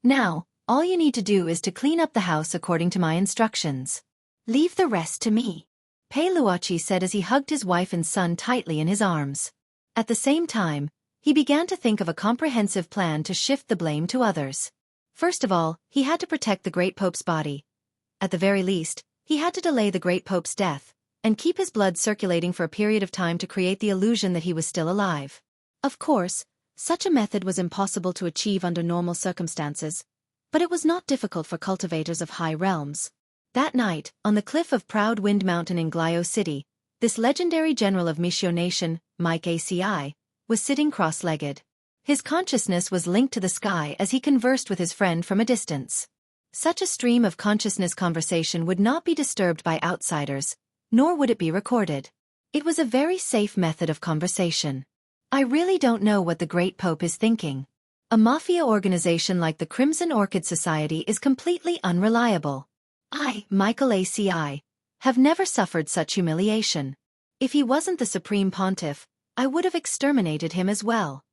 "Now, all you need to do is to clean up the house according to my instructions. Leave the rest to me," Pei Luochi said as he hugged his wife and son tightly in his arms. At the same time, he began to think of a comprehensive plan to shift the blame to others. First of all, he had to protect the great Pope's body. At the very least, he had to delay the great Pope's death, and keep his blood circulating for a period of time to create the illusion that he was still alive. Of course, such a method was impossible to achieve under normal circumstances, but it was not difficult for cultivators of high realms. That night, on the cliff of Proud Wind Mountain in Glio City, this legendary general of Michio Nation, Mike ACI, was sitting cross-legged. His consciousness was linked to the sky as he conversed with his friend from a distance. Such a stream of consciousness conversation would not be disturbed by outsiders, nor would it be recorded. It was a very safe method of conversation. "I really don't know what the great Pope is thinking. A mafia organization like the Crimson Orchid Society is completely unreliable. I, Michael ACI, have never suffered such humiliation. If he wasn't the Supreme Pontiff, I would have exterminated him as well."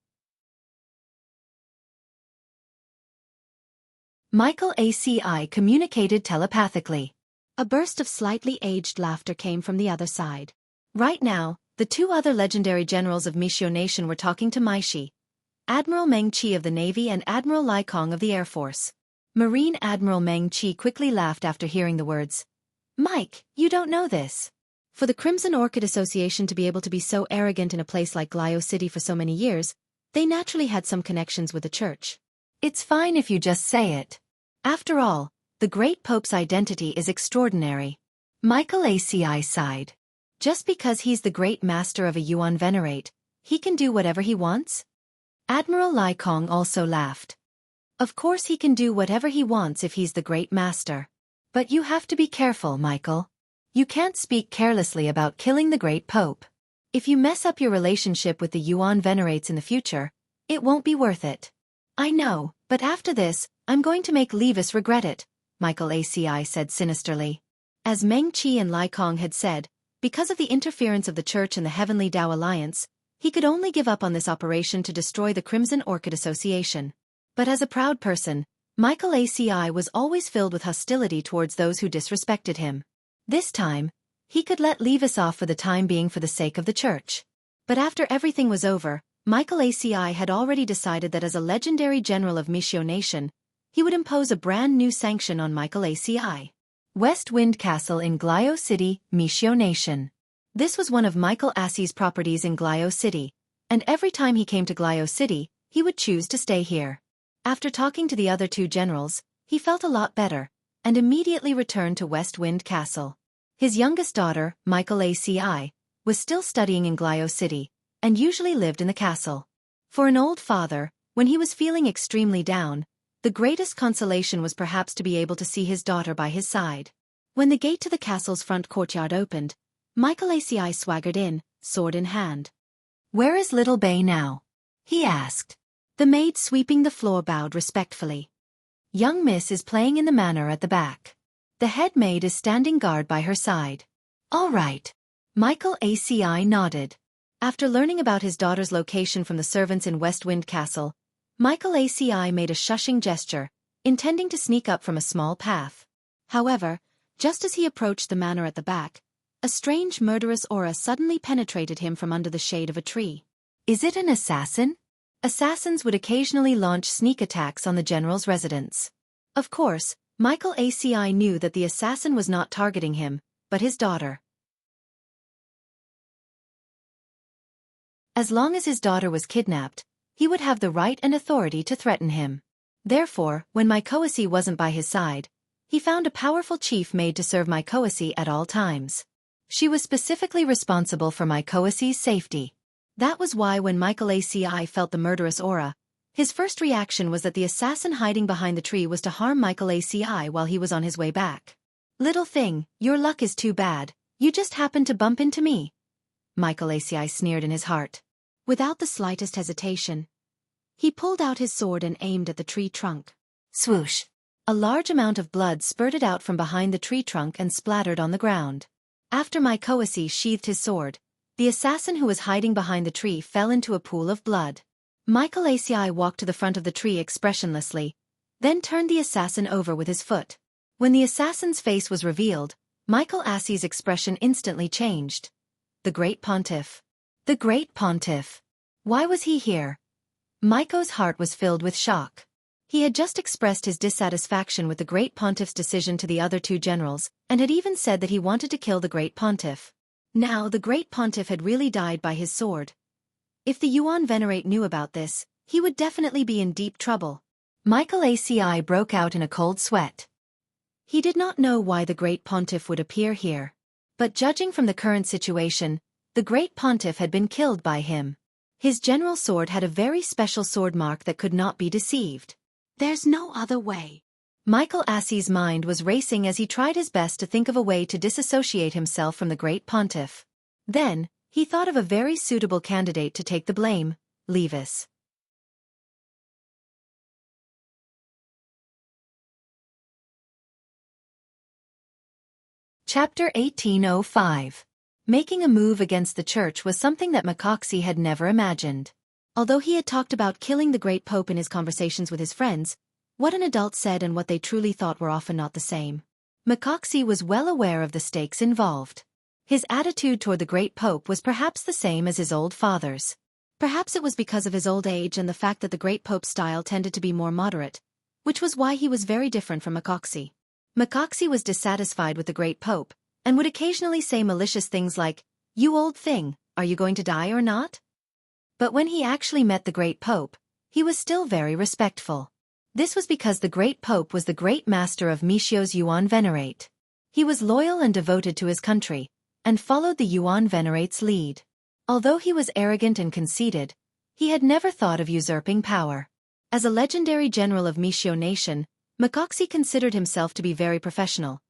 Michael ACI communicated telepathically. A burst of slightly aged laughter came from the other side. Right now, the two other legendary generals of Michio Nation were talking to Maishi, Admiral Meng Qi of the Navy and Admiral Lai Kong of the Air Force. Marine Admiral Meng Qi quickly laughed after hearing the words. "Mike, you don't know this. For the Crimson Orchid Association to be able to be so arrogant in a place like Glio City for so many years, they naturally had some connections with the Church. It's fine if you just say it. After all, the great Pope's identity is extraordinary." Michael ACI sighed. "Just because he's the great master of a Yuan Venerate, he can do whatever he wants?" Admiral Lai Kong also laughed. "Of course he can do whatever he wants if he's the great master. But you have to be careful, Michael. You can't speak carelessly about killing the great Pope. If you mess up your relationship with the Yuan Venerates in the future, it won't be worth it." "I know, but after this, I'm going to make Levis regret it," Michael ACI said sinisterly. As Meng Qi and Lai Kong had said, because of the interference of the Church and the Heavenly Tao Alliance, he could only give up on this operation to destroy the Crimson Orchid Association. But as a proud person, Michael ACI was always filled with hostility towards those who disrespected him. This time, he could let Levis off for the time being for the sake of the Church. But after everything was over, Michael ACI had already decided that as a legendary general of Mishio Nation, he would impose a brand new sanction on Michael ACI. West Wind Castle in Glio City, Mishio Nation. This was one of Michael ACI's properties in Glio City, and every time he came to Glio City, he would choose to stay here. After talking to the other two generals, he felt a lot better, and immediately returned to West Wind Castle. His youngest daughter, Michael ACI, was still studying in Glio City, and usually lived in the castle. For an old father, when he was feeling extremely down, the greatest consolation was perhaps to be able to see his daughter by his side. When the gate to the castle's front courtyard opened, Michael ACI swaggered in, sword in hand. "Where is little Bay now?" he asked. The maid sweeping the floor bowed respectfully. "Young Miss is playing in the manor at the back. The head maid is standing guard by her side." "All right." Michael ACI nodded. After learning about his daughter's location from the servants in West Wind Castle, Michael ACI made a shushing gesture, intending to sneak up from a small path. However, just as he approached the manor at the back, a strange murderous aura suddenly penetrated him from under the shade of a tree. Is it an assassin? Assassins would occasionally launch sneak attacks on the general's residence. Of course, Michael ACI knew that the assassin was not targeting him, but his daughter. As long as his daughter was kidnapped, he would have the right and authority to threaten him. Therefore, when Mykoasi wasn't by his side, he found a powerful chief maid to serve Mykoasi at all times. She was specifically responsible for Mykoasi's safety. That was why when Michael ACI felt the murderous aura, his first reaction was that the assassin hiding behind the tree was to harm Michael ACI while he was on his way back. "Little thing, your luck is too bad, you just happened to bump into me," Michael ACI sneered in his heart. Without the slightest hesitation, he pulled out his sword and aimed at the tree trunk. Swoosh! A large amount of blood spurted out from behind the tree trunk and splattered on the ground. After Mykoasi sheathed his sword, the assassin who was hiding behind the tree fell into a pool of blood. Michael ACI walked to the front of the tree expressionlessly, then turned the assassin over with his foot. When the assassin's face was revealed, Michael ACI's expression instantly changed. The Great Pontiff. The Great Pontiff. Why was he here? Michael's heart was filled with shock. He had just expressed his dissatisfaction with the Great Pontiff's decision to the other two generals, and had even said that he wanted to kill the Great Pontiff. Now the Great Pontiff had really died by his sword. If the Yuan Venerate knew about this, he would definitely be in deep trouble. Michael ACI broke out in a cold sweat. He did not know why the Great Pontiff would appear here. But judging from the current situation, the Great Pontiff had been killed by him. His general sword had a very special sword mark that could not be deceived. There's no other way. Michael ACI's mind was racing as he tried his best to think of a way to disassociate himself from the Great Pontiff. Then, he thought of a very suitable candidate to take the blame, Levis. Chapter 1805. Making a move against the church was something that Mykoasi had never imagined. Although he had talked about killing the great pope in his conversations with his friends, what an adult said and what they truly thought were often not the same. Mykoasi was well aware of the stakes involved. His attitude toward the great pope was perhaps the same as his old father's. Perhaps it was because of his old age and the fact that the great pope's style tended to be more moderate, which was why he was very different from Mykoasi. Mykoasi was dissatisfied with the great pope, and would occasionally say malicious things like, "You old thing, are you going to die or not?" But when he actually met the great pope, he was still very respectful. This was because the great pope was the great master of Mishio's Yuan Venerate. He was loyal and devoted to his country, and followed the Yuan Venerate's lead. Although he was arrogant and conceited, he had never thought of usurping power. As a legendary general of Mishio Nation, Mykoasi considered himself to be very professional.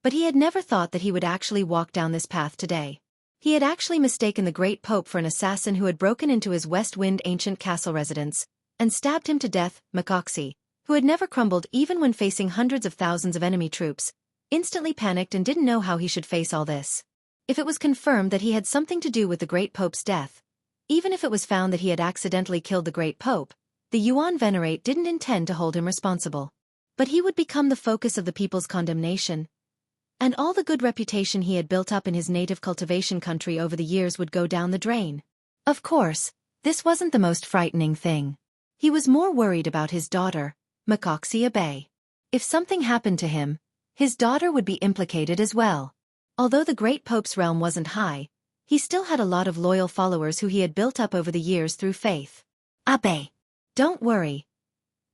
But he had never thought that he would actually walk down this path today. He had actually mistaken the great pope for an assassin who had broken into his West Wind ancient castle residence, and stabbed him to death. Mykoasi, who had never crumbled even when facing hundreds of thousands of enemy troops, instantly panicked and didn't know how he should face all this. If it was confirmed that he had something to do with the great pope's death, even if it was found that he had accidentally killed the great pope, the Yuan Venerate didn't intend to hold him responsible. But he would become the focus of the people's condemnation, and all the good reputation he had built up in his native cultivation country over the years would go down the drain. Of course, this wasn't the most frightening thing. He was more worried about his daughter, Makoxi Abe. If something happened to him, his daughter would be implicated as well. Although the great Pope's realm wasn't high, he still had a lot of loyal followers who he had built up over the years through faith. Abe, don't worry.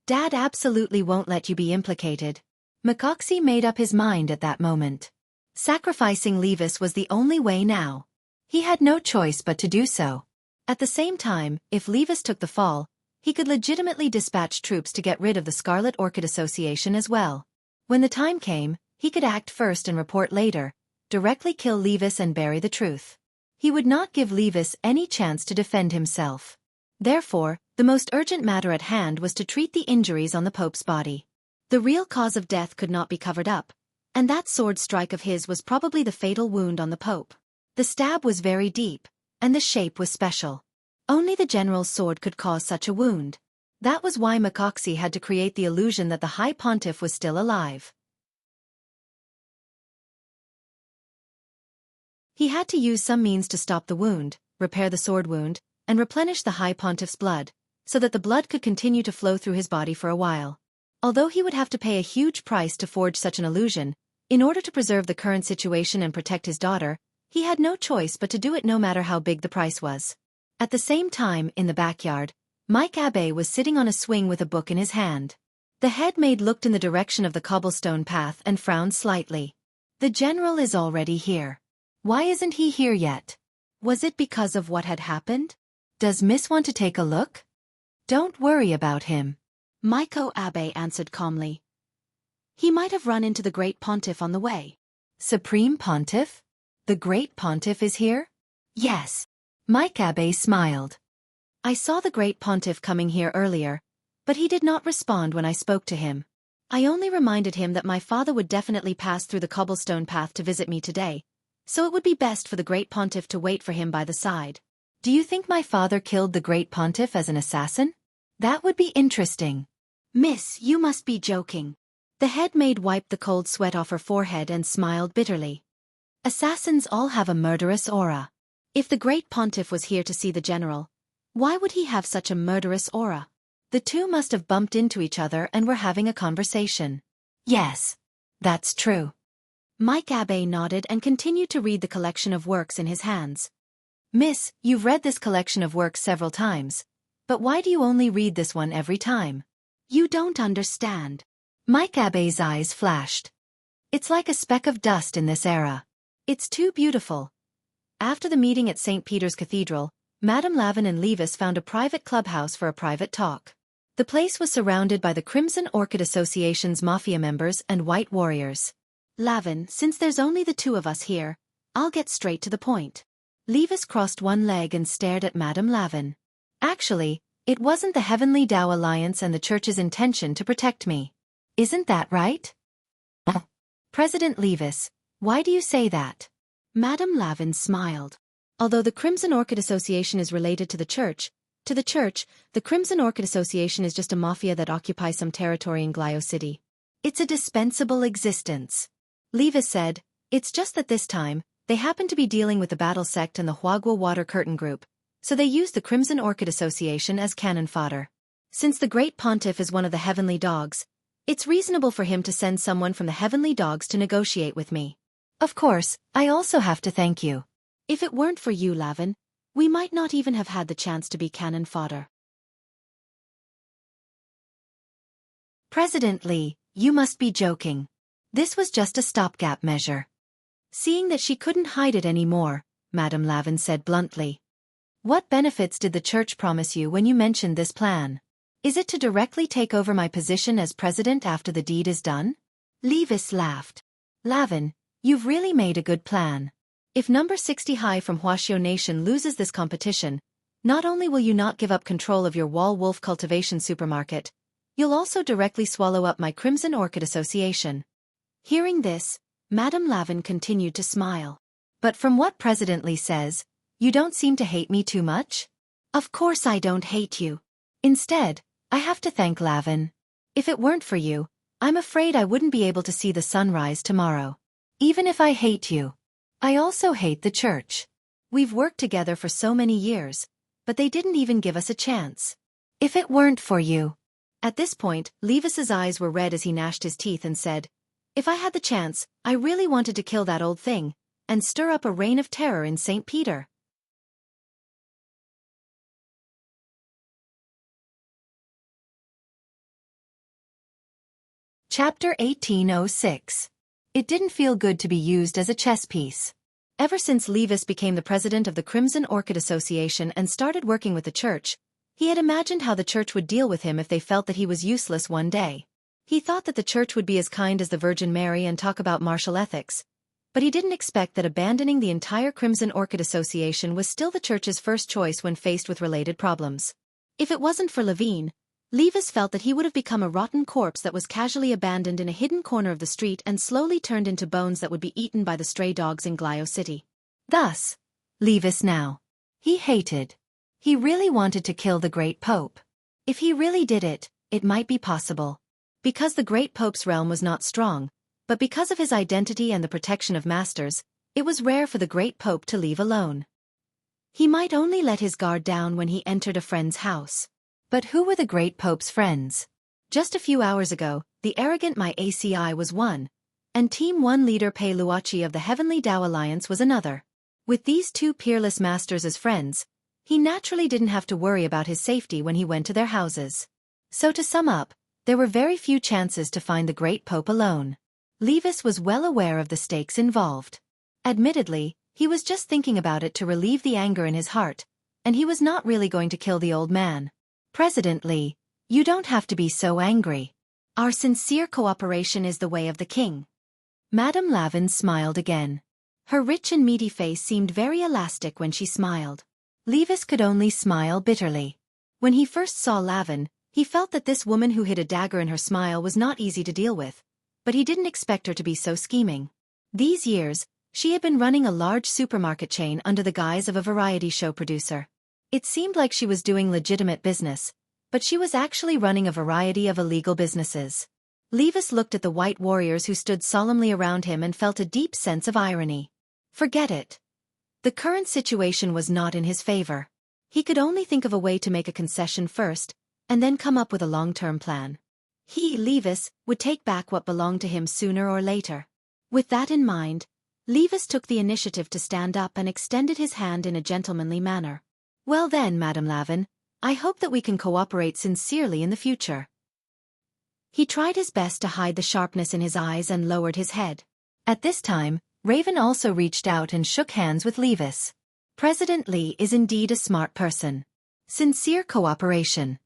Dad absolutely won't let you be implicated. Makoxi made up his mind at that moment. Sacrificing Levis was the only way now. He had no choice but to do so. At the same time, if Levis took the fall, he could legitimately dispatch troops to get rid of the Scarlet Orchid Association as well. When the time came, he could act first and report later, directly kill Levis and bury the truth. He would not give Levis any chance to defend himself. Therefore, the most urgent matter at hand was to treat the injuries on the Pope's body. The real cause of death could not be covered up, and that sword strike of his was probably the fatal wound on the Pope. The stab was very deep, and the shape was special. Only the general's sword could cause such a wound. That was why Makoxi had to create the illusion that the High Pontiff was still alive. He had to use some means to stop the wound, repair the sword wound, and replenish the High Pontiff's blood, so that the blood could continue to flow through his body for a while. Although he would have to pay a huge price to forge such an illusion, in order to preserve the current situation and protect his daughter, he had no choice but to do it no matter how big the price was. At the same time, in the backyard, Mike Abe was sitting on a swing with a book in his hand. The head maid looked in the direction of the cobblestone path and frowned slightly. The general is already here. Why isn't he here yet? Was it because of what had happened? Does Miss want to take a look? Don't worry about him. Maiko Abe answered calmly. He might have run into the Great Pontiff on the way. Supreme Pontiff? The Great Pontiff is here? Yes. Mike Abe smiled. I saw the Great Pontiff coming here earlier, but he did not respond when I spoke to him. I only reminded him that my father would definitely pass through the cobblestone path to visit me today, so it would be best for the Great Pontiff to wait for him by the side. Do you think my father killed the Great Pontiff as an assassin? That would be interesting. Miss, you must be joking. The head maid wiped the cold sweat off her forehead and smiled bitterly. Assassins all have a murderous aura. If the Great Pontiff was here to see the general, why would he have such a murderous aura? The two must have bumped into each other and were having a conversation. Yes, that's true. Mike Abe nodded and continued to read the collection of works in his hands. Miss, you've read this collection of works several times, but why do you only read this one every time? You don't understand. Mike Abe's eyes flashed. It's like a speck of dust in this era. It's too beautiful. After the meeting at St. Peter's Cathedral, Madame Lavin and Levis found a private clubhouse for a private talk. The place was surrounded by the Crimson Orchid Association's mafia members and white warriors. Lavin, since there's only the two of us here, I'll get straight to the point. Levis crossed one leg and stared at Madame Lavin. Actually, it wasn't the Heavenly Tao Alliance and the Church's intention to protect me. Isn't that right? President Levis, why do you say that? Madame Lavin smiled. Although the Crimson Orchid Association is related to the Church, the Crimson Orchid Association is just a mafia that occupies some territory in Glio City. It's a dispensable existence. Levis said, it's just that this time, they happen to be dealing with the Battle Sect and the Huagua Water Curtain Group, so they use the Crimson Orchid Association as cannon fodder. Since the Great Pontiff is one of the Heavenly Dogs, it's reasonable for him to send someone from the Heavenly Dogs to negotiate with me. Of course, I also have to thank you. If it weren't for you, Lavin, we might not even have had the chance to be cannon fodder. President Lee, you must be joking. This was just a stopgap measure. Seeing that she couldn't hide it anymore, Madame Lavin said bluntly. What benefits did the Church promise you when you mentioned this plan? Is it to directly take over my position as president after the deed is done? Levis laughed. Lavin, you've really made a good plan. If number 60 High from Huaxiao Nation loses this competition, not only will you not give up control of your wall wolf cultivation supermarket, you'll also directly swallow up my Crimson Orchid Association. Hearing this, Madame Lavin continued to smile. But from what President Lee says, you don't seem to hate me too much? Of course I don't hate you. Instead, I have to thank Lavin. If it weren't for you, I'm afraid I wouldn't be able to see the sunrise tomorrow. Even if I hate you, I also hate the Church. We've worked together for so many years, but they didn't even give us a chance. If it weren't for you. At this point, Levis's eyes were red as he gnashed his teeth and said, if I had the chance, I really wanted to kill that old thing, and stir up a reign of terror in St. Peter. Chapter 1806. It didn't feel good to be used as a chess piece. Ever since Levis became the president of the Crimson Orchid Association and started working with the church, he had imagined how the church would deal with him if they felt that he was useless one day. He thought that the church would be as kind as the Virgin Mary and talk about martial ethics, but he didn't expect that abandoning the entire Crimson Orchid Association was still the church's first choice when faced with related problems. If it wasn't for Levine, Levis felt that he would have become a rotten corpse that was casually abandoned in a hidden corner of the street and slowly turned into bones that would be eaten by the stray dogs in Glio City. Thus, Levis now. He hated. He really wanted to kill the great Pope. If he really did it, it might be possible. Because the great Pope's realm was not strong, but because of his identity and the protection of masters, it was rare for the great Pope to leave alone. He might only let his guard down when he entered a friend's house. But who were the great Pope's friends? Just a few hours ago, the arrogant My ACI was one, and Team 1 leader Pei Luochi of the Heavenly Tao Alliance was another. With these two peerless masters as friends, he naturally didn't have to worry about his safety when he went to their houses. So to sum up, there were very few chances to find the great Pope alone. Levis was well aware of the stakes involved. Admittedly, he was just thinking about it to relieve the anger in his heart, and he was not really going to kill the old man. President Lee, you don't have to be so angry. Our sincere cooperation is the way of the king. Madame Lavin smiled again. Her rich and meaty face seemed very elastic when she smiled. Levis could only smile bitterly. When he first saw Lavin, he felt that this woman who hid a dagger in her smile was not easy to deal with, but he didn't expect her to be so scheming. These years, she had been running a large supermarket chain under the guise of a variety show producer. It seemed like she was doing legitimate business, but she was actually running a variety of illegal businesses. Levis looked at the white warriors who stood solemnly around him and felt a deep sense of irony. Forget it. The current situation was not in his favor. He could only think of a way to make a concession first, and then come up with a long-term plan. He, Levis, would take back what belonged to him sooner or later. With that in mind, Levis took the initiative to stand up and extended his hand in a gentlemanly manner. Well then, Madame Lavin, I hope that we can cooperate sincerely in the future. He tried his best to hide the sharpness in his eyes and lowered his head. At this time, Raven also reached out and shook hands with Levis. President Lee is indeed a smart person. Sincere cooperation.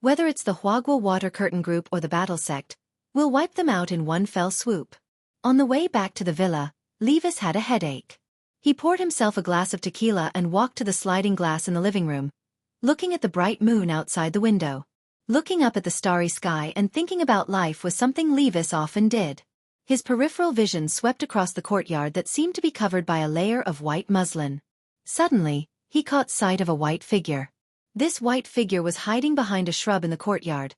Whether it's the Huagua Water Curtain Group or the Battle Sect, we'll wipe them out in one fell swoop. On the way back to the villa, Levis had a headache. He poured himself a glass of tequila and walked to the sliding glass in the living room, looking at the bright moon outside the window. Looking up at the starry sky and thinking about life was something Levis often did. His peripheral vision swept across the courtyard that seemed to be covered by a layer of white muslin. Suddenly, he caught sight of a white figure. This white figure was hiding behind a shrub in the courtyard,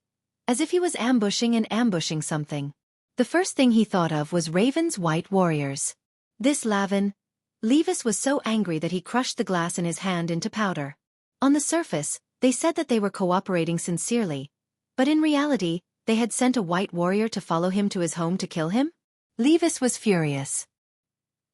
as if he was ambushing something. The first thing he thought of was Raven's white warriors. This Lavin. Levis was so angry that he crushed the glass in his hand into powder. On the surface, they said that they were cooperating sincerely, but in reality, they had sent a white warrior to follow him to his home to kill him? Levis was furious.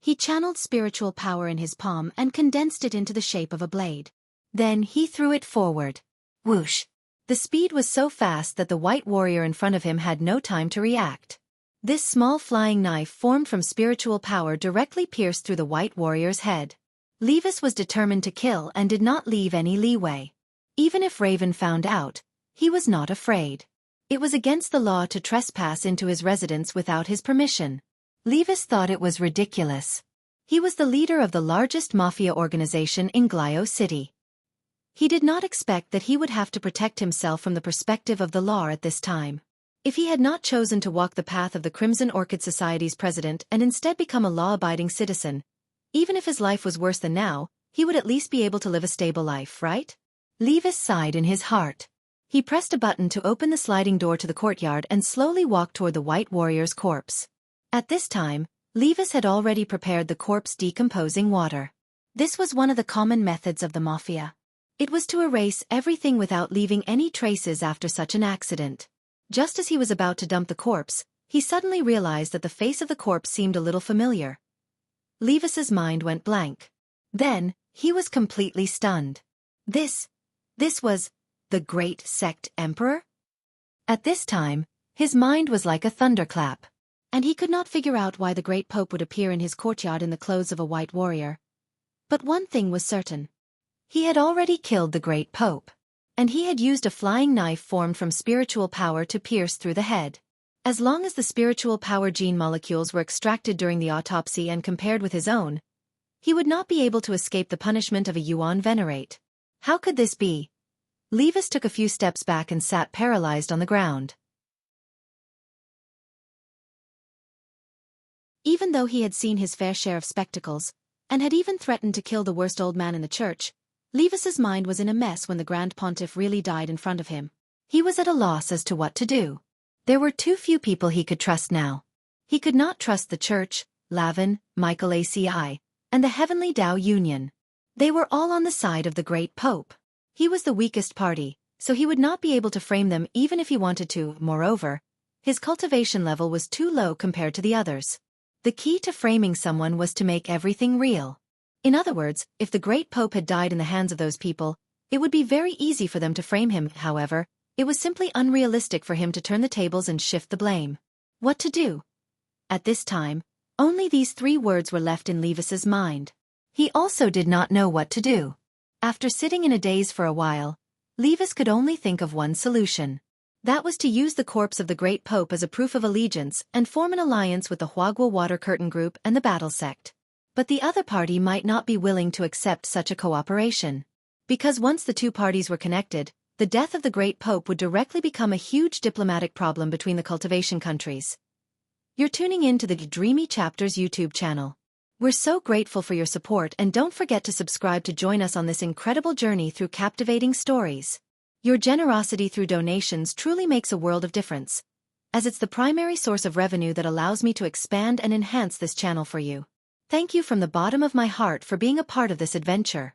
He channeled spiritual power in his palm and condensed it into the shape of a blade. Then he threw it forward. Whoosh! The speed was so fast that the white warrior in front of him had no time to react. This small flying knife formed from spiritual power directly pierced through the white warrior's head. Levis was determined to kill and did not leave any leeway. Even if Raven found out, he was not afraid. It was against the law to trespass into his residence without his permission. Levis thought it was ridiculous. He was the leader of the largest mafia organization in Glio City. He did not expect that he would have to protect himself from the perspective of the law at this time. If he had not chosen to walk the path of the Crimson Orchid Society's president and instead become a law-abiding citizen, even if his life was worse than now, he would at least be able to live a stable life, right? Levis sighed in his heart. He pressed a button to open the sliding door to the courtyard and slowly walked toward the white warrior's corpse. At this time, Levis had already prepared the corpse-decomposing water. This was one of the common methods of the mafia. It was to erase everything without leaving any traces after such an accident. Just as he was about to dump the corpse, he suddenly realized that the face of the corpse seemed a little familiar. Levis's mind went blank. Then, he was completely stunned. This was the great sect emperor? At this time, his mind was like a thunderclap, and he could not figure out why the great pope would appear in his courtyard in the clothes of a white warrior. But one thing was certain. He had already killed the great pope, and he had used a flying knife formed from spiritual power to pierce through the head. As long as the spiritual power gene molecules were extracted during the autopsy and compared with his own, he would not be able to escape the punishment of a Yuan venerate. How could this be? Levis took a few steps back and sat paralyzed on the ground. Even though he had seen his fair share of spectacles, and had even threatened to kill the worst old man in the church, Levis's mind was in a mess when the Grand Pontiff really died in front of him. He was at a loss as to what to do. There were too few people he could trust now. He could not trust the church, Lavin, Michael ACI, and the Heavenly Tao Union. They were all on the side of the great pope. He was the weakest party, so he would not be able to frame them even if he wanted to. Moreover, his cultivation level was too low compared to the others. The key to framing someone was to make everything real. In other words, if the great pope had died in the hands of those people, it would be very easy for them to frame him. However, it was simply unrealistic for him to turn the tables and shift the blame. What to do? At this time, only these 3 words were left in Levis's mind. He also did not know what to do. After sitting in a daze for a while, Levis could only think of one solution. That was to use the corpse of the great pope as a proof of allegiance and form an alliance with the Huagua Water Curtain Group and the Battle Sect. But the other party might not be willing to accept such a cooperation. Because once the 2 parties were connected, the death of the great pope would directly become a huge diplomatic problem between the cultivation countries. You're tuning in to the Dreamy Chapters YouTube channel. We're so grateful for your support, and don't forget to subscribe to join us on this incredible journey through captivating stories. Your generosity through donations truly makes a world of difference, as it's the primary source of revenue that allows me to expand and enhance this channel for you. Thank you from the bottom of my heart for being a part of this adventure.